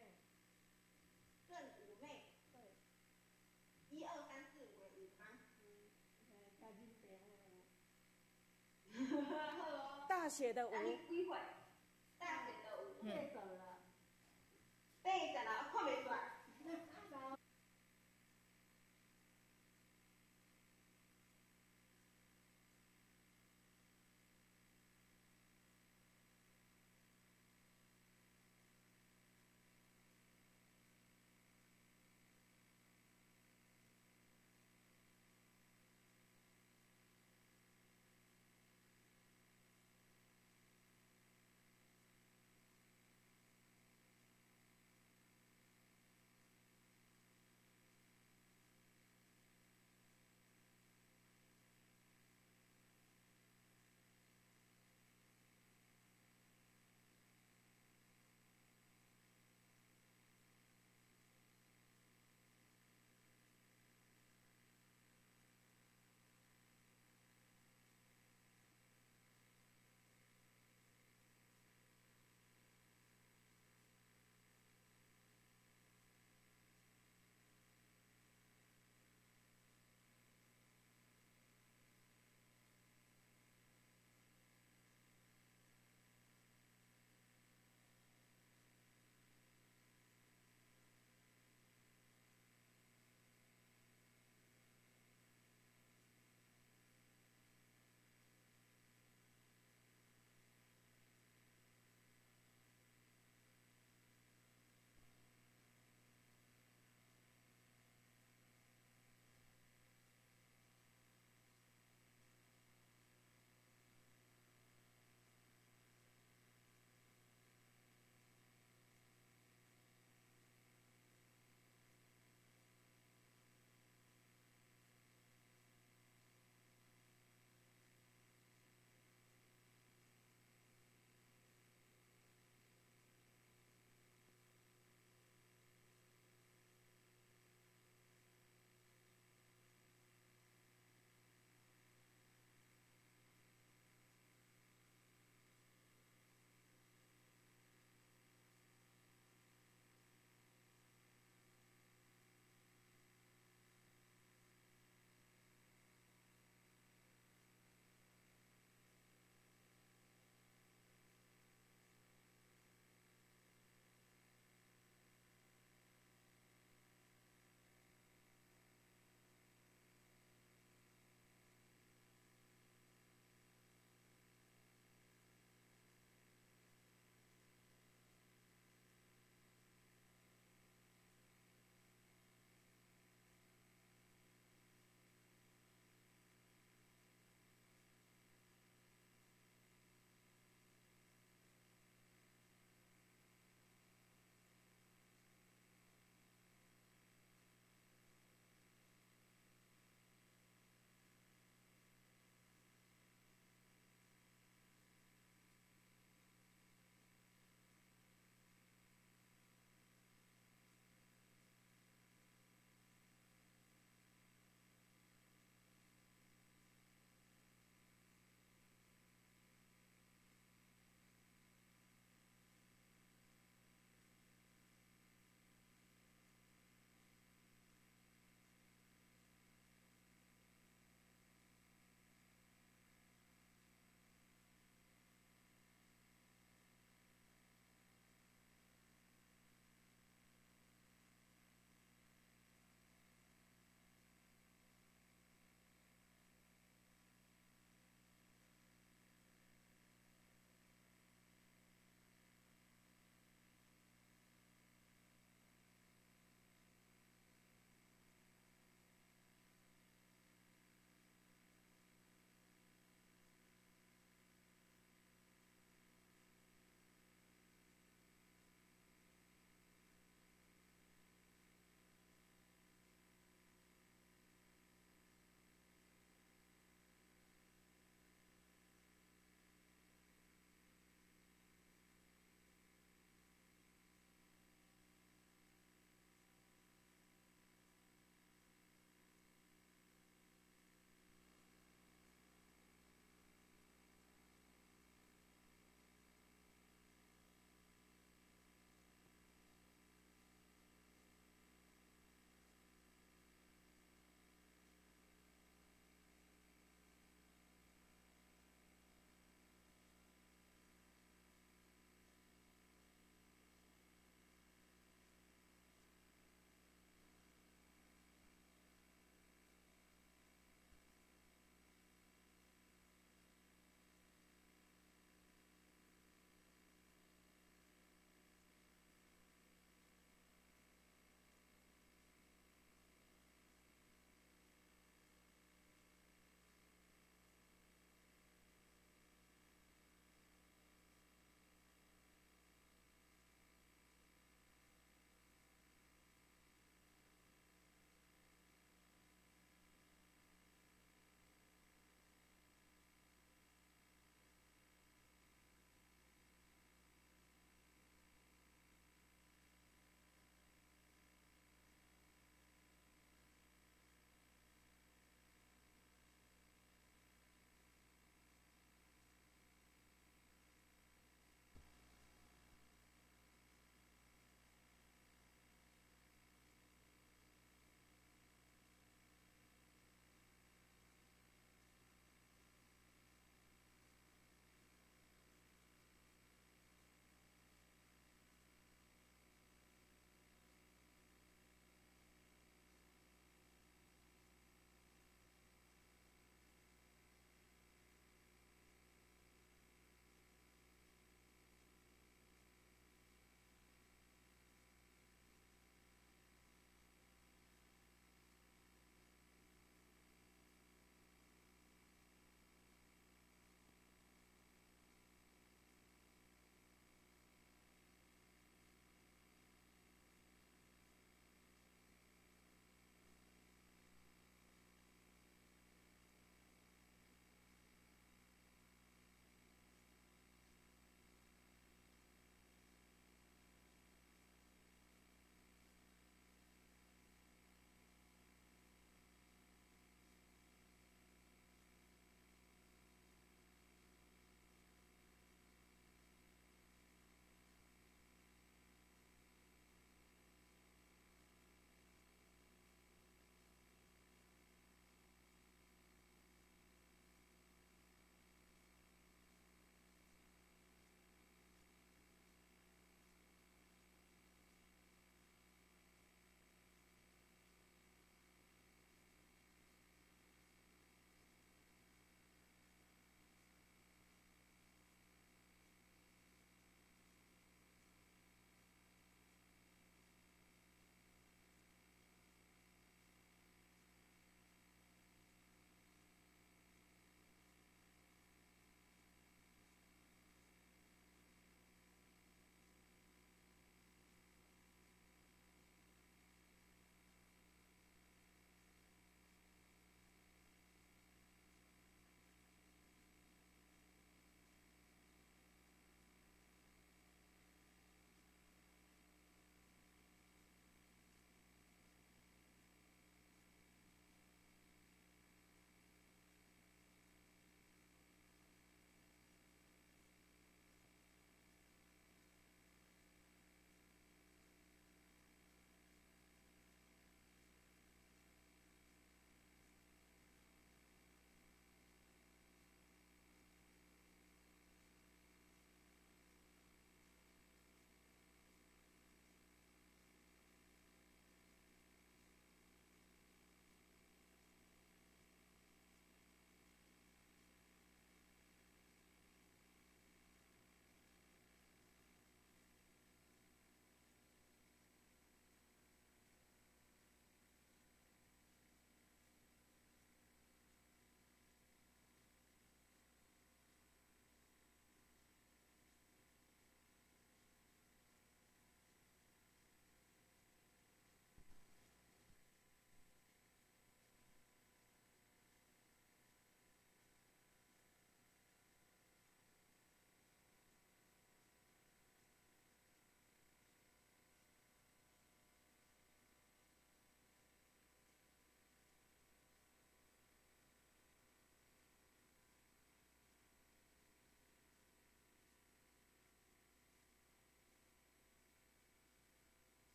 更妩媚，对，1、2、3、4、5的5吗？加进点5，大写的5，几岁？大写的5，背着了，背着了，看袂出来。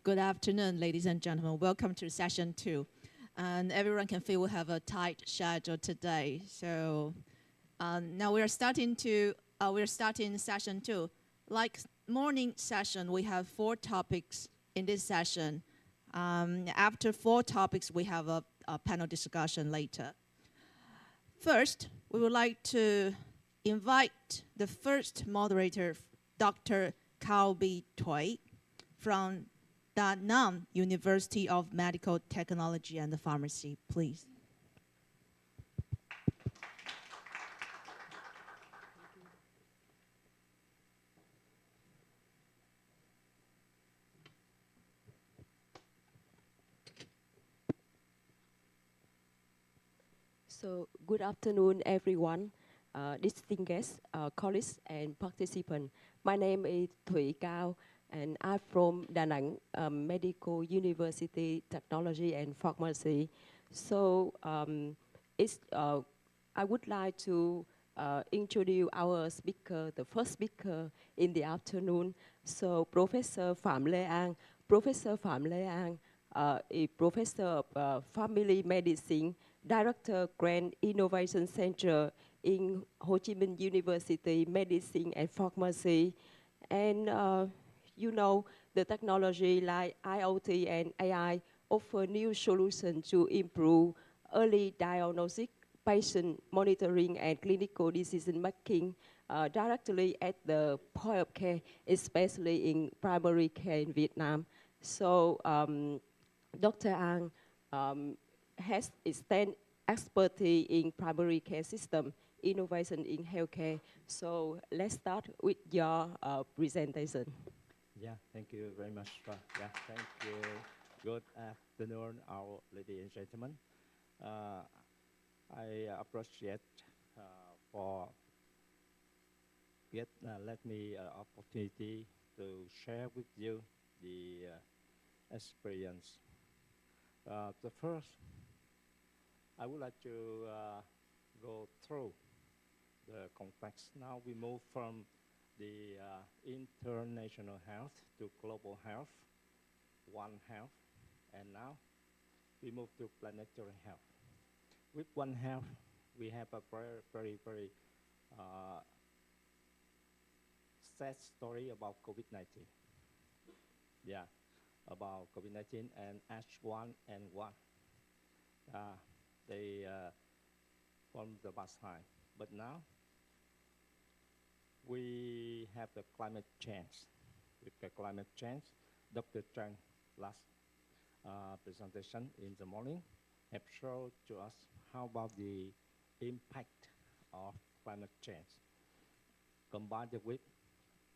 Good afternoon, ladies and gentlemen. Welcome to session 2. And everyone can feel we have a tight schedule today. So now we're starting session 2. Like morning session, we have 4 topics in this session. After 4 topics, we have a panel discussion later. First, we would like to invite the first moderator, Dr. Cao B. Tui, from Da Nang University of Medical Technology and Pharmacy, please. So, good afternoon, everyone, distinguished colleagues and participants. My name is Thủy Cao, and I'm from Da Nang Medical University Technology and Pharmacy. So I would like to introduce our speaker, the first speaker in the afternoon. So Professor Phạm Lê An. Professor Phạm Lê An is Professor of Family Medicine, Director Grand Innovation Center in Ho Chi Minh University Medicine and Pharmacy. And you know, the technology like IoT and AI offer new solutions to improve early diagnosis, patient monitoring, and clinical decision making directly at the point of care, especially in primary care in Vietnam. So Dr. An has extensive expertise in primary care system, innovation in healthcare. So let's start with your presentation. Yeah, thank you very much. Yeah, thank you. Good afternoon, our ladies and gentlemen. I appreciate for let me opportunity to share with you the experience. The first, I would like to go through the context. Now we move from the international health to global health, One Health, and now we move to planetary health. With One Health, we have a very sad story about COVID-19. Yeah, about COVID-19 and H1N1. They from the past time, but now we have the climate change. With the climate change, Dr. Chang last presentation in the morning have shown to us how about the impact of climate change combined with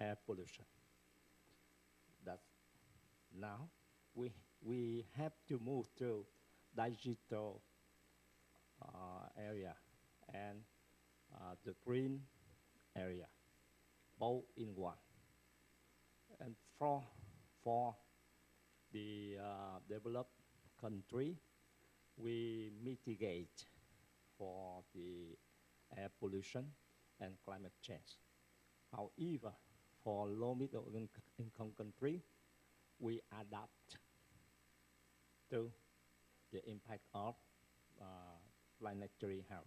air pollution. That now we have to move to digital area and the green area, both in one. And for the developed country, we mitigate for the air pollution and climate change. However, for low middle income country, we adapt to the impact of planetary health.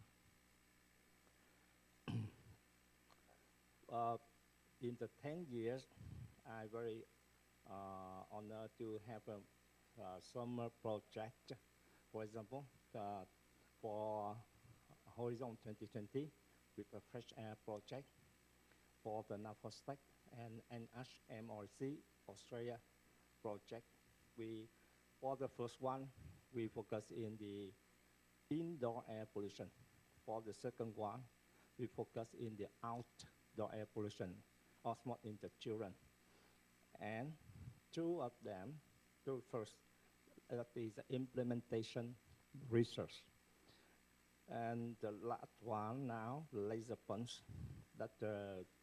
In the 10 years, I very honored to have a summer project. For example, for Horizon 2020 with a fresh air project for the NAFOSTEC and NHMRC Australia project. For the first one, we focus in the indoor air pollution. For the second one, we focus in the outdoor air pollution, osmosis in the children. And two of them, first, that is implementation research. And the last one now, laser punch, that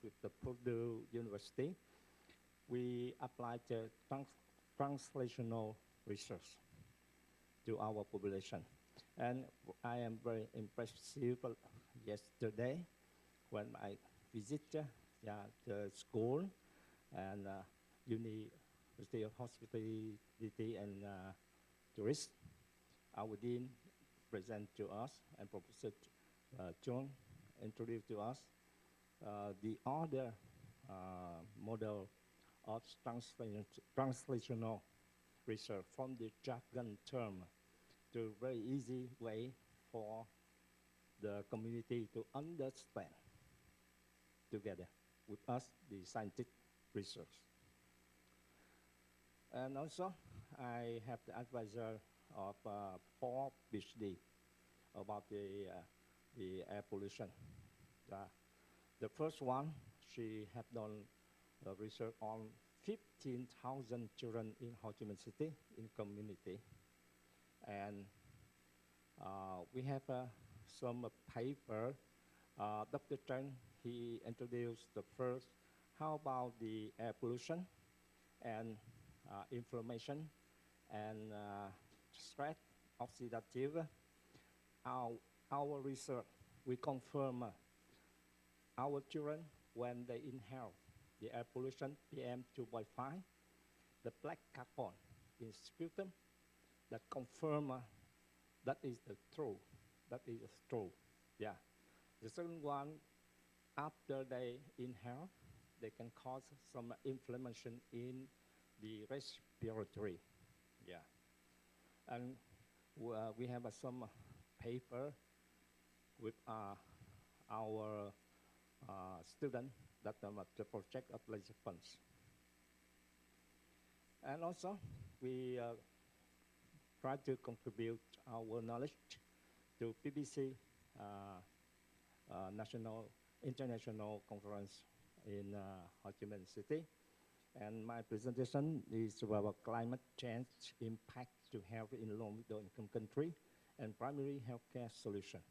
with the Purdue University, we applied the translational research to our population. And I am very impressed yesterday when I visited the school and University of Hospitality and Tourism. Our dean present to us and Professor John introduced to us the other model of translational research from the jargon term to very easy way for the community to understand together with us, the scientific research. And also, I have the advisor of 4 PhD about the air pollution. The first one, she have done research on 15,000 children in Ho Chi Minh City in community. And we have some paper. Dr. Chen, he introduced the first, how about the air pollution and inflammation and stress oxidative. Our research, we confirm our children, when they inhale the air pollution, PM 2.5, the black carbon in sputum, that confirm that is the true. That is true. Yeah. The second one, after they inhale, they can cause some inflammation in the respiratory. Yeah. And we have some paper with our student that the project of laser punch. And also, we try to contribute our knowledge to PBC international conference in Ho Chi Minh City. And my presentation is about climate change impact to health in low middle income country and primary healthcare solution.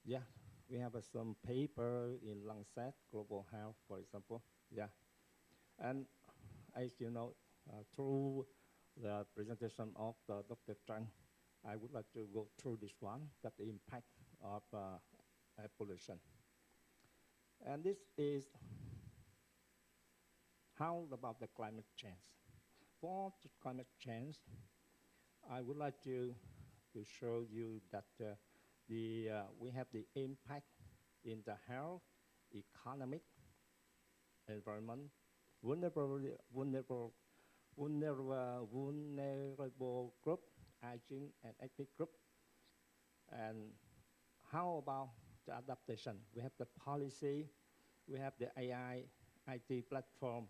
Yeah, we have some paper in Lancet Global Health, for example. Yeah, and as you know, through the presentation of Dr. Chang, I would like to go through this one, that the impact of air pollution. And this is how about the climate change. For the climate change, I would like to show you that we have the impact in the health, economic, environment, vulnerable group, aging and ethnic group. And how about the adaptation? We have the policy, we have the AI, IT platform,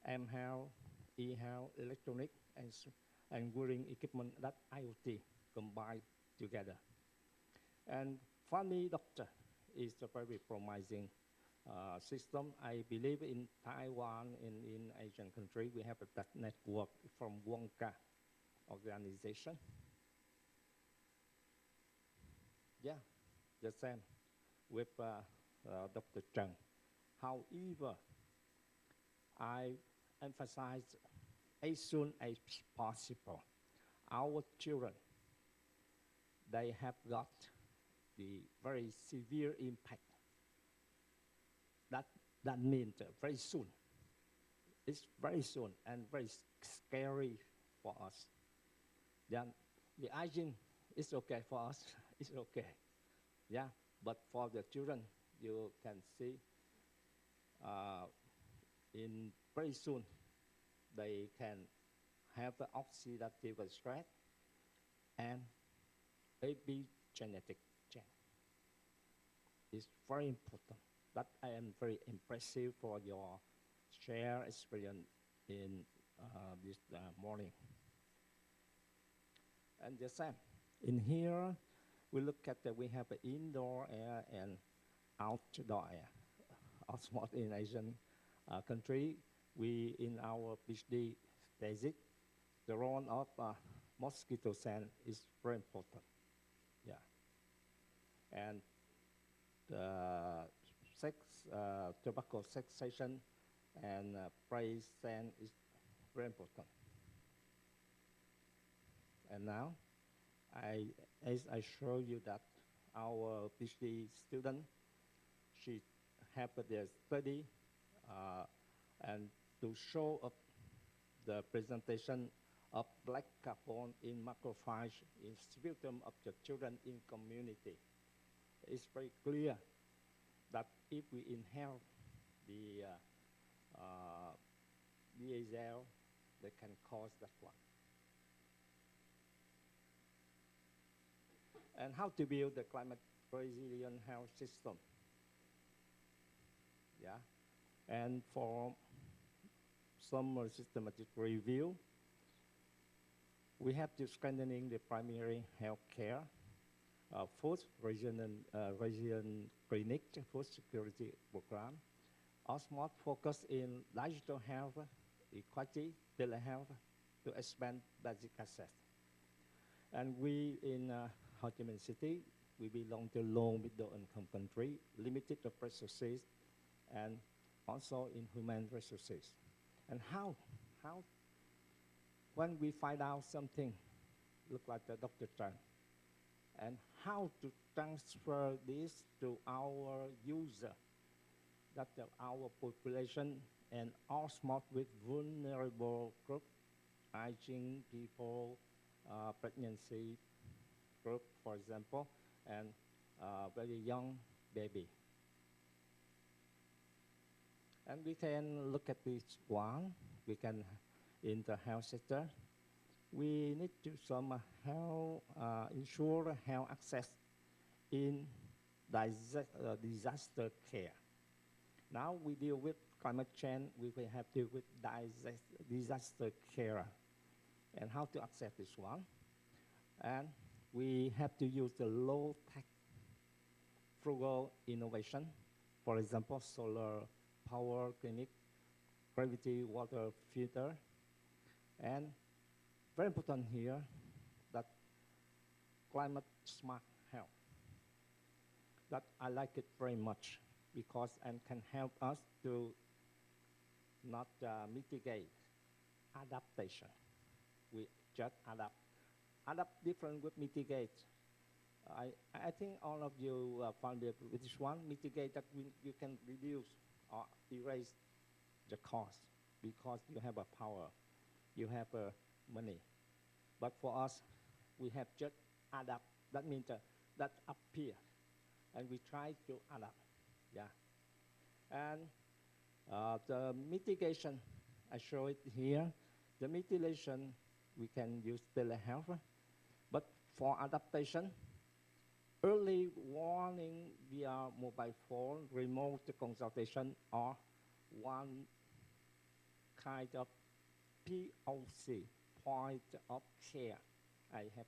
mHealth, eHealth, electronic, and wearing equipment that IoT combined together. And family doctor is a very promising system. I believe in Taiwan, in Asian country, we have that network from Wonka organization. Yeah, the same with Dr. Chang. However, I emphasize as soon as possible, our children, they have got the very severe impact. That means very soon. It's very soon and very scary for us. Then the hygiene is okay for us. It's okay. Yeah, but for the children, you can see in very soon they can have the oxidative stress and epigenetic change. It's very important. That I am very impressive for your share experience in this morning. And the same. In here, we look at that we have an indoor air and outdoor air. Also, in Asian country, we in our PhD thesis, the role of mosquito sand is very important. Yeah. And the tobacco cessation and price sand is very important. And now, as I show you that our PhD student, she have their study and to show up the presentation of black carbon in macrophage in sputum of the children in community. It's very clear that if we inhale the diesel, they can cause that one. And how to build the climate resilient health system. Yeah, and for some more systematic review, we have to strengthening the primary health care, food region clinic, food security program, also focus in digital health, equity, telehealth to expand basic access. And we in Ho Chi Minh City, we belong to low middle income country, limited resources, and also in human resources. And how, when we find out something, look like the Dr. Chan, and how to transfer this to our user, that our population and all smart with vulnerable group, aging people, pregnancy group, for example, and very young baby. And we can look at this one. We can, in the health sector, we need to ensure health access in disaster care. Now we deal with climate change, we will have to deal with disaster care and how to access this one. And we have to use the low-tech frugal innovation, for example, solar power clinic, gravity water filter, and very important here that climate smart health. That I like it very much because it can help us to not mitigate adaptation. We just adapt. Adapt different with mitigate. I think all of you found it with this one. Mitigate that you can reduce or erase the cost because you have a power, you have money. But for us, we have just adapt. That means that appear, and we try to adapt. Yeah, and the mitigation, I show it here. The mitigation, we can use telehealth, but for adaptation, early warning via mobile phone, remote consultation, or one kind of POC, point of care, I have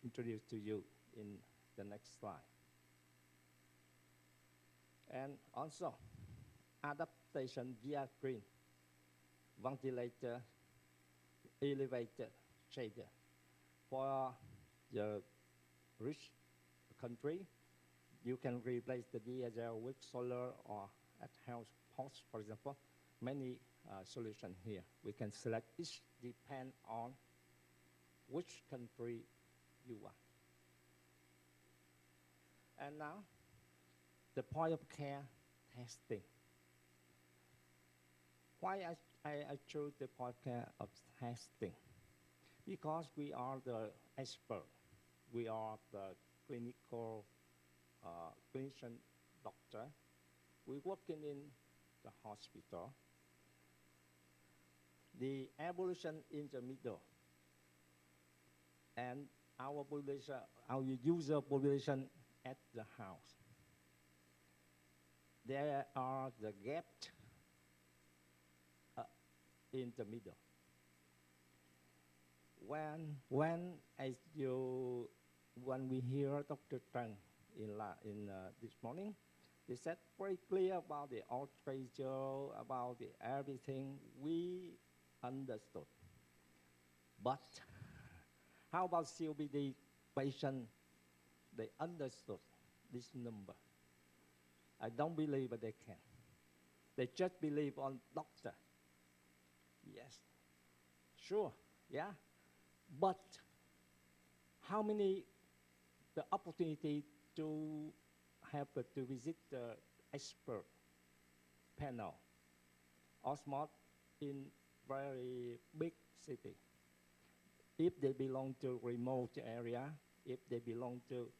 introduced to you in the next slide. And also, adaptation via green, ventilator, elevator, shader. For the rich country, you can replace the diesel with solar or at house post, for example. Many solutions here. We can select each depend on which country you are. And now, the point of care testing. Why I chose the point of care of testing? Because we are the expert. We are the clinical clinician doctor. We're working in the hospital. The evolution in the middle, and our population, our user population at the house. There are the gaps in the middle. When we hear Dr. Trần in this morning, they said very clear about the outrage, about the everything we understood. But how about COPD patient? They understood this number. I don't believe that they can. They just believe on doctor. Yes, sure, yeah. But how many the opportunity to have to visit the expert panel or smart in very big city? If they belong to remote area, if they belong to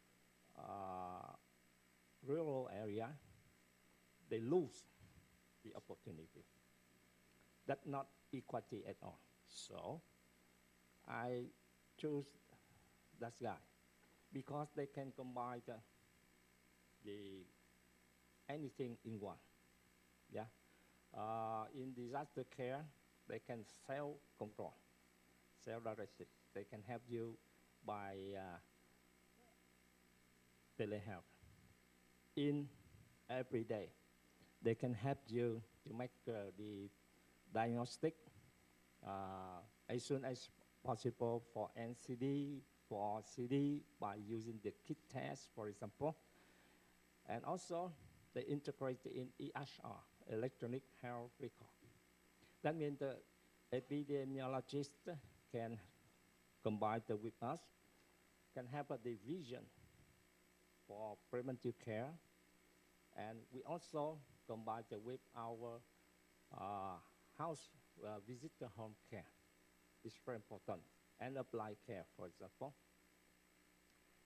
rural area, they lose the opportunity. That's not equity at all. So I choose that guy because they can combine the anything in one. Yeah. In disaster care, they can self-control, self-directed. They can help you by telehealth. In every day, they can help you to make the diagnostic as soon as possible for NCD, for CD by using the kit test, for example. And also, they integrate in EHR, electronic health record. That means the epidemiologist can combine with us, can have a division for preventive care, and we also combine with our house visitor home care. It's very important, and applied care, for example.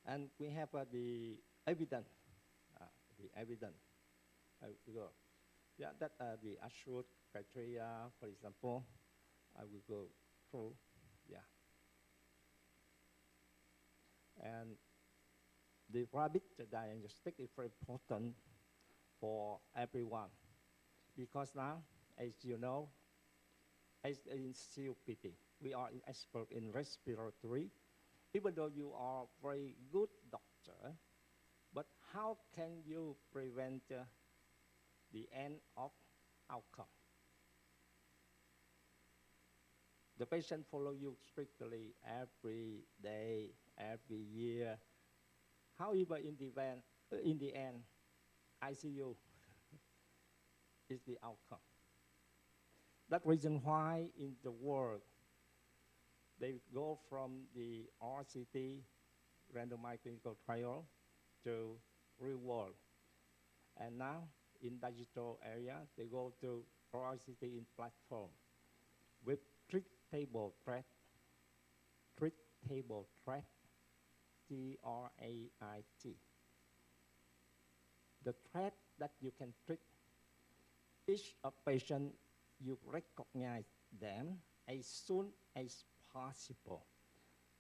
And we have the evidence. Yeah, that the assured criteria, for example, I will go through. Yeah. And the rapid diagnostic is very important for everyone because now, as you know, as in COPD, we are an expert in respiratory. Even though you are a very good doctor, but how can you prevent the end of outcome? The patient follow you strictly every day, every year. However, in the end, ICU is the outcome. That's the reason why in the world, they go from the RCT, randomized clinical trial, to real world. And now, in digital area, they go to RCT in platform with treatable threat, TRAIT. The threat that you can treat, each patient, you recognize them as soon as possible.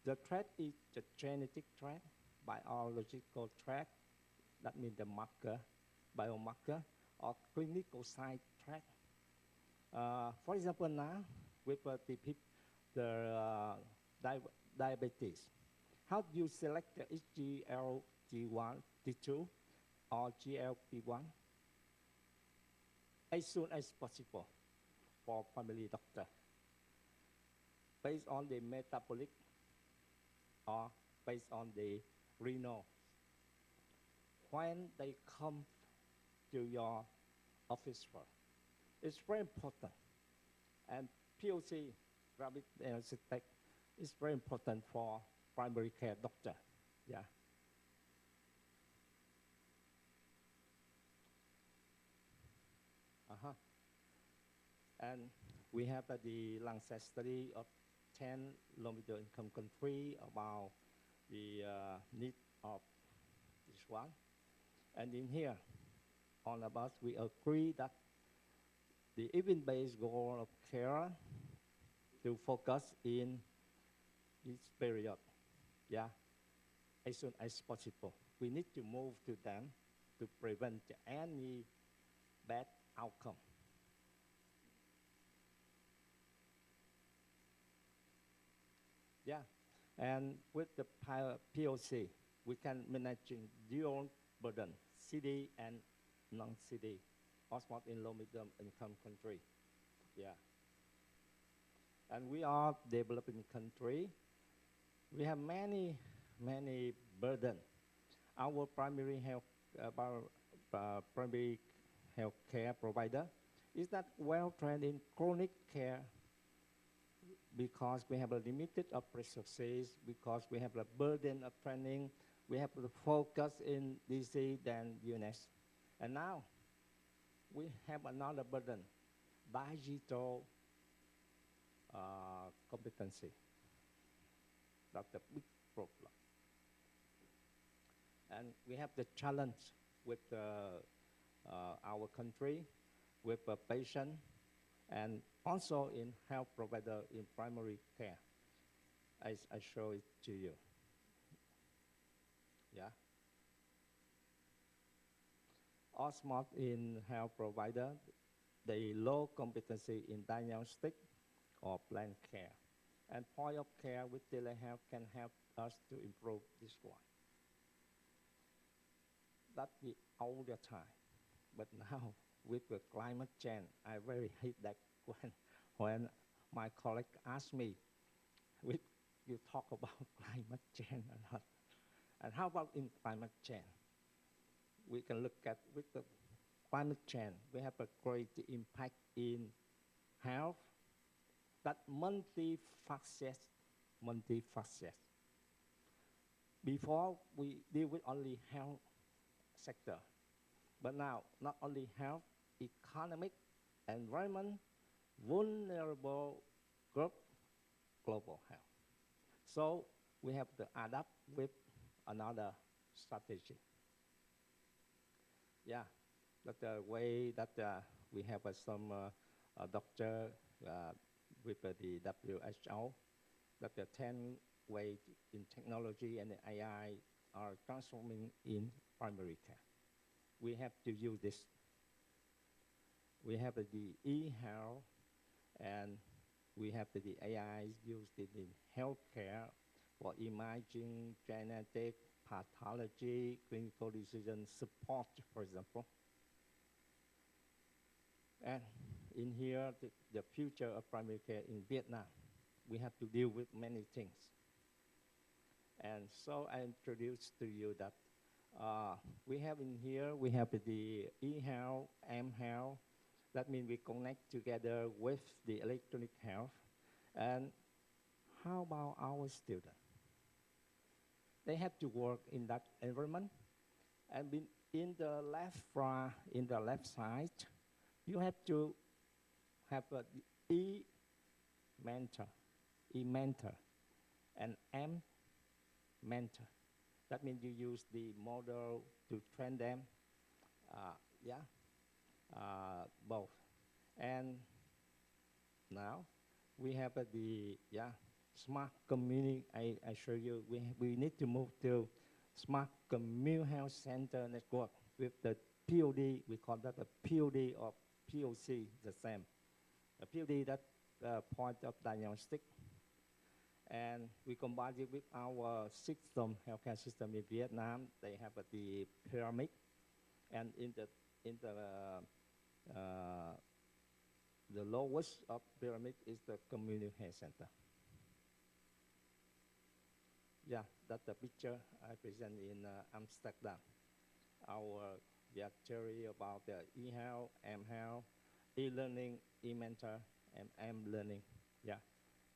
The threat is the genetic threat, biological threat, that means the marker, biomarker, or clinical side threat. For example, now, with the diabetes, how do you select the SGLT1, T2, or GLP1? As soon as possible for family doctor, based on the metabolic or based on the renal. When they come to your office work, it's very important. And POC, rapid diagnostic It's very important for primary care doctor. Yeah. And we have the Lancet study of 10 low-middle income country about the need of this one. And in here, all of us, we agree that the event-based goal of care to focus in this period, yeah, as soon as possible. We need to move to them to prevent any bad outcome. Yeah, and with the POC, we can manage dual burden, CD and non-CD, also in low-middle income country. Yeah. And we are developing country. We have many burden. Our primary health care provider is not well trained in chronic care because we have a limited of resources, because we have a burden of training, we have to focus in DC than UNS. And now we have another burden, digital competency. That's a big problem. And we have the challenge with our country, with a patient, and also in health provider in primary care, as I show it to you. Yeah. All smart in health provider, they low competency in diagnostic or plan care. And point of care with telehealth can help us to improve this one. That's the older time. But now, with the climate change, I very hate that when my colleague asked me, you talk about climate change or not? And how about in climate change? We can look at with the climate change, we have a great impact in health, that multifaceted. Before, we deal with only health sector. But now, not only health, economic, environment, vulnerable group, global health. So we have to adapt with another strategy. Yeah, that's the way that we have some doctor with the WHO, that the 10 ways in technology and the AI are transforming in primary care. We have to use this. We have the e-health, and we have the AI used in healthcare for imaging, genetic, pathology, clinical decision support, for example. And in here, the future of primary care in Vietnam, we have to deal with many things. And so I introduced to you that we have in here, we have the e-health, m-health. That means we connect together with the electronic health. And how about our students? They have to work in that environment. And in the left side, you have to have an e-mentor, and m-mentor. That means you use the model to train them, both. And now we have the smart community. I show you, we need to move to smart community health center network with the POD. We call that a POD or POC, the same. A POD, that point of diagnostic. And we combine it with our system, healthcare system in Vietnam. They have the pyramid, and in the lowest of pyramid is the community health center. Yeah, that's the picture I present in Amsterdam. Our theory about the e-health, m-health, e-learning, e-mentor, and m-learning. Yeah,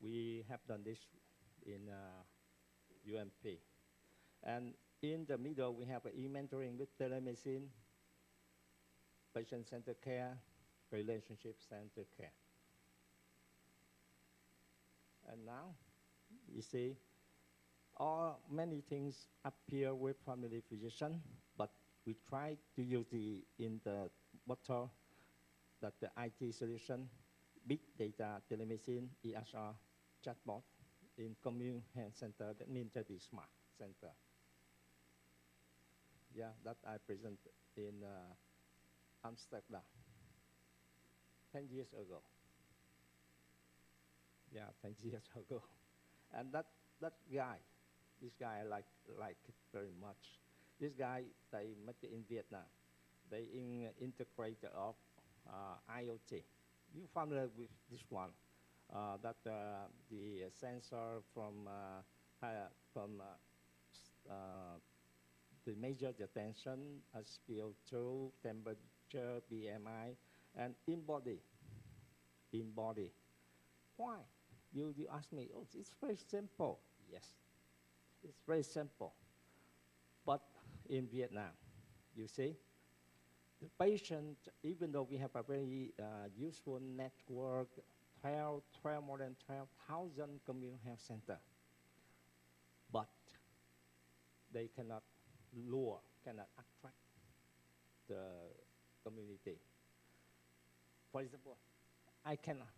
we have done this in UMP. And in the middle, we have e-mentoring with telemedicine, patient-centered care, relationship-centered care. And now, you see, many things appear with family physician, but we try to use in the motto that the IT solution, big data, telemedicine, EHR, chatbot in commune health center. That means that is smart center. Yeah, that I present in Amsterdam 10 years ago. Yeah, 10 years ago. And that guy, this guy I like it very much. This guy, they met in Vietnam. They integrate of IoT. You familiar with this one? That the sensor from the measure the tension, SpO2, temperature, BMI, and in body. Why? You ask me, oh, it's very simple. Yes, it's very simple. But in Vietnam, you see, the patient, even though we have a very useful network, more than 12,000 community health centers, but they cannot attract the community. For example,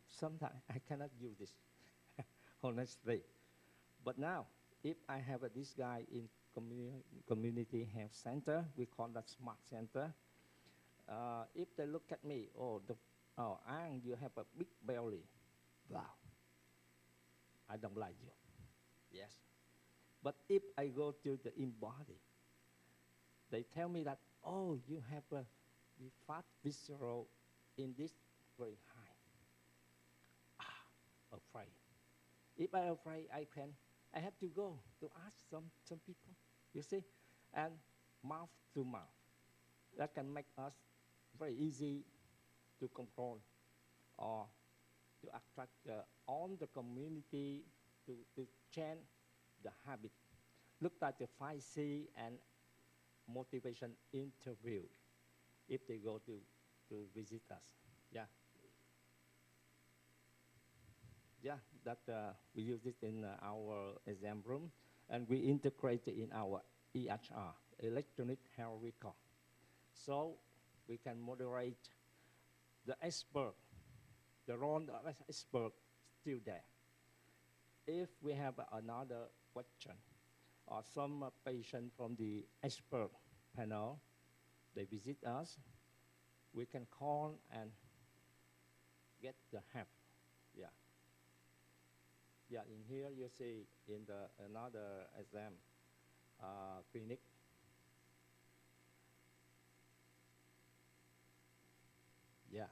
sometimes I cannot use this, honestly. But now, if I have this guy in community health center, we call that smart center. If they look at me, Ang, you have a big belly. Wow, I don't like you. Yes. But if I go to the in-body, they tell me that, oh, you have the fat visceral in this very high. Afraid. If I'm afraid, I have to go to ask some people, you see, and mouth to mouth. That can make us very easy to control or to attract all the community to change the habit. Look at the 5C and motivation interview if they go to visit us. Yeah. Yeah, that we use it in our exam room, and we integrate it in our EHR, electronic health record. So we can moderate the expert, the role of expert still there. If we have another question or some patient from the expert panel, they visit us, we can call and get the help. Yeah. Yeah, in here you see in another exam clinic. Yeah,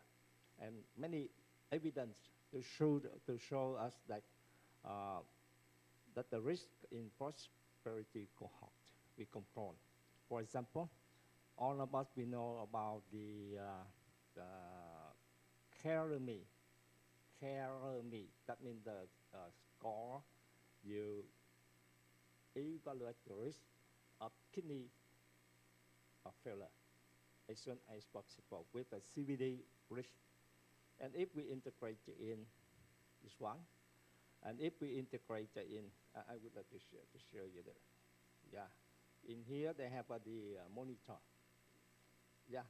and many evidence to show us that that the risk in prosperity cohort we control. For example, all of us we know about the CareMe. CareMe, that means the score you evaluate the risk of kidney failure as soon as possible with a CVD risk. And if we integrate in this one, and if we integrate in, I would like to show you that. Yeah, in here they have the monitor. Yeah,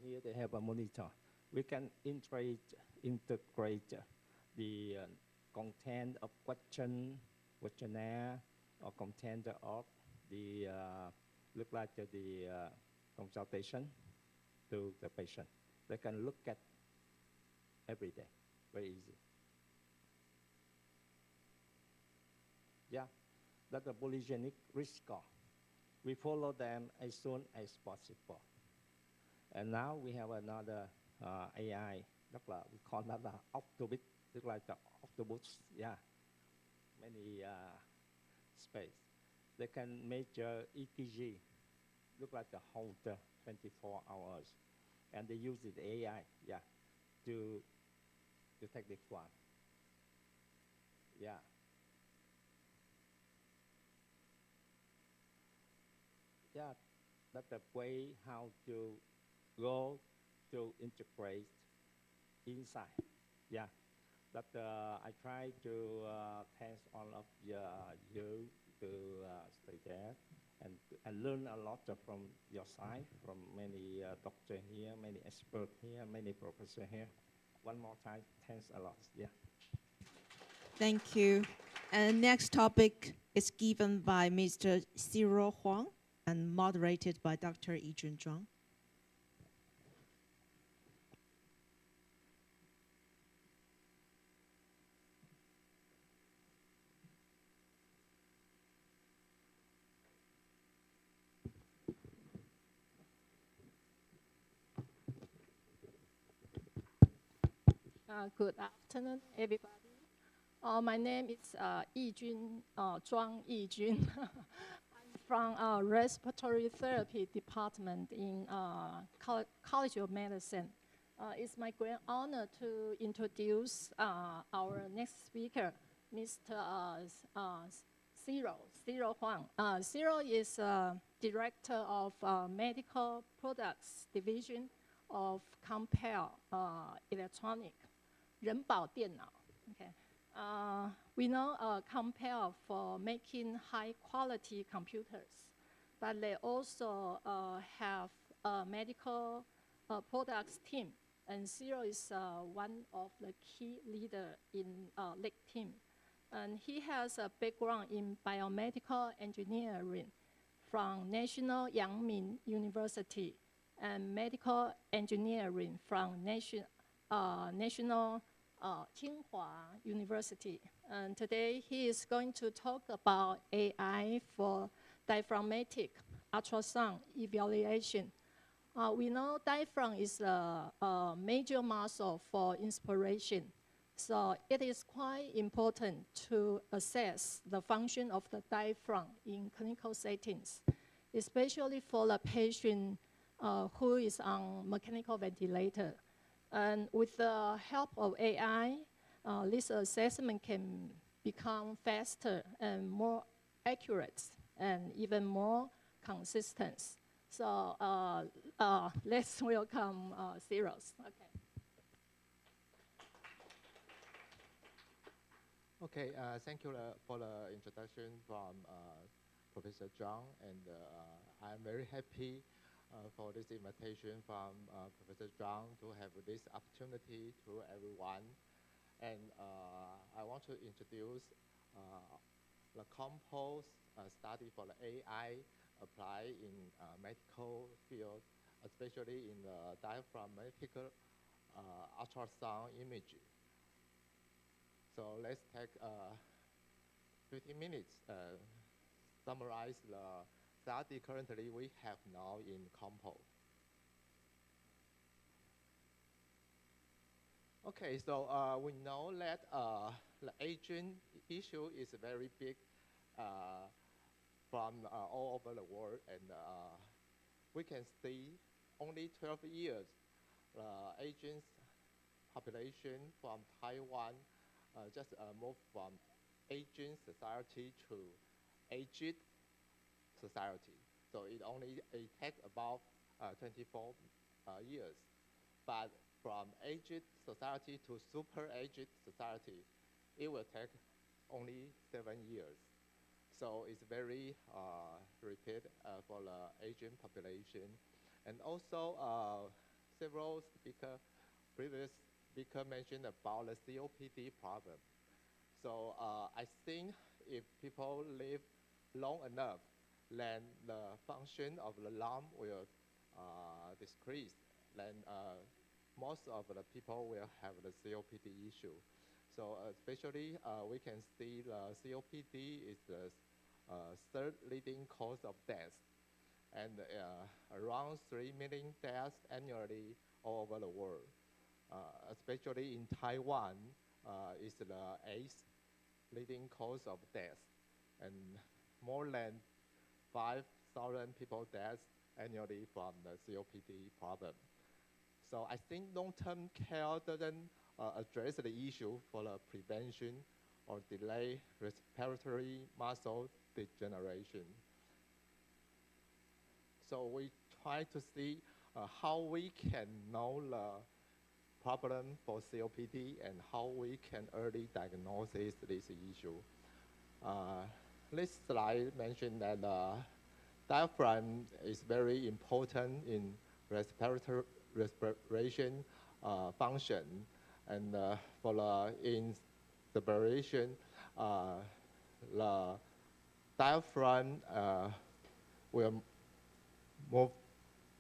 here they have a monitor. We can integrate the content of questionnaire, or content of the look like the consultation to the patient. They can look at every day, very easy. Yeah, that's a polygenic risk score. We follow them as soon as possible. And now we have another AI, we call that the octobit, look like the octopus, yeah, many space. They can measure EKG, look like the holder 24 hours. And they use the AI, yeah, to take this one. Yeah. yeah, that's the way how to go to integrate inside. Yeah, but I try to thank all of you to stay there and learn a lot from your side, from many doctors here, many experts here, many professors here. One more time, thanks a lot. Yeah. Thank you. And next topic is given by Mr. Cyril Huang and moderated by Dr. Yijun Zhuang. Good afternoon, everybody. My name is Yijun, Zhuang Yijun. I'm from Respiratory Therapy Department in College of Medicine. It's my great honor to introduce our next speaker, Mr. Cyril Huang. Cyril is Director of Medical Products Division of Compel Electronic, 人保电脑. Okay. We know Compel for making high-quality computers, but they also have a medical products team, and Cyril is one of the key leader in LEG team. And he has a background in biomedical engineering from National Yangming University and medical engineering from National Tsinghua University. And today he is going to talk about AI for diaphragmatic ultrasound evaluation. We know diaphragm is a major muscle for inspiration. So it is quite important to assess the function of the diaphragm in clinical settings, especially for the patient who is on mechanical ventilator. And with the help of AI, this assessment can become faster and more accurate and even more consistent. So let's welcome Cyril. Okay. Okay, thank you for the introduction from Professor Zhang, and I'm very happy for this invitation from Professor Zhang to have this opportunity to everyone. And I want to introduce the compost study for the AI applied in medical field, especially in the diaphragmatic ultrasound imaging. So let's take 15 minutes summarize the study currently we have now in Compo. Okay, so we know that the aging issue is very big from all over the world, and we can see only 12 years the aging population from Taiwan just moved from aging society to aged society. So it only takes about 24 years. But from aged society to super aged society, it will take only 7 years. So it's very rapid for the aging population. And also several previous speaker mentioned about the COPD problem. So I think if people live long enough, then the function of the lung will decrease. Then most of the people will have the COPD issue. So especially we can see the COPD is the third leading cause of death. And around 3 million deaths annually all over the world. Especially in Taiwan, is the 8th leading cause of death, and more than 5,000 people death annually from the COPD problem. So I think long-term care doesn't address the issue for the prevention or delay respiratory muscle degeneration. So we try to see how we can know the problem for COPD and how we can early diagnose this issue. This slide mentioned that diaphragm is very important in respiration function, and for the inspiration, the diaphragm will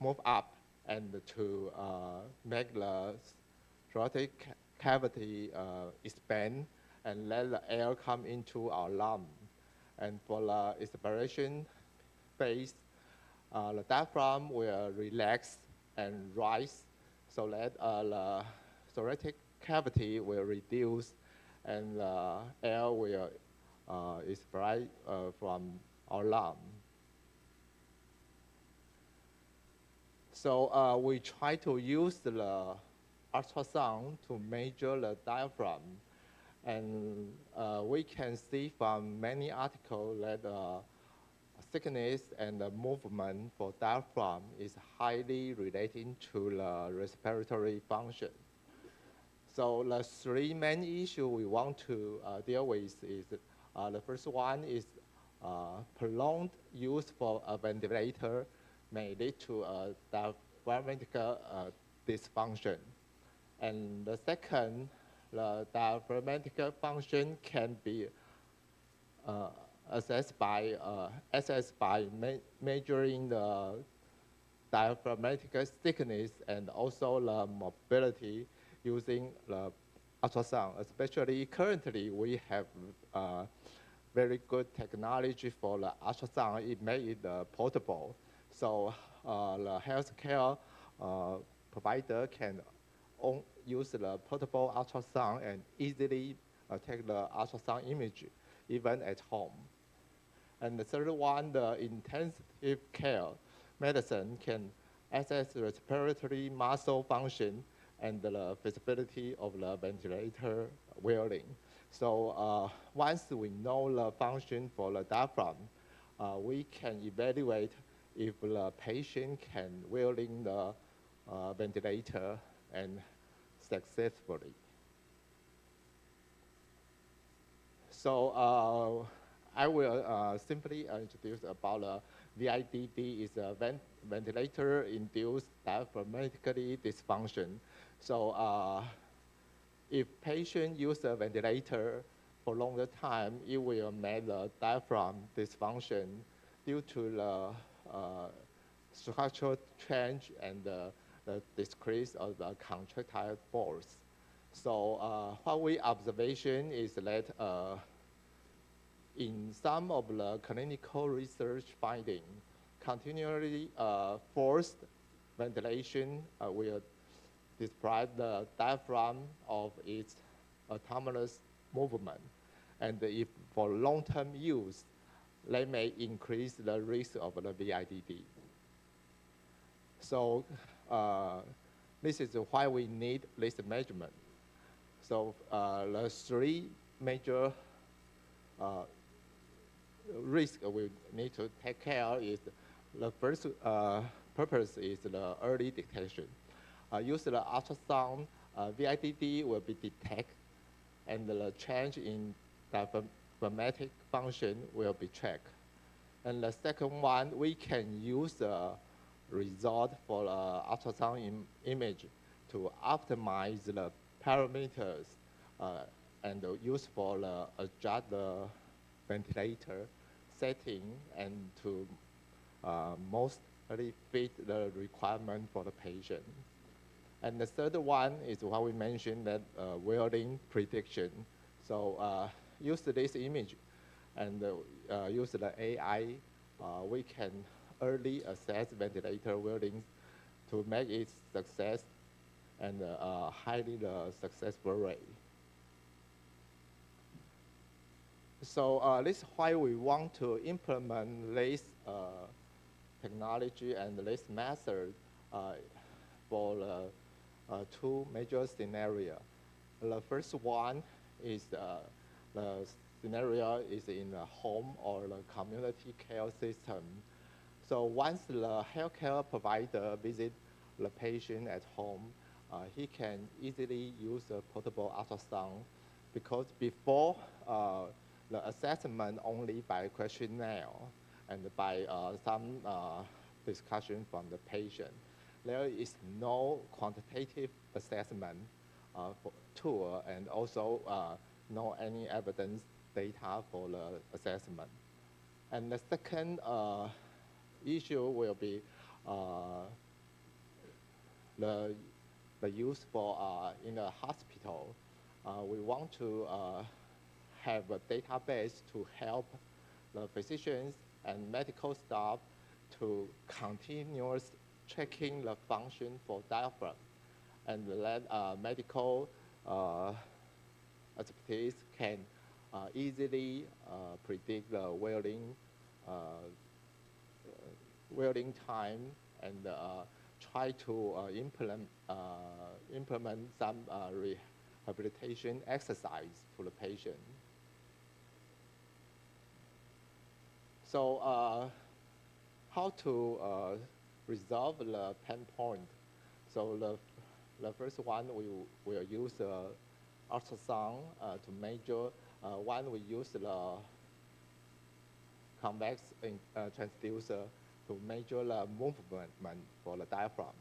move up and to make the thoracic cavity expand and let the air come into our lung. And for the expiration phase, the diaphragm will relax and rise so that the thoracic cavity will reduce and the air will expire from our lung. So we try to use the ultrasound to measure the diaphragm. And we can see from many articles that thickness and the movement for diaphragm is highly related to the respiratory function. So the three main issues we want to deal with is the first one is prolonged use for a ventilator may lead to a diaphragmatic dysfunction. And the second, the diaphragmatic function can be assessed by measuring the diaphragmatic thickness and also the mobility using the ultrasound. Especially currently, we have very good technology for the ultrasound. It made it portable. So the healthcare provider can use the portable ultrasound and easily take the ultrasound image even at home. And the third one, the intensive care medicine can assess respiratory muscle function and the feasibility of the ventilator wearing. So once we know the function for the diaphragm, we can evaluate if the patient can wearing the ventilator and successfully. So I will simply introduce about VIDD is a ventilator-induced diaphragmatic dysfunction. So if patient use a ventilator for longer time, it will make the diaphragm dysfunction due to the structural change and the decrease of the contractile force. So what we observation is that in some of the clinical research finding, continually forced ventilation will deprive the diaphragm of its autonomous movement. And if for long-term use, they may increase the risk of the VIDD. So this is why we need this measurement. So the three major risks we need to take care is the first purpose is the early detection. Use the ultrasound, VIDD will be detected, and the change in diaphragmatic function will be tracked. And the second one, we can use the result for the ultrasound image to optimize the parameters and use for the adjust the ventilator setting and to mostly fit the requirement for the patient. And the third one is what we mentioned, that wearing prediction. So use this image and use the AI, we can early assess ventilator wearing to make it success and highly successful rate. So this is why we want to implement this technology and this method for two major scenarios. The first one is the scenario is in a home or the community care system. So once the healthcare provider visits the patient at home, he can easily use a portable ultrasound because before the assessment only by questionnaire and by some discussion from the patient. There is no quantitative assessment tool and also no any evidence data for the assessment. And the second issue will be the use for in a hospital. We want to have a database to help the physicians and medical staff to continuous checking the function for diaphragm and let medical expertise can easily predict the wearing time and try to implement some rehabilitation exercise for the patient. So how to resolve the pain point? So the first one, we will use ultrasound to measure. One, we use the convex transducer to measure the movement for the diaphragm.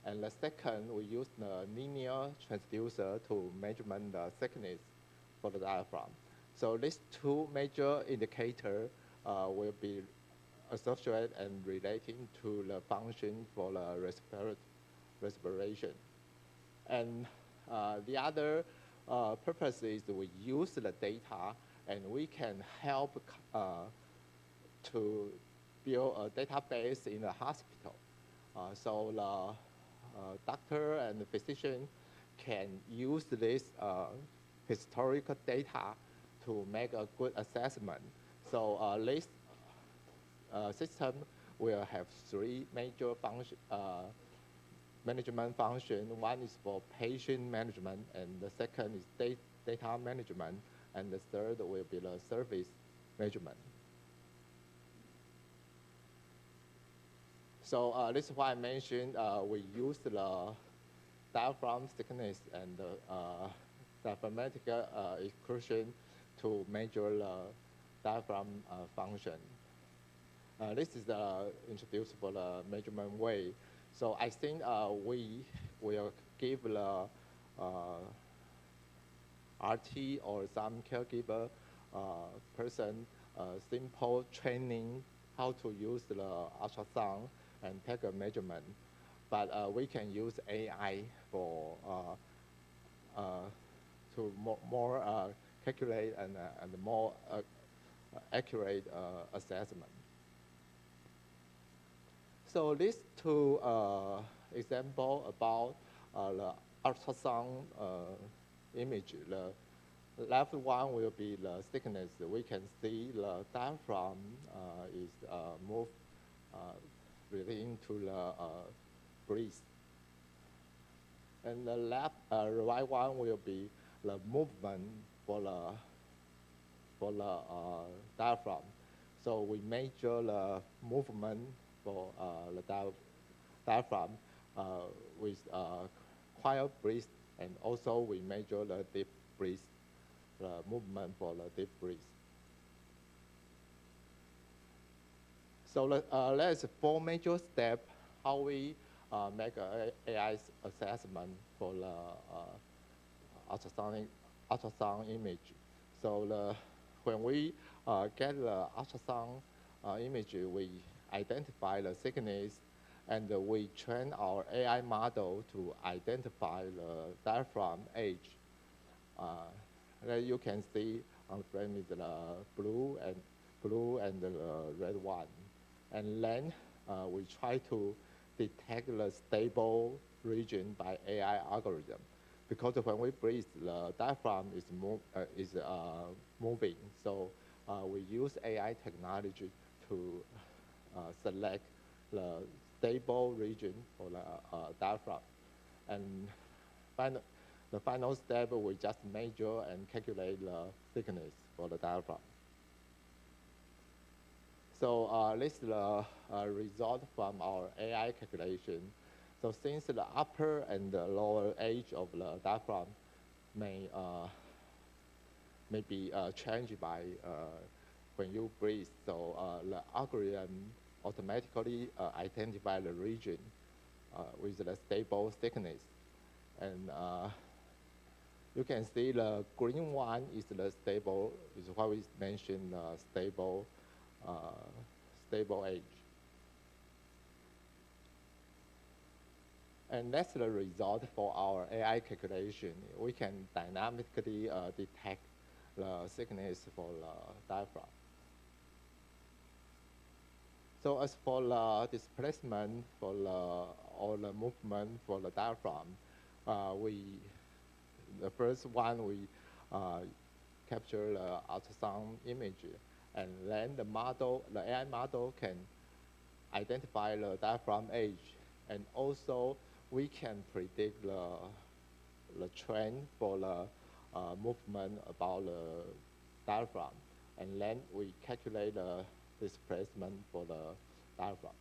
And the second, we use the linear transducer to measurement the thickness for the diaphragm. So these two major indicators will be associated and relating to the function for the respiration. And the other purpose is we use the data and we can help to build a database in the hospital. So the doctor and the physician can use this historical data to make a good assessment. So this system will have three major management functions. One is for patient management, and the second is data management, and the third will be the service management. So this is why I mentioned we use the diaphragm thickness and diaphragmatic excursion to measure the diaphragm function. This is introduced for the measurement way. So I think we will give the RT or some caregiver person simple training how to use the ultrasound and take a measurement. But we can use AI for to more calculate and more accurate assessment. So these two examples about the ultrasound image. The left one will be the thickness. We can see the diaphragm is moved relating to the breath. And the right one will be the movement for the diaphragm. So we measure the movement for the diaphragm with quiet breath, and also we measure the deep breath, the movement for the deep breath. So there's 4 major steps how we make an AI assessment for the ultrasound image. So when we get the ultrasound image, we identify the thickness, and we train our AI model to identify the diaphragm age. There you can see on the frame is the blue and the red one. And then we try to detect the stable region by AI algorithm. Because when we breathe, the diaphragm is moving. So we use AI technology to select the stable region for the diaphragm. And the final step, we just measure and calculate the thickness for the diaphragm. So this is the result from our AI calculation. So since the upper and the lower edge of the diaphragm may be changed by when you breathe, so the algorithm automatically identify the region with the stable thickness. And you can see the green one is the stable, is what we mentioned, stable edge. And that's the result for our AI calculation. We can dynamically detect the thickness for the diaphragm. So as for the displacement for or the movement for the diaphragm, the first one we capture the ultrasound image, and then the AI model can identify the diaphragm edge, and also we can predict the trend for the movement about the diaphragm, and then we calculate the displacement for the diaphragm.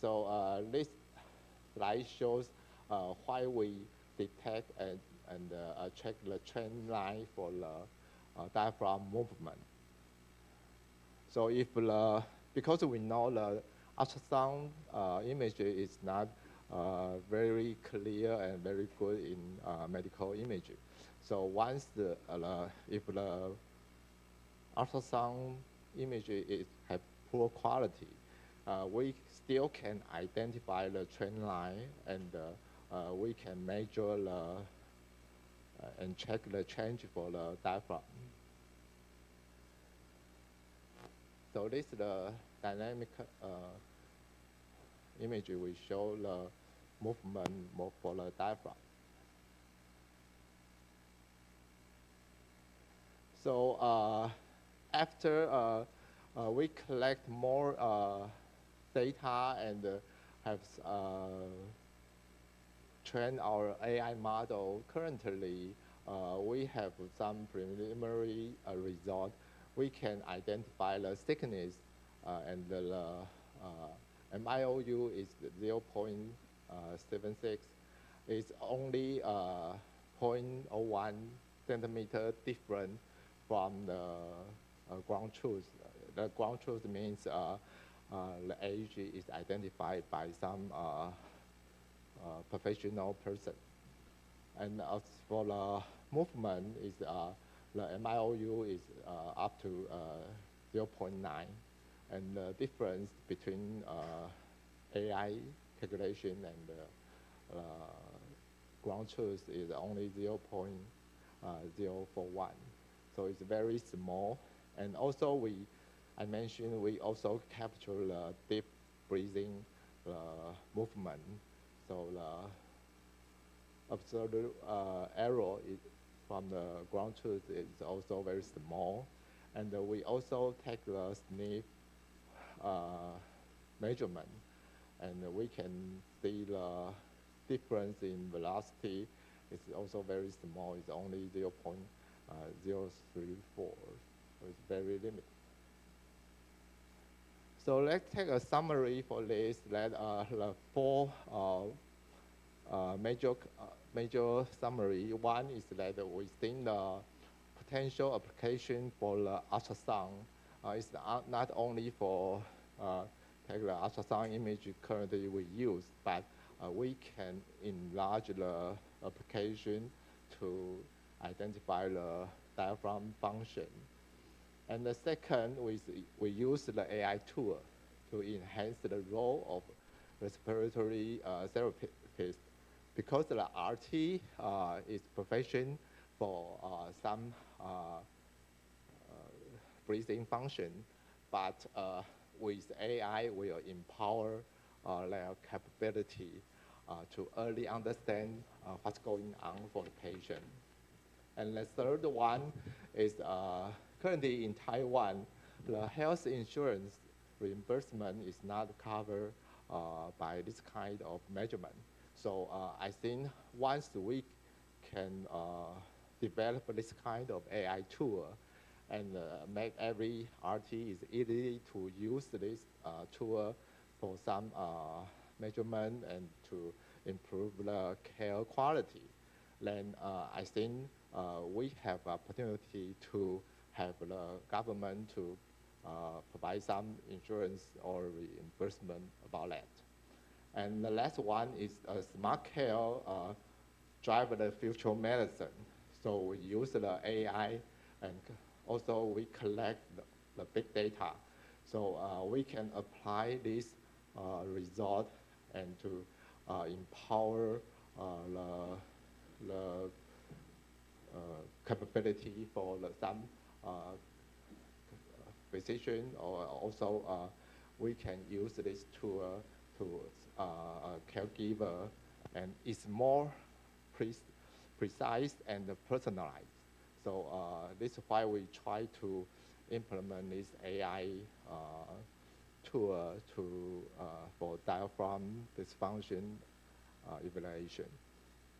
So this slide shows why we detect and check the trend line for the diaphragm movement. So if because we know the ultrasound image is not very clear and very good in medical imaging. So once if the ultrasound image have poor quality, we still can identify the trend line, and we can measure and check the change for the diaphragm. So this is the dynamic image we show the movement for the diaphragm. So after we collect more data and have trained our AI model, currently we have some preliminary result. We can identify the thickness and the MIOU is 0.76. It's only 0.01 centimeter different from the ground truth. The ground truth means the age is identified by some professional person. And as for the movement, is the MIOU is up to 0.9. And the difference between AI calculation and ground truth is only 0.041. So it's very small. And also I mentioned we also capture the deep breathing movement. So the observed error from the ground truth is also very small. And we also take the sniff measurement, and we can see the difference in velocity is also very small. It's only 0.034, so it's very limited. So let's take a summary for this. That the four major summary. One is that we think the potential application for the ultrasound is not only for take the ultrasound image currently we use, but we can enlarge the application to identify the diaphragm function. And the second, we use the AI tool to enhance the role of respiratory therapists, because the RT is profession for some breathing function, but with AI, we will empower their capability to early understand what's going on for the patient. And the third one is currently in Taiwan, the health insurance reimbursement is not covered by this kind of measurement. So I think once we can develop this kind of AI tool and make every RT is easy to use this tool for some measurement and to improve the care quality. Then I think we have opportunity to have the government to provide some insurance or reimbursement about that. And the last one is smart care drive the future medicine. So we use the AI and also we collect the big data. So we can apply this result and to empower the capability for some physician, or also we can use this tool to caregiver, and it's more precise and personalized. So this is why we try to implement this AI tool for diaphragm dysfunction evaluation.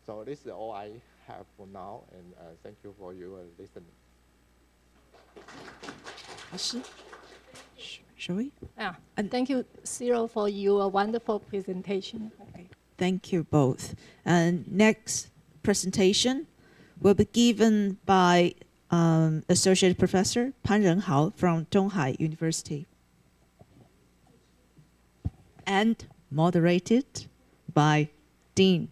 So this is all I have for now, and thank you for your listening. Shall we? Yeah, and thank you, Cyril, for your wonderful presentation. Okay. Thank you both. And next presentation will be given by Associate Professor Pan Renhao from Zhonghai University, and moderated by Dean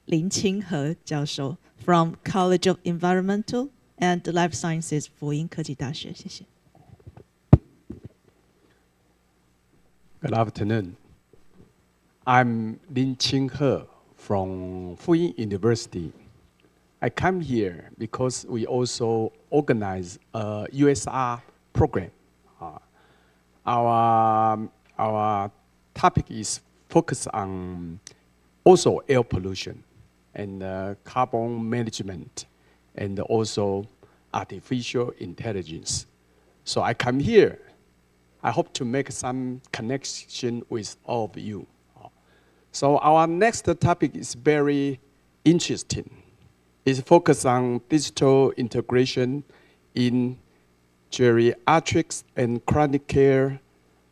Lin Qinghe 教授 from College of Environmental and Life Sciences 辅英科技大学。谢谢。Good afternoon. I'm Lin Qinghe from Fuying University. I come here because we also organize a USR program. Our topic is focused on also air pollution and carbon management and also artificial intelligence. So I come here. I hope to make some connection with all of you. So our next topic is very interesting. It's focused on digital integration in geriatrics and chronic care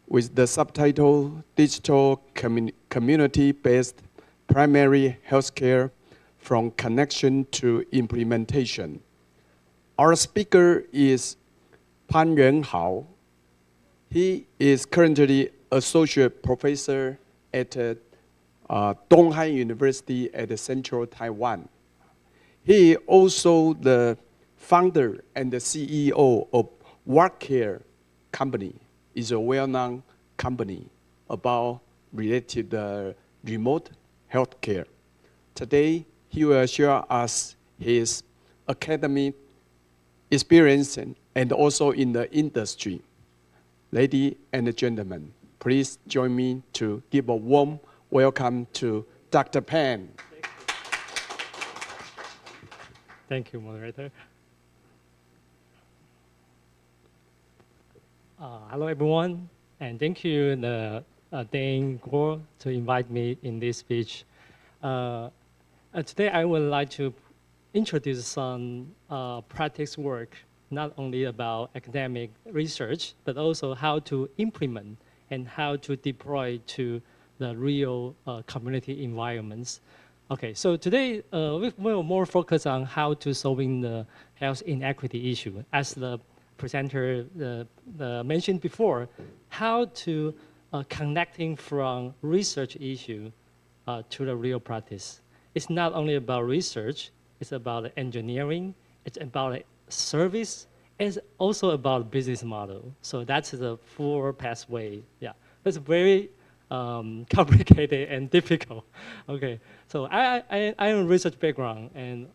with the subtitle Digital Community-Based Primary Healthcare from Connection to Implementation. Our speaker is Pan Renhao. He is currently associate professor at Donghai University at Central Taiwan. He is also the founder and the CEO of WorkCare company. It's a well-known company about related remote healthcare. Today, he will share us his academic experience and also in the industry. Ladies and gentlemen, please join me to give a warm welcome to Dr. Pan. Thank you, moderator. Hello, everyone, and thank you, Dane Gore, to invite me in this speech. Today, I would like to introduce some practice work, not only about academic research, but also how to implement and how to deploy to the real community environments. Okay, so today we will more focus on how to solving the health inequity issue. As the presenter mentioned before, how to connecting from research issue to the real practice. It's not only about research, it's about engineering, it's about service, it's also about business model. So that's the full pathway. Yeah, it's very complicated and difficult. Okay, so I am a research background, and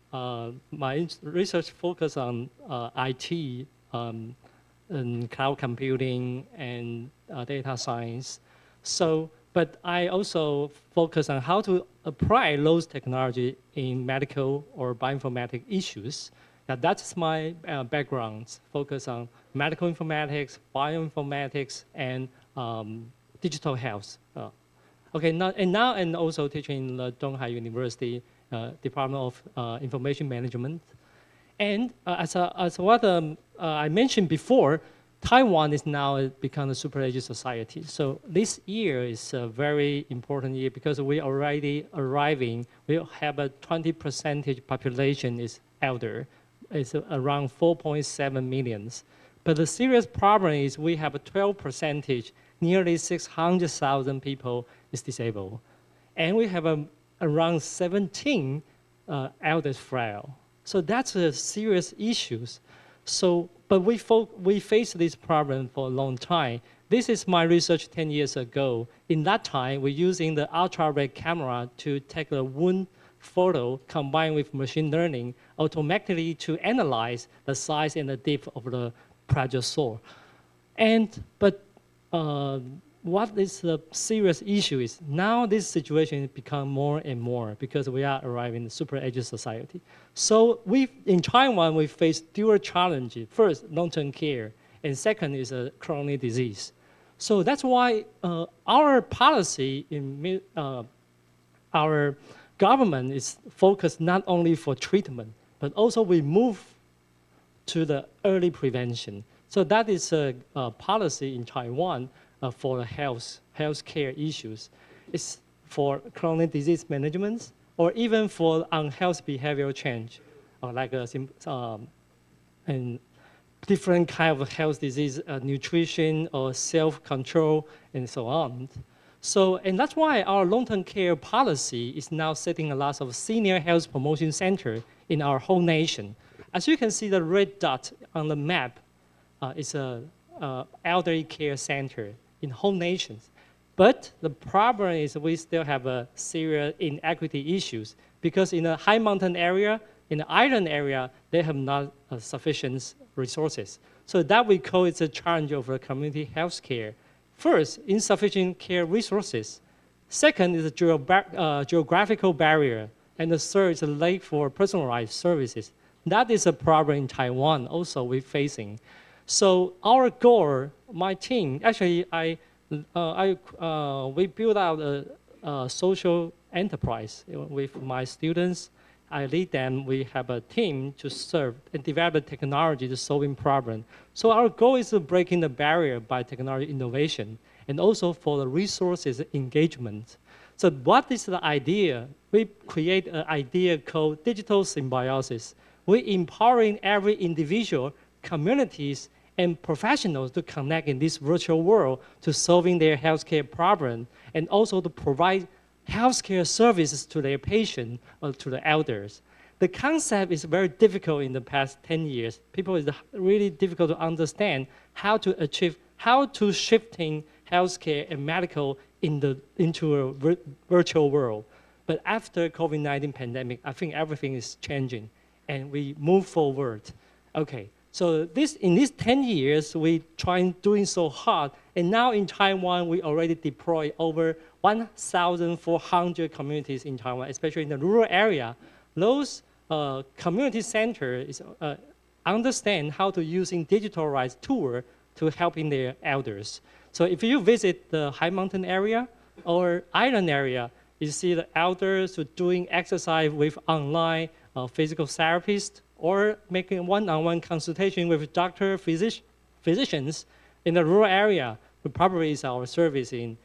my research focus on IT, and cloud computing, and data science. So, but I also focus on how to apply those technology in medical or bioinformatic issues. Now that's my background, focus on medical informatics, bioinformatics, and digital health. Okay, now and also teaching in the Donghai University Department of Information Management. And as what I mentioned before, Taiwan is now become a super aged society. So this year is a very important year because we already arriving. We have a 20% population is elder. It's around 4.7 millions. But the serious problem is we have a 12%, nearly 600,000 people is disabled. And we have around 17 elders frail. So that's a serious issues. So, but we faced this problem for a long time. This is my research 10 years ago. In that time, we're using the ultra-red camera to take a wound photo combined with machine learning automatically to analyze the size and the depth of the pressure sore. But what is the serious issue is now this situation has become more and more because we are arriving in a super aged society. So in Taiwan, we face dual challenges. First, long-term care, and second is a chronic disease. So that's why our policy in our government is focused not only for treatment, but also we move to the early prevention. So that is a policy in Taiwan for health care issues. It's for chronic disease management or even for unhealthy behavioral change, or like and different kind of health disease, nutrition or self-control and so on. So, and that's why our long-term care policy is now setting a lot of senior health promotion center in our whole nation. As you can see, the red dot on the map is a elderly care center in whole nations. But the problem is we still have a serious inequity issues because in a high mountain area, in the island area, they have not sufficient resources. So that we call it a challenge of community health care. First, insufficient care resources. Second is a geographical barrier. And the third is a lack for personalized services. That is a problem in Taiwan also we're facing. So our goal, my team, actually we built out a social enterprise with my students. I lead them. We have a team to serve and develop the technology to solving problem. So our goal is to breaking the barrier by technology innovation and also for the resources engagement. So what is the idea? We create an idea called digital symbiosis. We're empowering every individual, communities, and professionals to connect in this virtual world to solving their healthcare problem and also to provide healthcare services to their patients or to the elders. The concept is very difficult in the past 10 years. People is really difficult to understand how to achieve, how to shifting healthcare and medical into a virtual world. But after COVID-19 pandemic, I think everything is changing and we move forward. Okay, so in these 10 years, we trying doing so hard. And now in Taiwan, we already deploy over 1,400 communities in Taiwan, especially in the rural area. Those community centers understand how to using digitalized tool to helping their elders. So if you visit the high mountain area or island area, you see the elders who doing exercise with online physical therapists or making one-on-one consultation with doctor, physicians in the rural area, who probably is our service in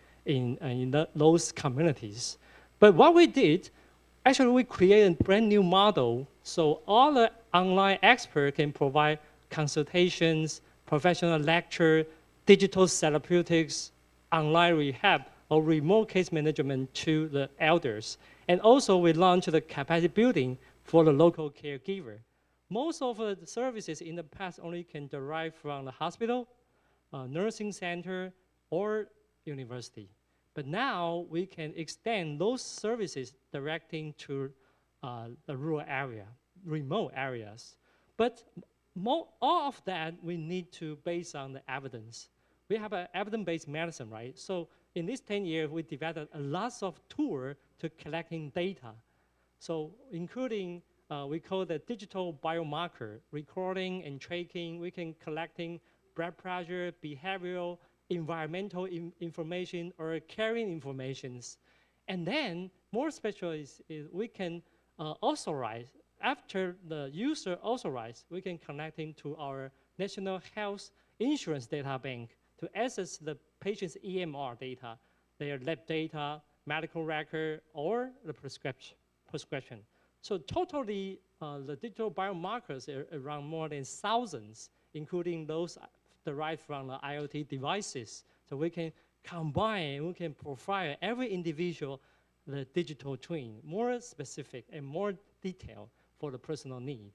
those communities. But what we did, actually we created a brand new model so all the online experts can provide consultations, professional lecture, digital therapeutics, online rehab, or remote case management to the elders. And also we launched the capacity building for the local caregiver. Most of the services in the past only can derive from the hospital, nursing center, or university. But now we can extend those services directing to the rural area, remote areas. But all of that we need to base on the evidence. We have an evidence-based medicine, right? So in these 10 years, we developed a lot of tools to collecting data. So including, we call the digital biomarker, recording and tracking, we can collecting blood pressure, behavioral, environmental information, or caring informations. And then more special is we can authorize, after the user authorized, we can connect him to our National Health Insurance Data Bank to access the patient's EMR data, their lab data, medical record, or the prescription. So totally, the digital biomarkers are around more than thousands, including those derived from the IoT devices. So we can combine, we can profile every individual the digital twin, more specific and more detailed for the personal need.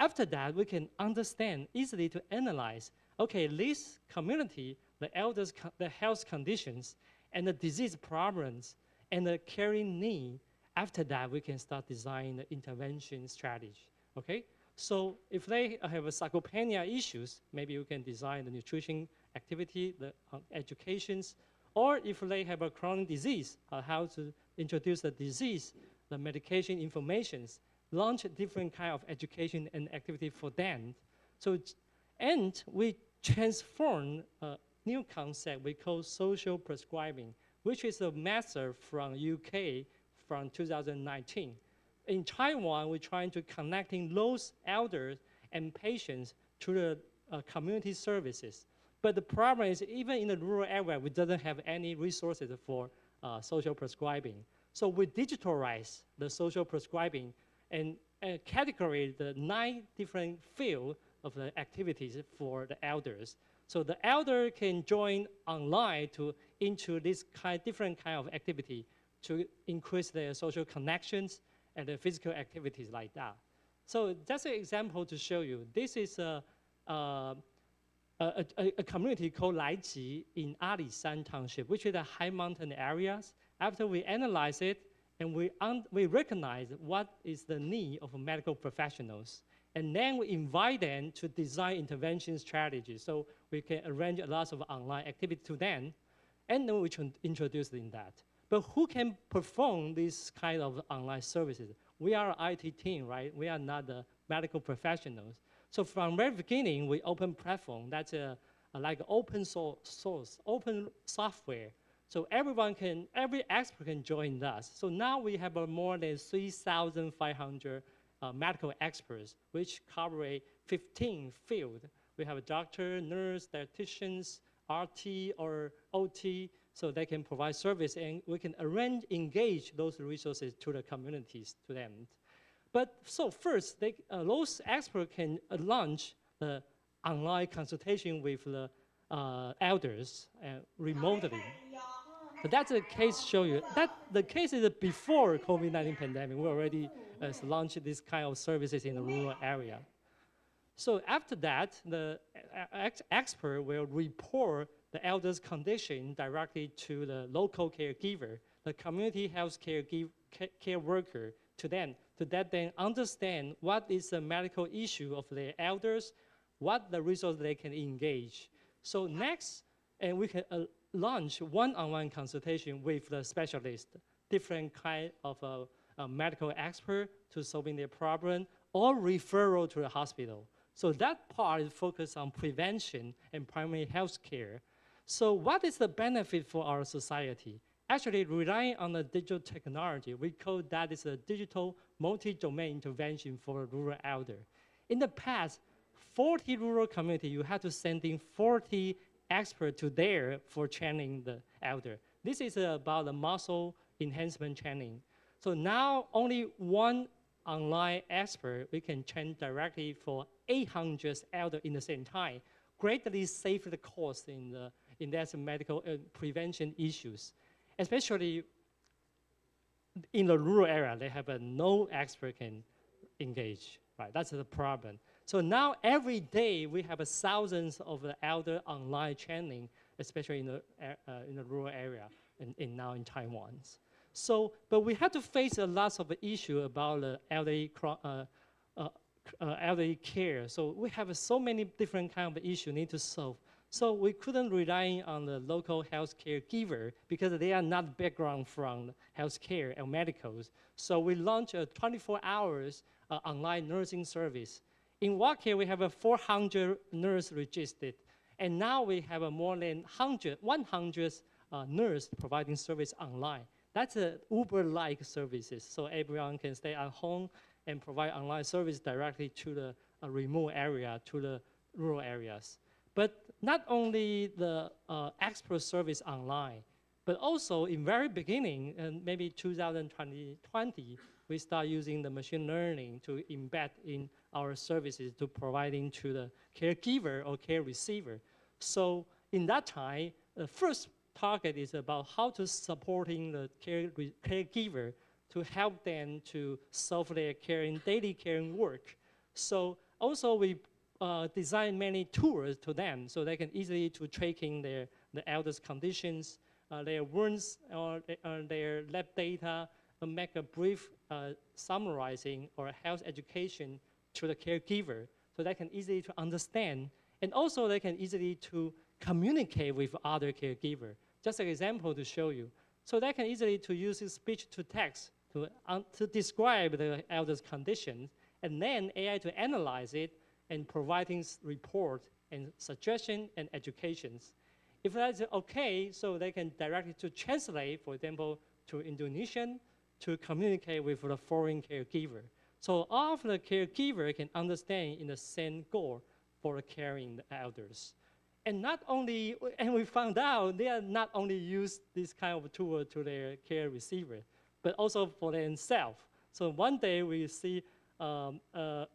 After that, we can understand easily to analyze, okay, this community, the elders, the health conditions, and the disease problems, and the caring need. After that, we can start designing the intervention strategy, okay? So if they have a sarcopenia issues, maybe we can design the nutrition activity, the educations, or if they have a chronic disease, how to introduce the disease, the medication informations, launch different kind of education and activity for them. So, and we transform a new concept we call social prescribing, which is a method from UK from 2019. In Taiwan, we're trying to connecting those elders and patients to the community services. But the problem is, even in the rural area, we don't have any resources for social prescribing. So we digitalize the social prescribing and categorize the 9 different fields of the activities for the elders. So the elder can join online to into this different kind of activity to increase their social connections and the physical activities like that. So that's an example to show you. This is a community called Laiji in Alishan Township, which is the high mountain areas. After we analyze it, and we recognize what is the need of medical professionals. And then we invite them to design intervention strategies. So we can arrange a lot of online activity to them, and then we introduce them in that. But who can perform this kind of online services? We are an IT team, right? We are not the medical professionals. So from the very beginning, we open platform that's like open source, open software. So every expert can join us. So now we have more than 3,500 medical experts, which cover 15 fields. We have a doctor, nurse, dietitians, RT or OT, so they can provide service, and we can engage those resources to the communities, to them. But so first, those experts can launch the online consultation with the elders remotely. So that's a case show you. The case is before COVID-19 pandemic. We already launched this kind of services in the rural area. So after that, the expert will report the elder's condition directly to the local caregiver, the community health care worker, to them, to let them understand what is the medical issue of their elders, what the resources they can engage. So next, and we can launch one-on-one consultation with the specialist, different kind of medical expert to solving their problem, or referral to the hospital. So that part is focused on prevention and primary health care. So what is the benefit for our society? Actually, relying on the digital technology, we call that is a digital multi-domain intervention for a rural elder. In the past, 40 rural communities, you had to send in 40 experts to there for training the elder. This is about the muscle enhancement training. So now only one online expert, we can train directly for 800 elders in the same time, greatly save the cost in that medical prevention issues. Especially in the rural area, they have no expert can engage, right? That's the problem. So now every day we have thousands of elder online training, especially in the rural area and now in Taiwan. So, but we have to face a lot of issue about the elderly care. So we have so many different kind of issues need to solve. So we couldn't rely on the local healthcare giver because they are not background from healthcare and medicals. So we launched a 24 hours online nursing service. In WACare, we have 400 nurses registered. And now we have more than 100 nurses providing service online. That's a Uber-like services. So everyone can stay at home and provide online service directly to the remote area, to rural areas. But not only the expert service online, but also in very beginning, and maybe 2020, we start using the machine learning to embed in our services to providing to the caregiver or care receiver. So in that time, the first target is about how to supporting the caregiver to help them to solve their daily caring work. So also we design many tools to them so they can easily to tracking the elders' conditions, their wounds or their lab data, and make a brief summarizing or health education to the caregiver so they can easily to understand, and also they can easily to communicate with other caregiver. Just an example to show you. So they can easily to use speech to text to describe the elder's conditions, and then AI to analyze it and providing report and suggestion and educations. If that's okay, so they can directly to translate, for example, to Indonesian to communicate with the foreign caregiver. So all of the caregiver can understand in the same goal for caring the elders. And not only, and we found out they are not only use this kind of tool to their care receiver, but also for themselves. So one day we see a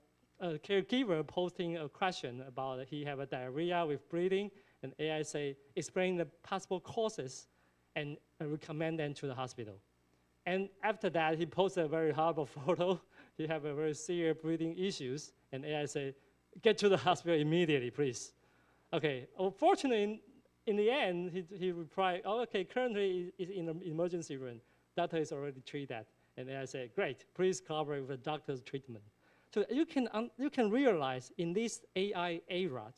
caregiver posting a question about he have a diarrhea with breathing, and AI say, explain the possible causes and recommend them to the hospital. And after that, he posted a very horrible photo. He have a very serious breathing issues, and AI say, get to the hospital immediately, please. Okay, unfortunately, in the end, he replied, oh, okay, currently is in the emergency room. Doctor is already treated that. And then I said, great, please collaborate with the doctor's treatment. So you can realize in this AI era,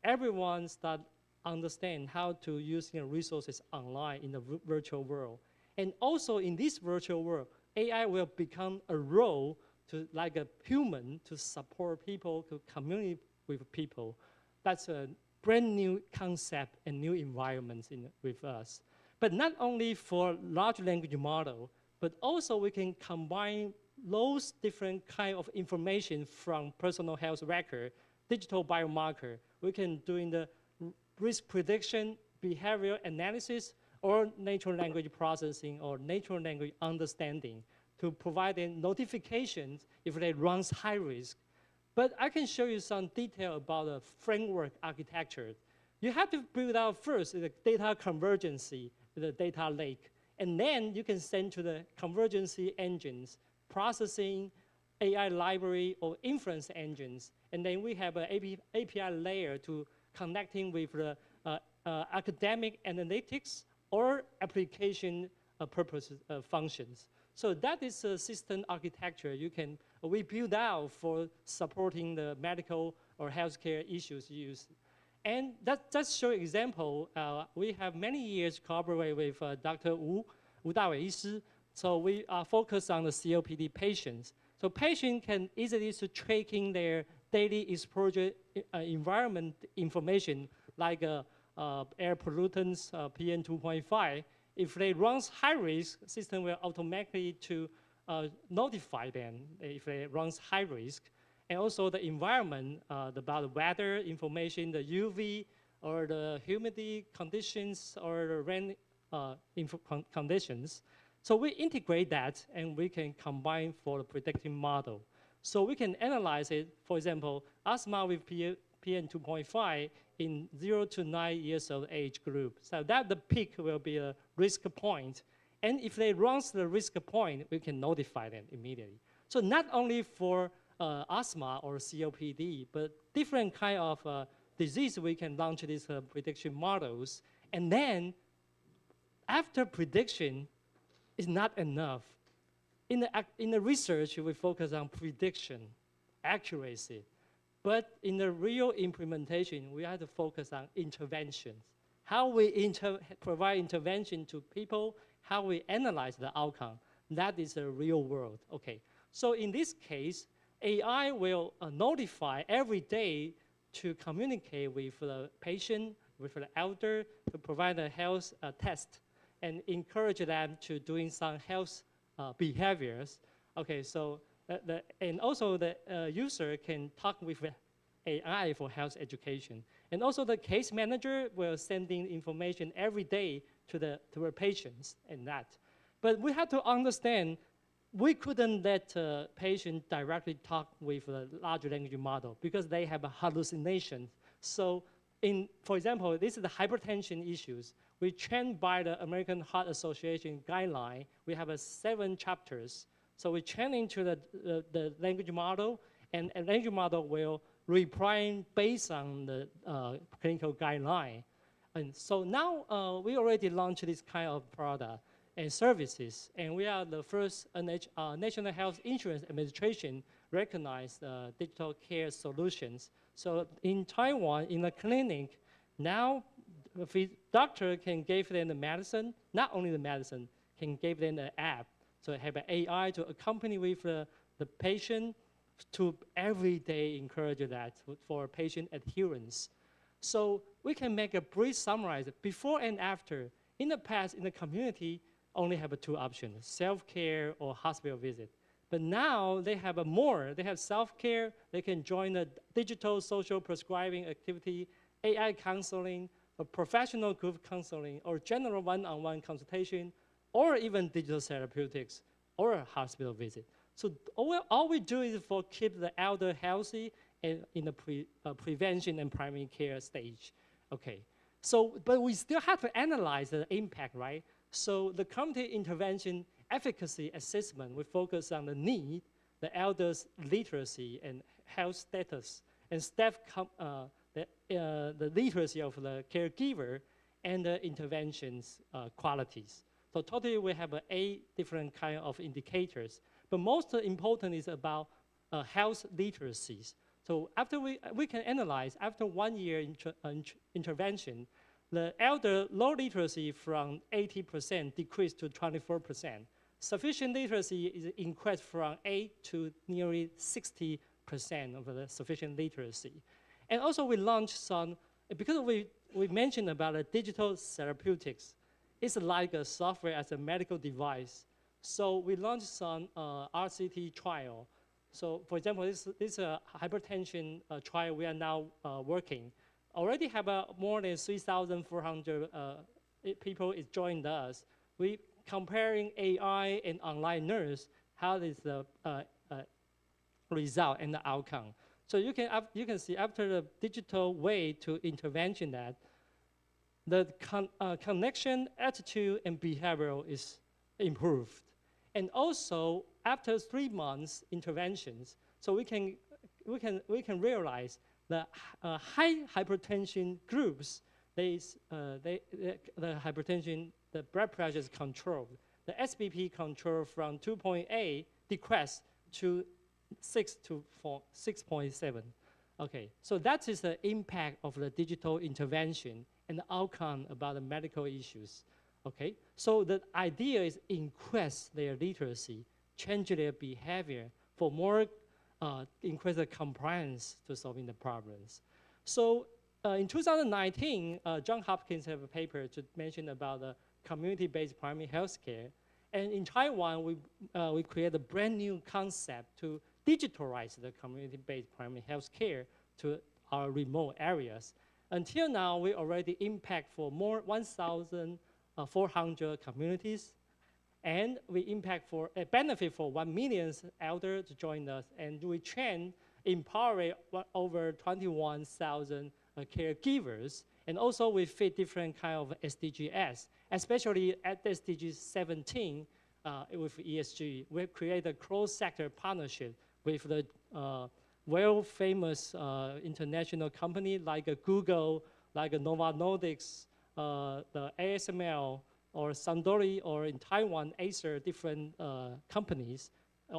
everyone start understand how to use resources online in the virtual world. And also in this virtual world, AI will become a role to like a human to support people, to communicate with people. That's a brand new concept and new environments with us. But not only for large language model, but also we can combine those different kind of information from personal health record, digital biomarker. We can do in the risk prediction, behavioral analysis, or natural language processing or natural language understanding to provide them notifications if they run high risk. But I can show you some detail about the framework architecture. You have to build out first the data convergency, the data lake, and then you can send to the convergency engines, processing, AI library, or inference engines. And then we have an API layer to connecting with the academic analytics or application purpose functions. So that is a system architecture we build out for supporting the medical or healthcare issues used. And that just show example, we have many years collaborate with Dr. Wu Dawei医师. So we are focused on the COPD patients. So patients can easily tracking their daily exposure environment information like air pollutants, PM 2.5. If they run high risk, system will automatically to notify them if they run high risk. And also the environment, about the weather information, the UV or the humidity conditions or the rain conditions. So we integrate that and we can combine for the predictive model. So we can analyze it, for example, asthma with PM 2.5 in 0 to 9 years of age group. So that the peak will be a risk point. And if they run the risk point, we can notify them immediately. So not only for asthma or COPD, but different kind of disease, we can launch these prediction models. And then after prediction is not enough. In the research, we focus on prediction, accuracy. But in the real implementation, we have to focus on interventions. How we provide intervention to people, how we analyze the outcome. That is the real world. Okay. So in this case, AI will notify every day to communicate with the patient, with the elder, to provide a health test and encourage them to doing some health behaviors. Okay, so and also the user can talk with AI for health education. And also the case manager will send in information every day to the patients and that. But we have to understand we couldn't let a patient directly talk with a large language model because they have a hallucination. So for example, this is the hypertension issues. We trained by the American Heart Association guideline. We have 7 chapters. So we train into the language model, and a language model will reply based on the clinical guideline. And so now we already launched this kind of product and services, and we are the first National Health Insurance Administration recognized digital care solutions. So in Taiwan, in a clinic, now the doctor can give them the medicine, not only the medicine, can give them the app. So have an AI to accompany with the patient to every day encourage that for patient adherence. So we can make a brief summary before and after. In the past, in the community, only have 2 options, self-care or hospital visit. But now they have more. They have self-care. They can join a digital social prescribing activity, AI counseling, a professional group counseling, or general one-on-one consultation, or even digital therapeutics, or a hospital visit. So all we do is for keep the elder healthy and in the prevention and primary care stage. Okay. So, but we still have to analyze the impact, right? So the community intervention efficacy assessment, we focus on the need, the elders' literacy and health status, and staff the literacy of the caregiver, and the interventions qualities. So totally we have 8 different kind of indicators. But most important is about health literacies. So after we can analyze, after 1 year intervention, the elder low literacy from 80% decreased to 24%. Sufficient literacy is increased from 8 to nearly 60% of the sufficient literacy. And also we launched some, because we mentioned about the digital therapeutics, it's like a software as a medical device. So we launched some RCT trial. So for example, this is a hypertension trial we are now working. Already have more than 3,400 people is joined us. We comparing AI and online nurse, how is the result and the outcome. So you can see after the digital way to intervention that the connection, attitude, and behavioral is improved. And also after 3 months interventions, so we can realize the high hypertension groups, the hypertension, the blood pressure is controlled. The SBP control from 2.8 decreased to 6 to 6.7. Okay, so that is the impact of the digital intervention and the outcome about the medical issues. Okay, so the idea is increase their literacy, change their behavior for more increase the compliance to solving the problems. So in 2019, Johns Hopkins have a paper to mention about the community-based primary health care. And in Taiwan, we create a brand new concept to digitalize the community-based primary health care to our remote areas. Until now, we already impact for more 1,400 communities, and we impact for a benefit for 1 million elders to join us, and we train, empower over 21,000 caregivers, and also we fit different kind of SDGs, especially at SDG 17 with ESG. We create a cross-sector partnership with the world-famous international company like Google, like Nova Nordics, the ASML, or Sandori, or in Taiwan, Acer, different companies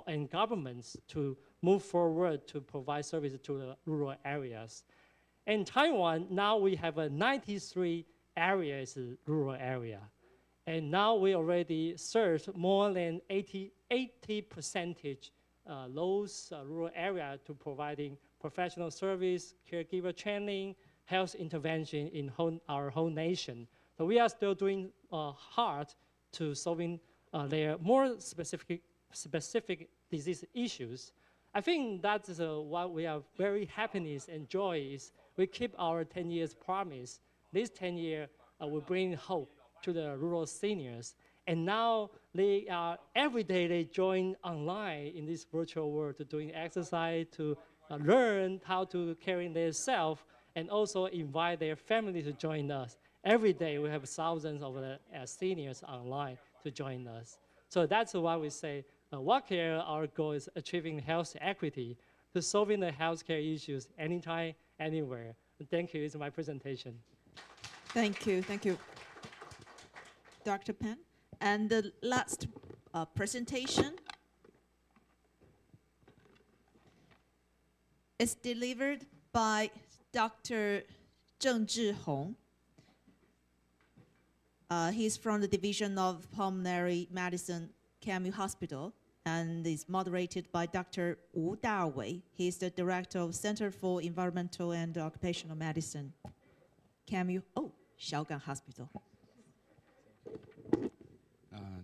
and governments to move forward to provide services to the rural areas. In Taiwan, now we have 93 areas, rural area. And now we already serve more than 80% those rural area to providing professional service, caregiver training, health intervention in our whole nation. So we are still doing hard to solving their more specific disease issues. I think that's what we are very happiness and joy is we keep our 10 years promise. This 10 year will bring hope to the rural seniors. And now they are, every day they join online in this virtual world to doing exercise, to learn how to carry themselves, and also invite their family to join us. Every day we have thousands of seniors online to join us. So that's why we say, WellCare, our goal is achieving health equity to solving the healthcare issues anytime, anywhere. Thank you, it's my presentation. Thank you, Dr. Pan. And the last presentation is delivered by Dr. Zheng Zhihong. He's from the Division of Pulmonary Medicine, KMU Hospital, and is moderated by Dr. Wu Dawei. He's the Director of Center for Environmental and Occupational Medicine, KMU, Xiaogang Hospital.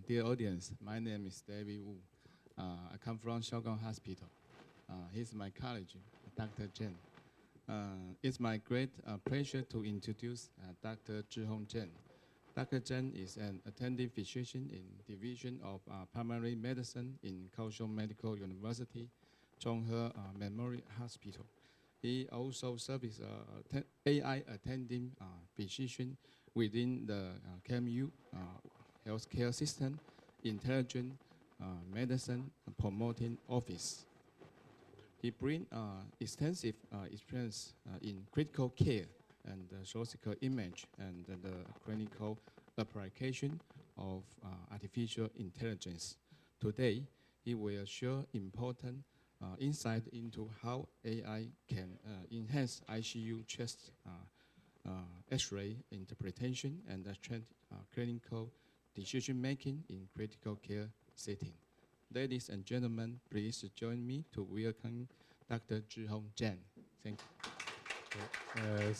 Dear audience, my name is David Wu. I come from Xiaogang Hospital. He's my colleague, Dr. Chen. It's my great pleasure to introduce Dr. Zhihong Chen. Dr. Chen is an attending physician in Division of Pulmonary Medicine in Kaohsiung Medical University, Zhonghe Memorial Hospital. He also serves as AI attending physician within the KMU Healthcare System Intelligent Medicine Promoting Office. He brings extensive experience in critical care and surgical image and the clinical application of artificial intelligence. Today, he will share important insight into how AI can enhance ICU chest X-ray interpretation and clinical decision-making in critical care setting. Ladies and gentlemen, please join me to welcome Dr. Zhihong Chen. Thank you.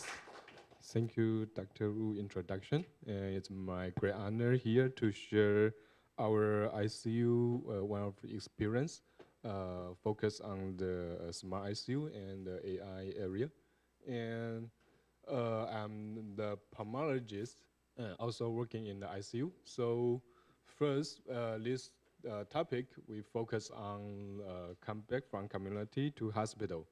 Thank you, Dr. Wu, introduction. It's my great honor here to share our ICU one of the experience, focus on the smart ICU and the AI area. And I'm the pulmonologist, also working in the ICU. So first, this topic, we focus on come back from community to hospital.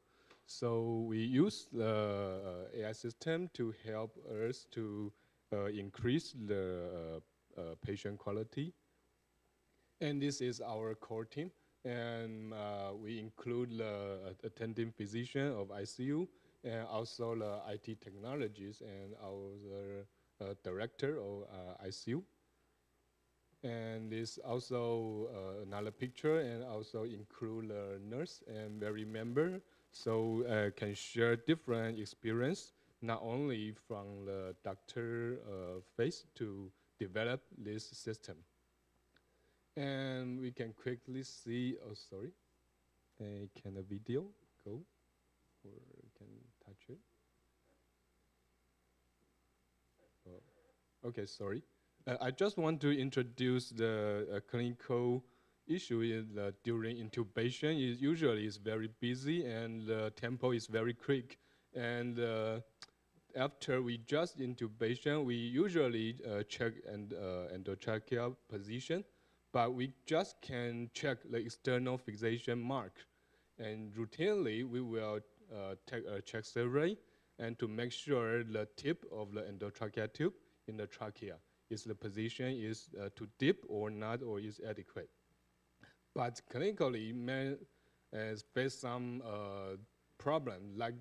So we use the AI system to help us to increase the patient quality. And this is our core team. And we include the attending physician of ICU and also the IT technologies and our director of ICU. And this also another picture and also include the nurse and the member. So can share different experience, not only from the doctor face to develop this system. And we can quickly see, can the video go? Or can touch it? Okay, sorry. I just want to introduce the clinical issue is that during intubation, it usually is very busy and the tempo is very quick. And after we just intubation, we usually check endotracheal position, but we just can check the external fixation mark. And routinely, we will take a check survey and to make sure the tip of the endotracheal tube in the trachea is the position is too deep or not, or is adequate. But clinically, may face some problem, like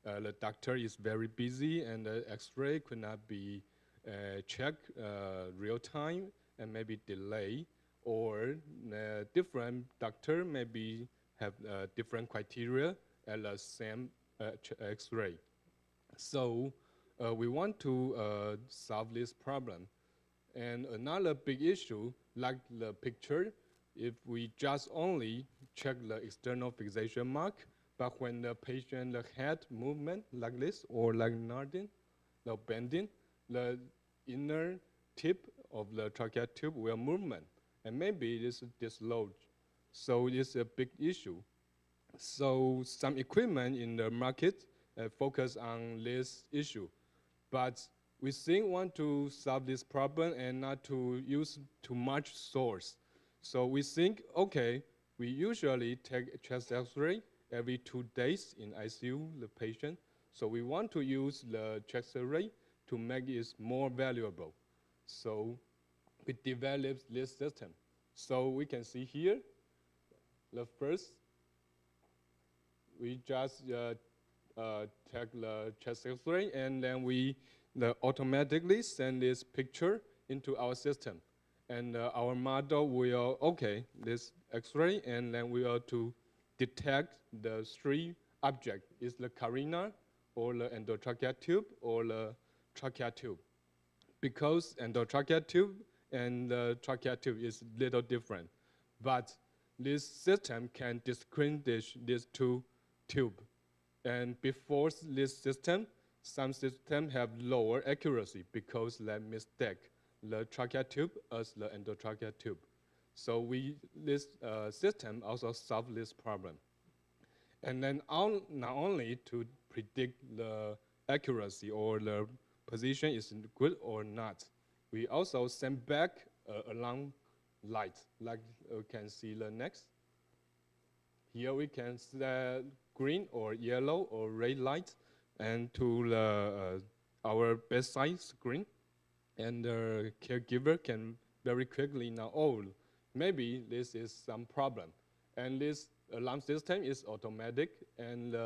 the doctor is very busy and the X-ray could not be checked real time and maybe delay, or different doctor maybe have different criteria at the same X-ray. So we want to solve this problem. And another big issue, like the picture, if we just only check the external fixation mark, but when the patient, the head movement like this or like nodding, the bending, the inner tip of the tracheal tube will movement, and maybe this is dislodged. So it's a big issue. So some equipment in the market focus on this issue, but we think want to solve this problem and not to use too much source. So we think, okay, we usually take chest X-ray every 2 days in ICU, the patient. So we want to use the chest X-ray to make it more valuable. So we developed this system. So we can see here, the first, we just take the chest X-ray and then we automatically send this picture into our system. And our model will, okay, this X-ray, and then we are to detect the 3 objects. Is the carina, or the endotracheal tube, or the trachea tube. Because endotracheal tube and the trachea tube is little different. But this system can distinguish these 2 tubes. And before this system, some systems have lower accuracy because they mistake the trachea tube as the endotracheal tube. So this system also solves this problem. And then not only to predict the accuracy or the position is good or not, we also send back alarm light, like you can see the next. Here we can set green or yellow or red light and to our bedside screen. And the caregiver can very quickly know, oh, maybe this is some problem. And this alarm system is automatic. And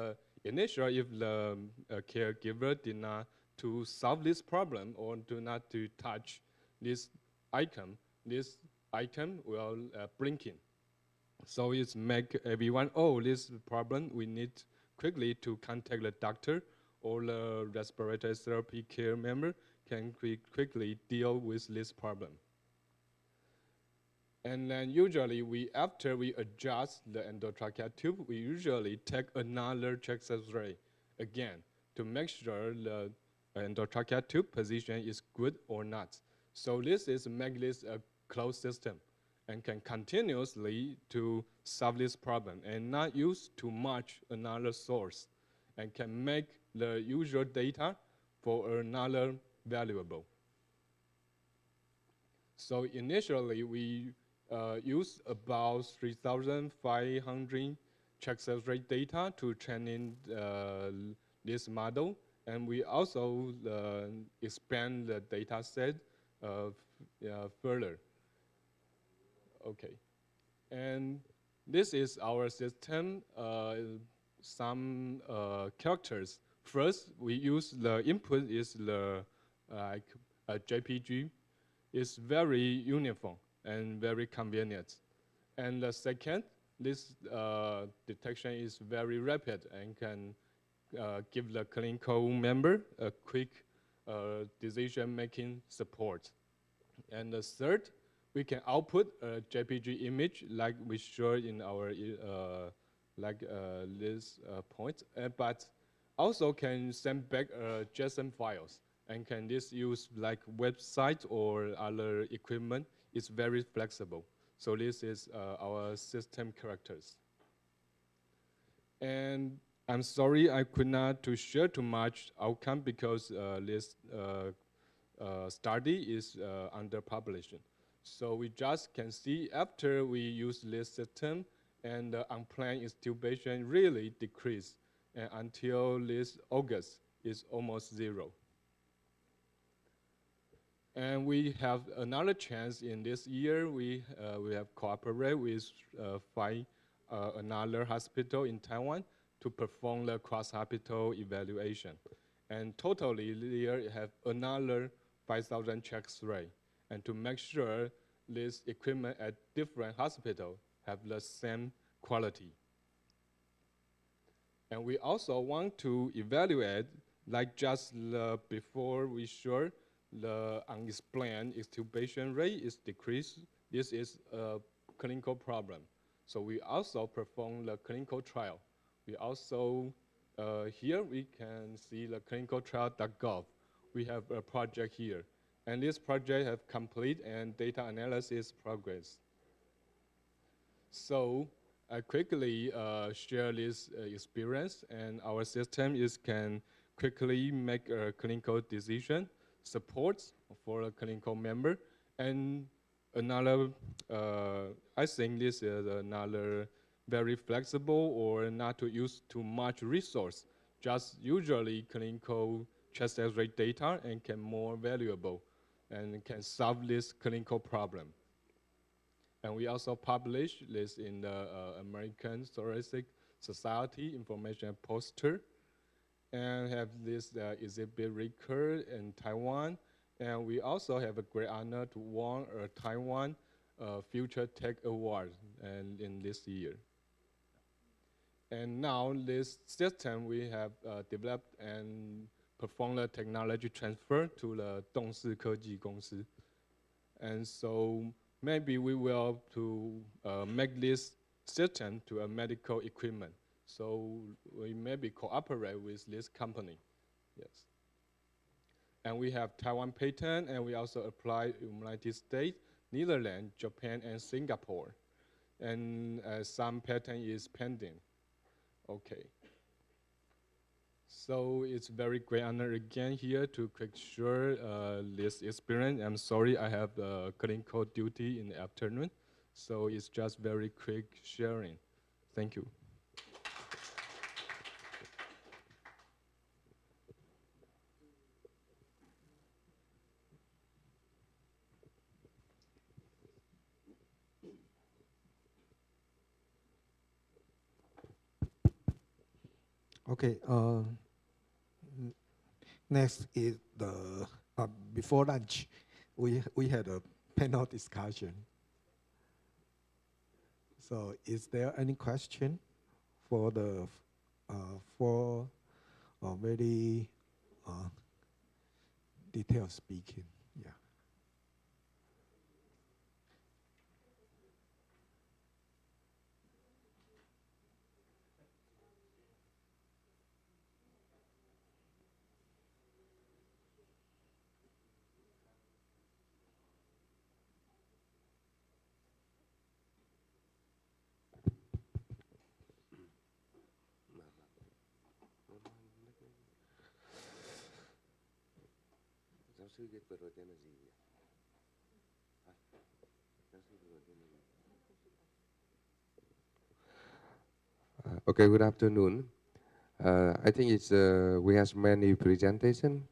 initially, if the caregiver did not to solve this problem or do not to touch this item will blink in. So it's make everyone, oh, this problem, we need quickly to contact the doctor or the respiratory therapy care member can quickly deal with this problem. And then usually after we adjust the endotracheal tube, we usually take another chest X-ray again to make sure the endotracheal tube position is good or not. So this is make this a closed system and can continuously to solve this problem and not use too much another source and can make the usual data for another valuable. So initially we use about 3,500 chest X-ray data to train in this model, and we also expand the data set further. Okay, and this is our system. Some characters. First, we use the input is the JPG. It's very uniform and very convenient. And the second, this detection is very rapid and can give the clinical member a quick decision-making support. And the third, we can output a JPG image like we showed in our this point, but also can send back JSON files and can this use like website or other equipment. It's very flexible. So this is our system characters. And I'm sorry I could not to share too much outcome because this study is under publication. So we just can see after we use this system and the unplanned intubation really decreased until this August is almost 0. And we have another chance in this year. We have cooperated with 5 another hospital in Taiwan to perform the cross-hospital evaluation. And totally, they have another 5,000 chest X-ray. And to make sure this equipment at different hospitals have the same quality. And we also want to evaluate, like just before we showed, the unexplained intubation rate is decreased. This is a clinical problem. So we also perform the clinical trial. We also, here we can see the clinicaltrial.gov. We have a project here. And this project have complete and data analysis progress. So I quickly share this experience, and our system can quickly make a clinical decision, supports for a clinical member, and another, I think this is another very flexible or not to use too much resource, just usually clinical chest X-ray data and can more valuable and can solve this clinical problem. And we also publish this in the American Thoracic Society information poster, and have this exhibit recurred in Taiwan. And we also have a great honor to win a Taiwan Future Tech Award in this year. And now this system we have developed and performed the technology transfer to the 动视科技公司. And so maybe we will make this system to a medical equipment. So we maybe cooperate with this company, yes. And we have Taiwan patent, and we also apply United States, Netherlands, Japan, and Singapore. And some patent is pending. Okay. So it's very great honor again here to quick share this experience. I'm sorry I have the clinical duty in the afternoon, so it's just very quick sharing. Thank you. Okay. Next is the before lunch, we had a panel discussion. So, is there any question for the for very detailed speaking? Yeah. Okay, good afternoon. I think it's we have many presentation.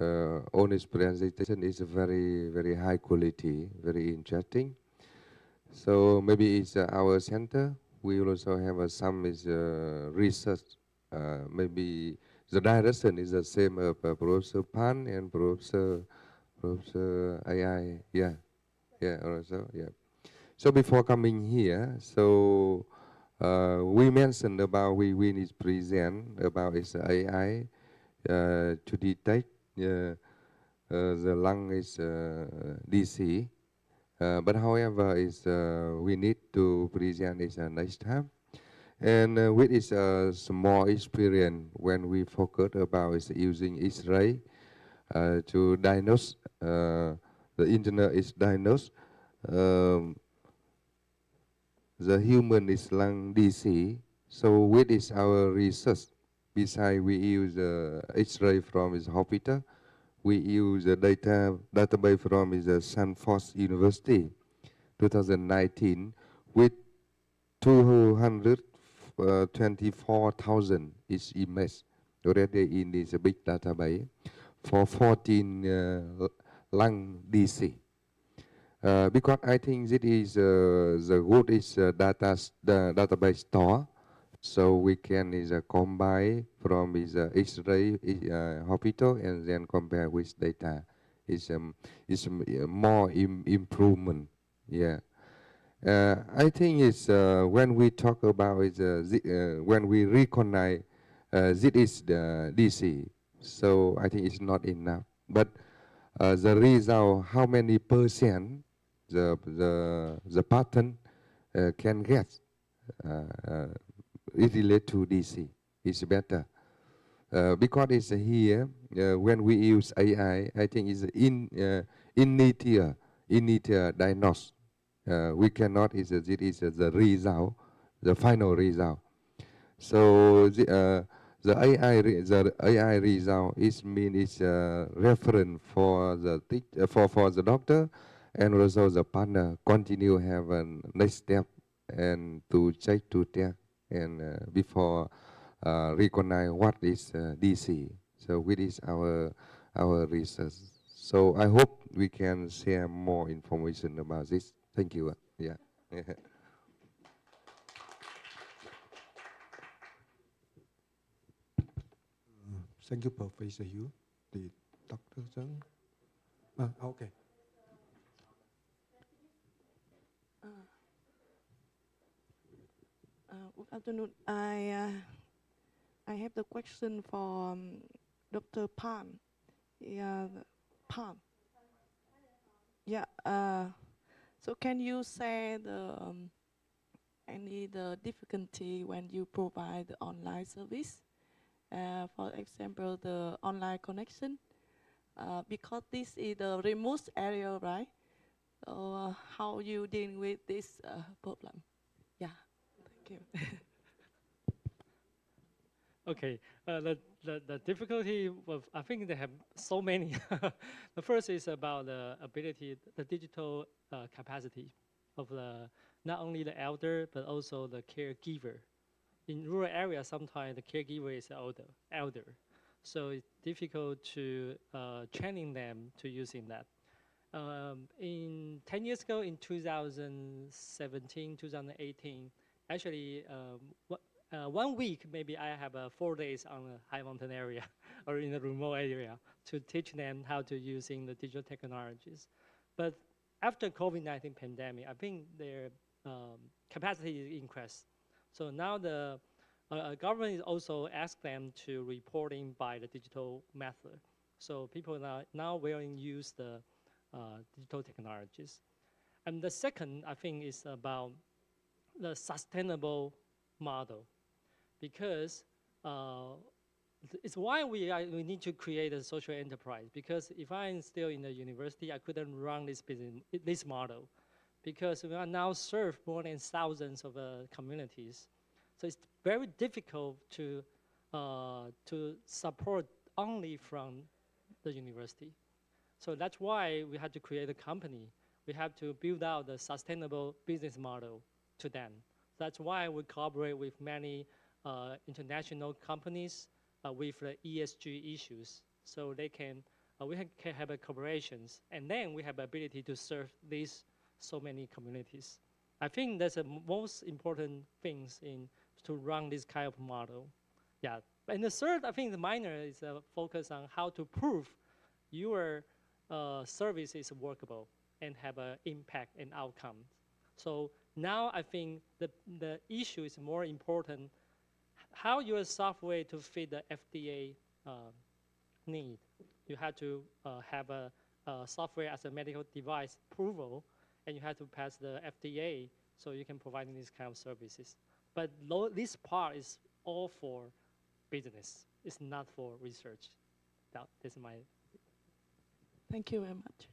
On this presentation is very high quality, very interesting. So maybe it's our center. We will also have some research. Maybe the direction is the same of Professor Pan and Professor AI. Yeah, also, yeah. So before coming here, so we mentioned about we need to present about its AI to detect the lung is DC. But however, we need to present it next time. And with its small experience, when we focus about using X-ray to diagnose, the internet is diagnosed, the human is lung DC. So with this our research, besides we use X-ray from his hospital, we use a database from his Stanford University, 2019, with 224,000 images already in this big database for 14 lung DC. Because I think it is the good is the database store, so we can combine from his X-ray hospital and then compare with data. It's more improvement. Yeah. I think it's when we talk about when we recognize this is the DC, so I think it's not enough. But the result, how many percent the pattern can get it related to DC is better because it's here when we use AI. I think it's initial diagnosis. We cannot it is the result the final result. So the AI result is mean is reference for the for the doctor, and also the partner continue have a next step and to check to test and before recognize what is DC. So which is our research. So I hope we can share more information about this. Thank you. Yeah. Thank you, Professor Hugh. The Dr. Zhang. Okay. Good afternoon. I have the question for Dr. Pan. Yeah, Pan. Yeah. So can you say the difficulty when you provide the online service? For example, the online connection, because this is the remote area, right? So how you deal with this problem? Yeah, thank you. Okay, the difficulty of, I think they have so many. The first is about the ability, the digital capacity of not only the elder, but also the caregiver. In rural areas, sometimes the caregiver is elder. So it's difficult to training them to using that. In 10 years ago, in 2017, 2018, actually 1 week, maybe I have 4 days on a high mountain area or in a remote area to teach them how to using the digital technologies. But after COVID-19 pandemic, I think their capacity is increased. So now the government is also asked them to reporting by the digital method. So people now willing to use the digital technologies. And the second, I think, is about the sustainable model, because it's why we need to create a social enterprise. Because if I'm still in the university, I couldn't run this business, this model, because we are now serve more than thousands of communities. So it's very difficult to support only from the university. So that's why we had to create a company. We have to build out the sustainable business model to them. That's why we collaborate with many international companies with the ESG issues. So they can, we can have a collaborations, and then we have the ability to serve these so many communities. I think that's the most important things to run this kind of model. Yeah, and the third, I think the minor is focus on how to prove your service is workable and have an impact and outcome. So now I think the issue is more important, how your software to fit the FDA need. You have to have a software as a medical device approval, and you have to pass the FDA so you can provide these kind of services. But this part is all for business. It's not for research. That's my. Thank you very much.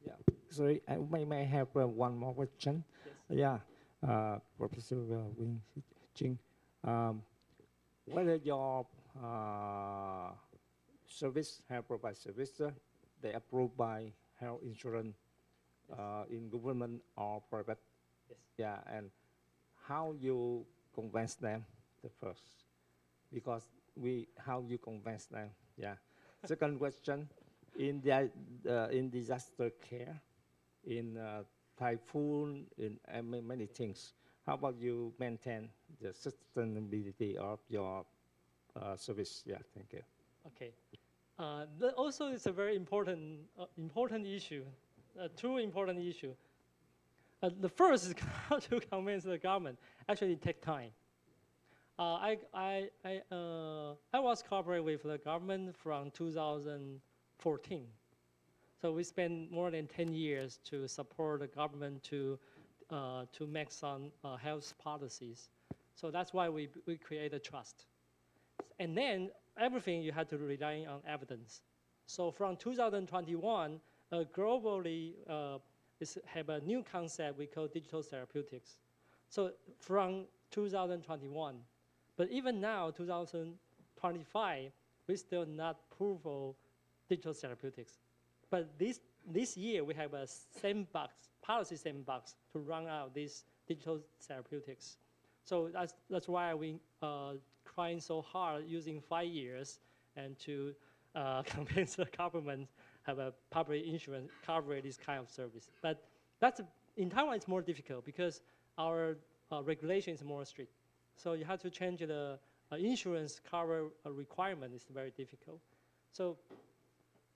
Yeah. Sorry, I may have one more question. Yes. Yeah, Professor Wing Ching, whether your service, health provide service, they approved by health insurance in government or private? Yes. Yeah, and how you convince them the first? Because how you convince them? Yeah. Second question, in disaster care, in typhoon, in many things, how about you maintain the sustainability of your service? Yeah, thank you. Okay. Also, it's a very important issue, two important issue. The first is how to convince the government. Actually, it takes time. I was cooperating with the government from 2014. So we spent more than 10 years to support the government to make some health policies. So that's why we created trust. And then everything you had to rely on evidence. So from 2021, globally have a new concept we call digital therapeutics. So from 2021, but even now, 2025, we still not approval digital therapeutics. But this year, we have a sandbox, policy sandbox to run out these digital therapeutics. So that's why we trying so hard using 5 years and to convince the government have a public insurance cover this kind of service. But in Taiwan, it's more difficult because our regulation is more strict. So you have to change the insurance cover requirement is very difficult. So,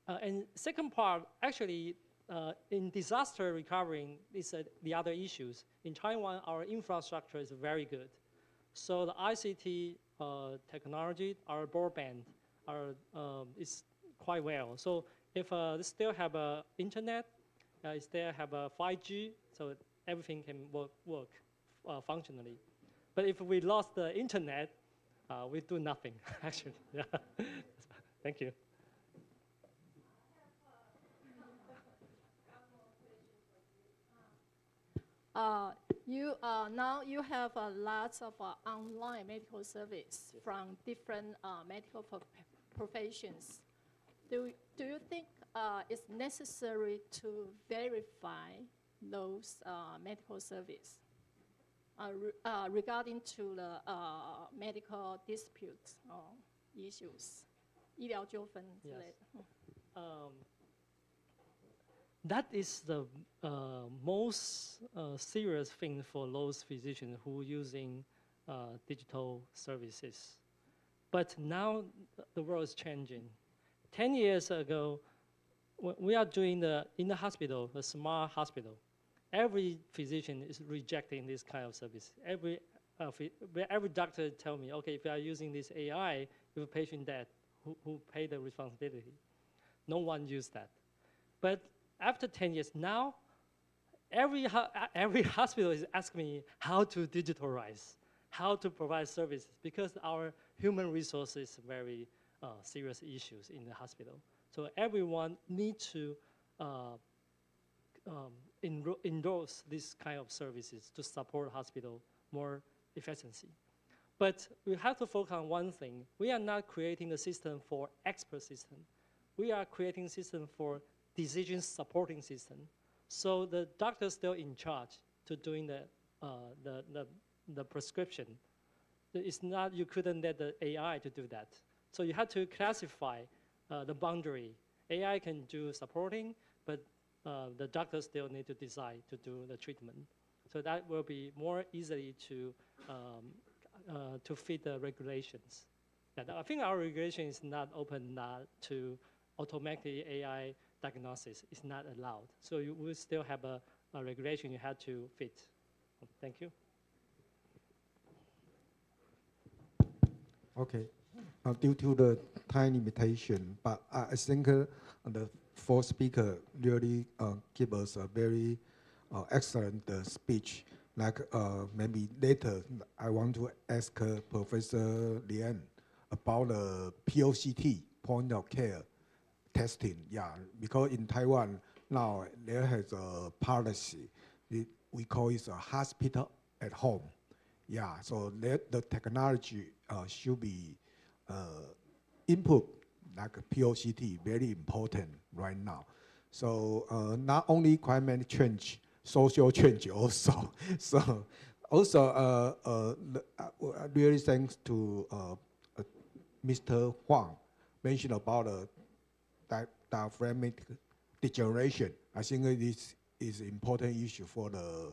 and second part, actually, in disaster recovering is the other issues. In Taiwan, our infrastructure is very good. So the ICT technology, our broadband, is quite well. So if they still have internet, still have 5G, so everything can work functionally. But if we lost the internet, we do nothing, actually. Yeah. Thank you. Now you have lots of online medical service from different medical professions. Do you think it's necessary to verify those medical service regarding to the medical disputes or issues, 医疗纠纷之类的？ That is the most serious thing for those physicians who are using digital services. But now the world is changing. 10 years ago, we are doing in the hospital, the smart hospital. Every physician is rejecting this kind of service. Every doctor tell me, okay, if you are using this AI, if a patient dead, who pay the responsibility? No one used that. But after 10 years, now every hospital is asking me how to digitalize, how to provide services, because our human resources very serious issues in the hospital. So everyone needs to endorse this kind of services to support hospital more efficiency. But we have to focus on one thing. We are not creating a system for expert system. We are creating a system for decision supporting system. So the doctor is still in charge to doing the prescription. It's not, you couldn't let the AI to do that. So you have to classify the boundary. AI can do supporting, but the doctor still need to decide to do the treatment. So that will be more easily to fit the regulations. And I think our regulation is not open to automatically AI diagnosis. It's not allowed. So you will still have a regulation you have to fit. Thank you. Okay. Due to the time limitation, but I think the fourth speaker really gave us a very excellent speech. Like maybe later, I want to ask Professor Lian about the POCT, point of care testing. Yeah, because in Taiwan now there has a policy. We call it a hospital at home. Yeah, so the technology should be input like POCT, very important right now. So not only climate change, social change also. So also really thanks to Mr. Huang mentioned about diaphragmatic degeneration. I think this is an important issue for the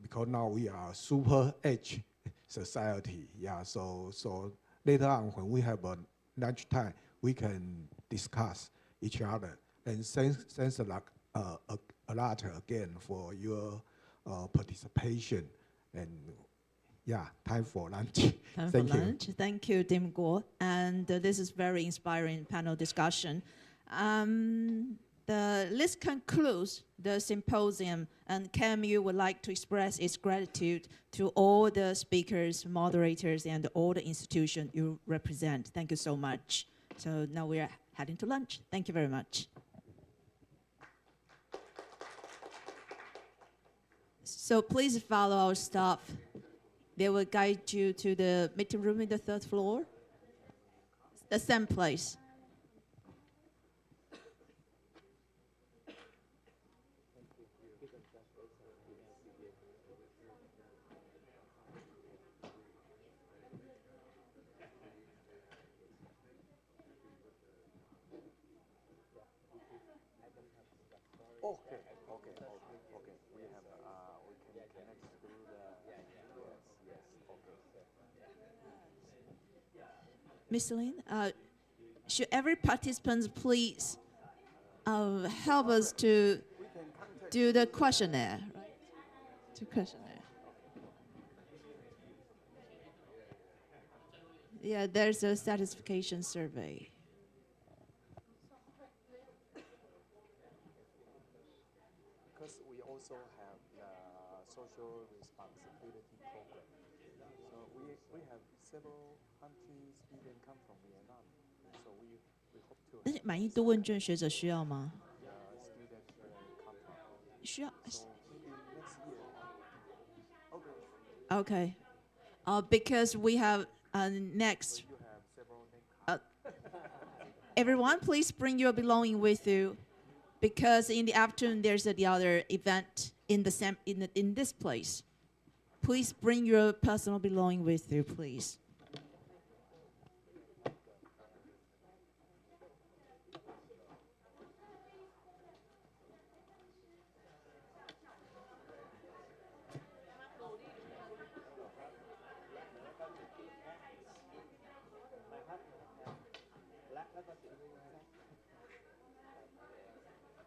because now we are super age society. Yeah, so later on when we have a lunch time, we can discuss each other. And thanks a lot again for your participation. And yeah, time for lunch. Time Thank for you. lunch. Thank you, Dim Guo. And this is very inspiring panel discussion. This concludes the symposium, and KMU would like to express its gratitude to all the speakers, moderators, and all the institutions you represent. Thank you so much. So now we are heading to lunch. Thank you very much. So please follow our staff. They will guide you to the meeting room in the 3rd floor. The same place. Okay. We have, we can connect through the, yes, okay. Ms. Lin, should every participant please help us to do the questionnaire, right? To questionnaire. Yeah, there's a satisfaction survey. Because we also have the social responsibility program. So we have several countries even come from Vietnam. So we hope to 但是满意度问卷学者需要吗？ students come from. 需要。 So maybe next year. Okay. Okay. Because we have next. Everyone, please bring your belonging with you, because in the afternoon there's the other event in the in this place. Please bring your personal belonging with you, please.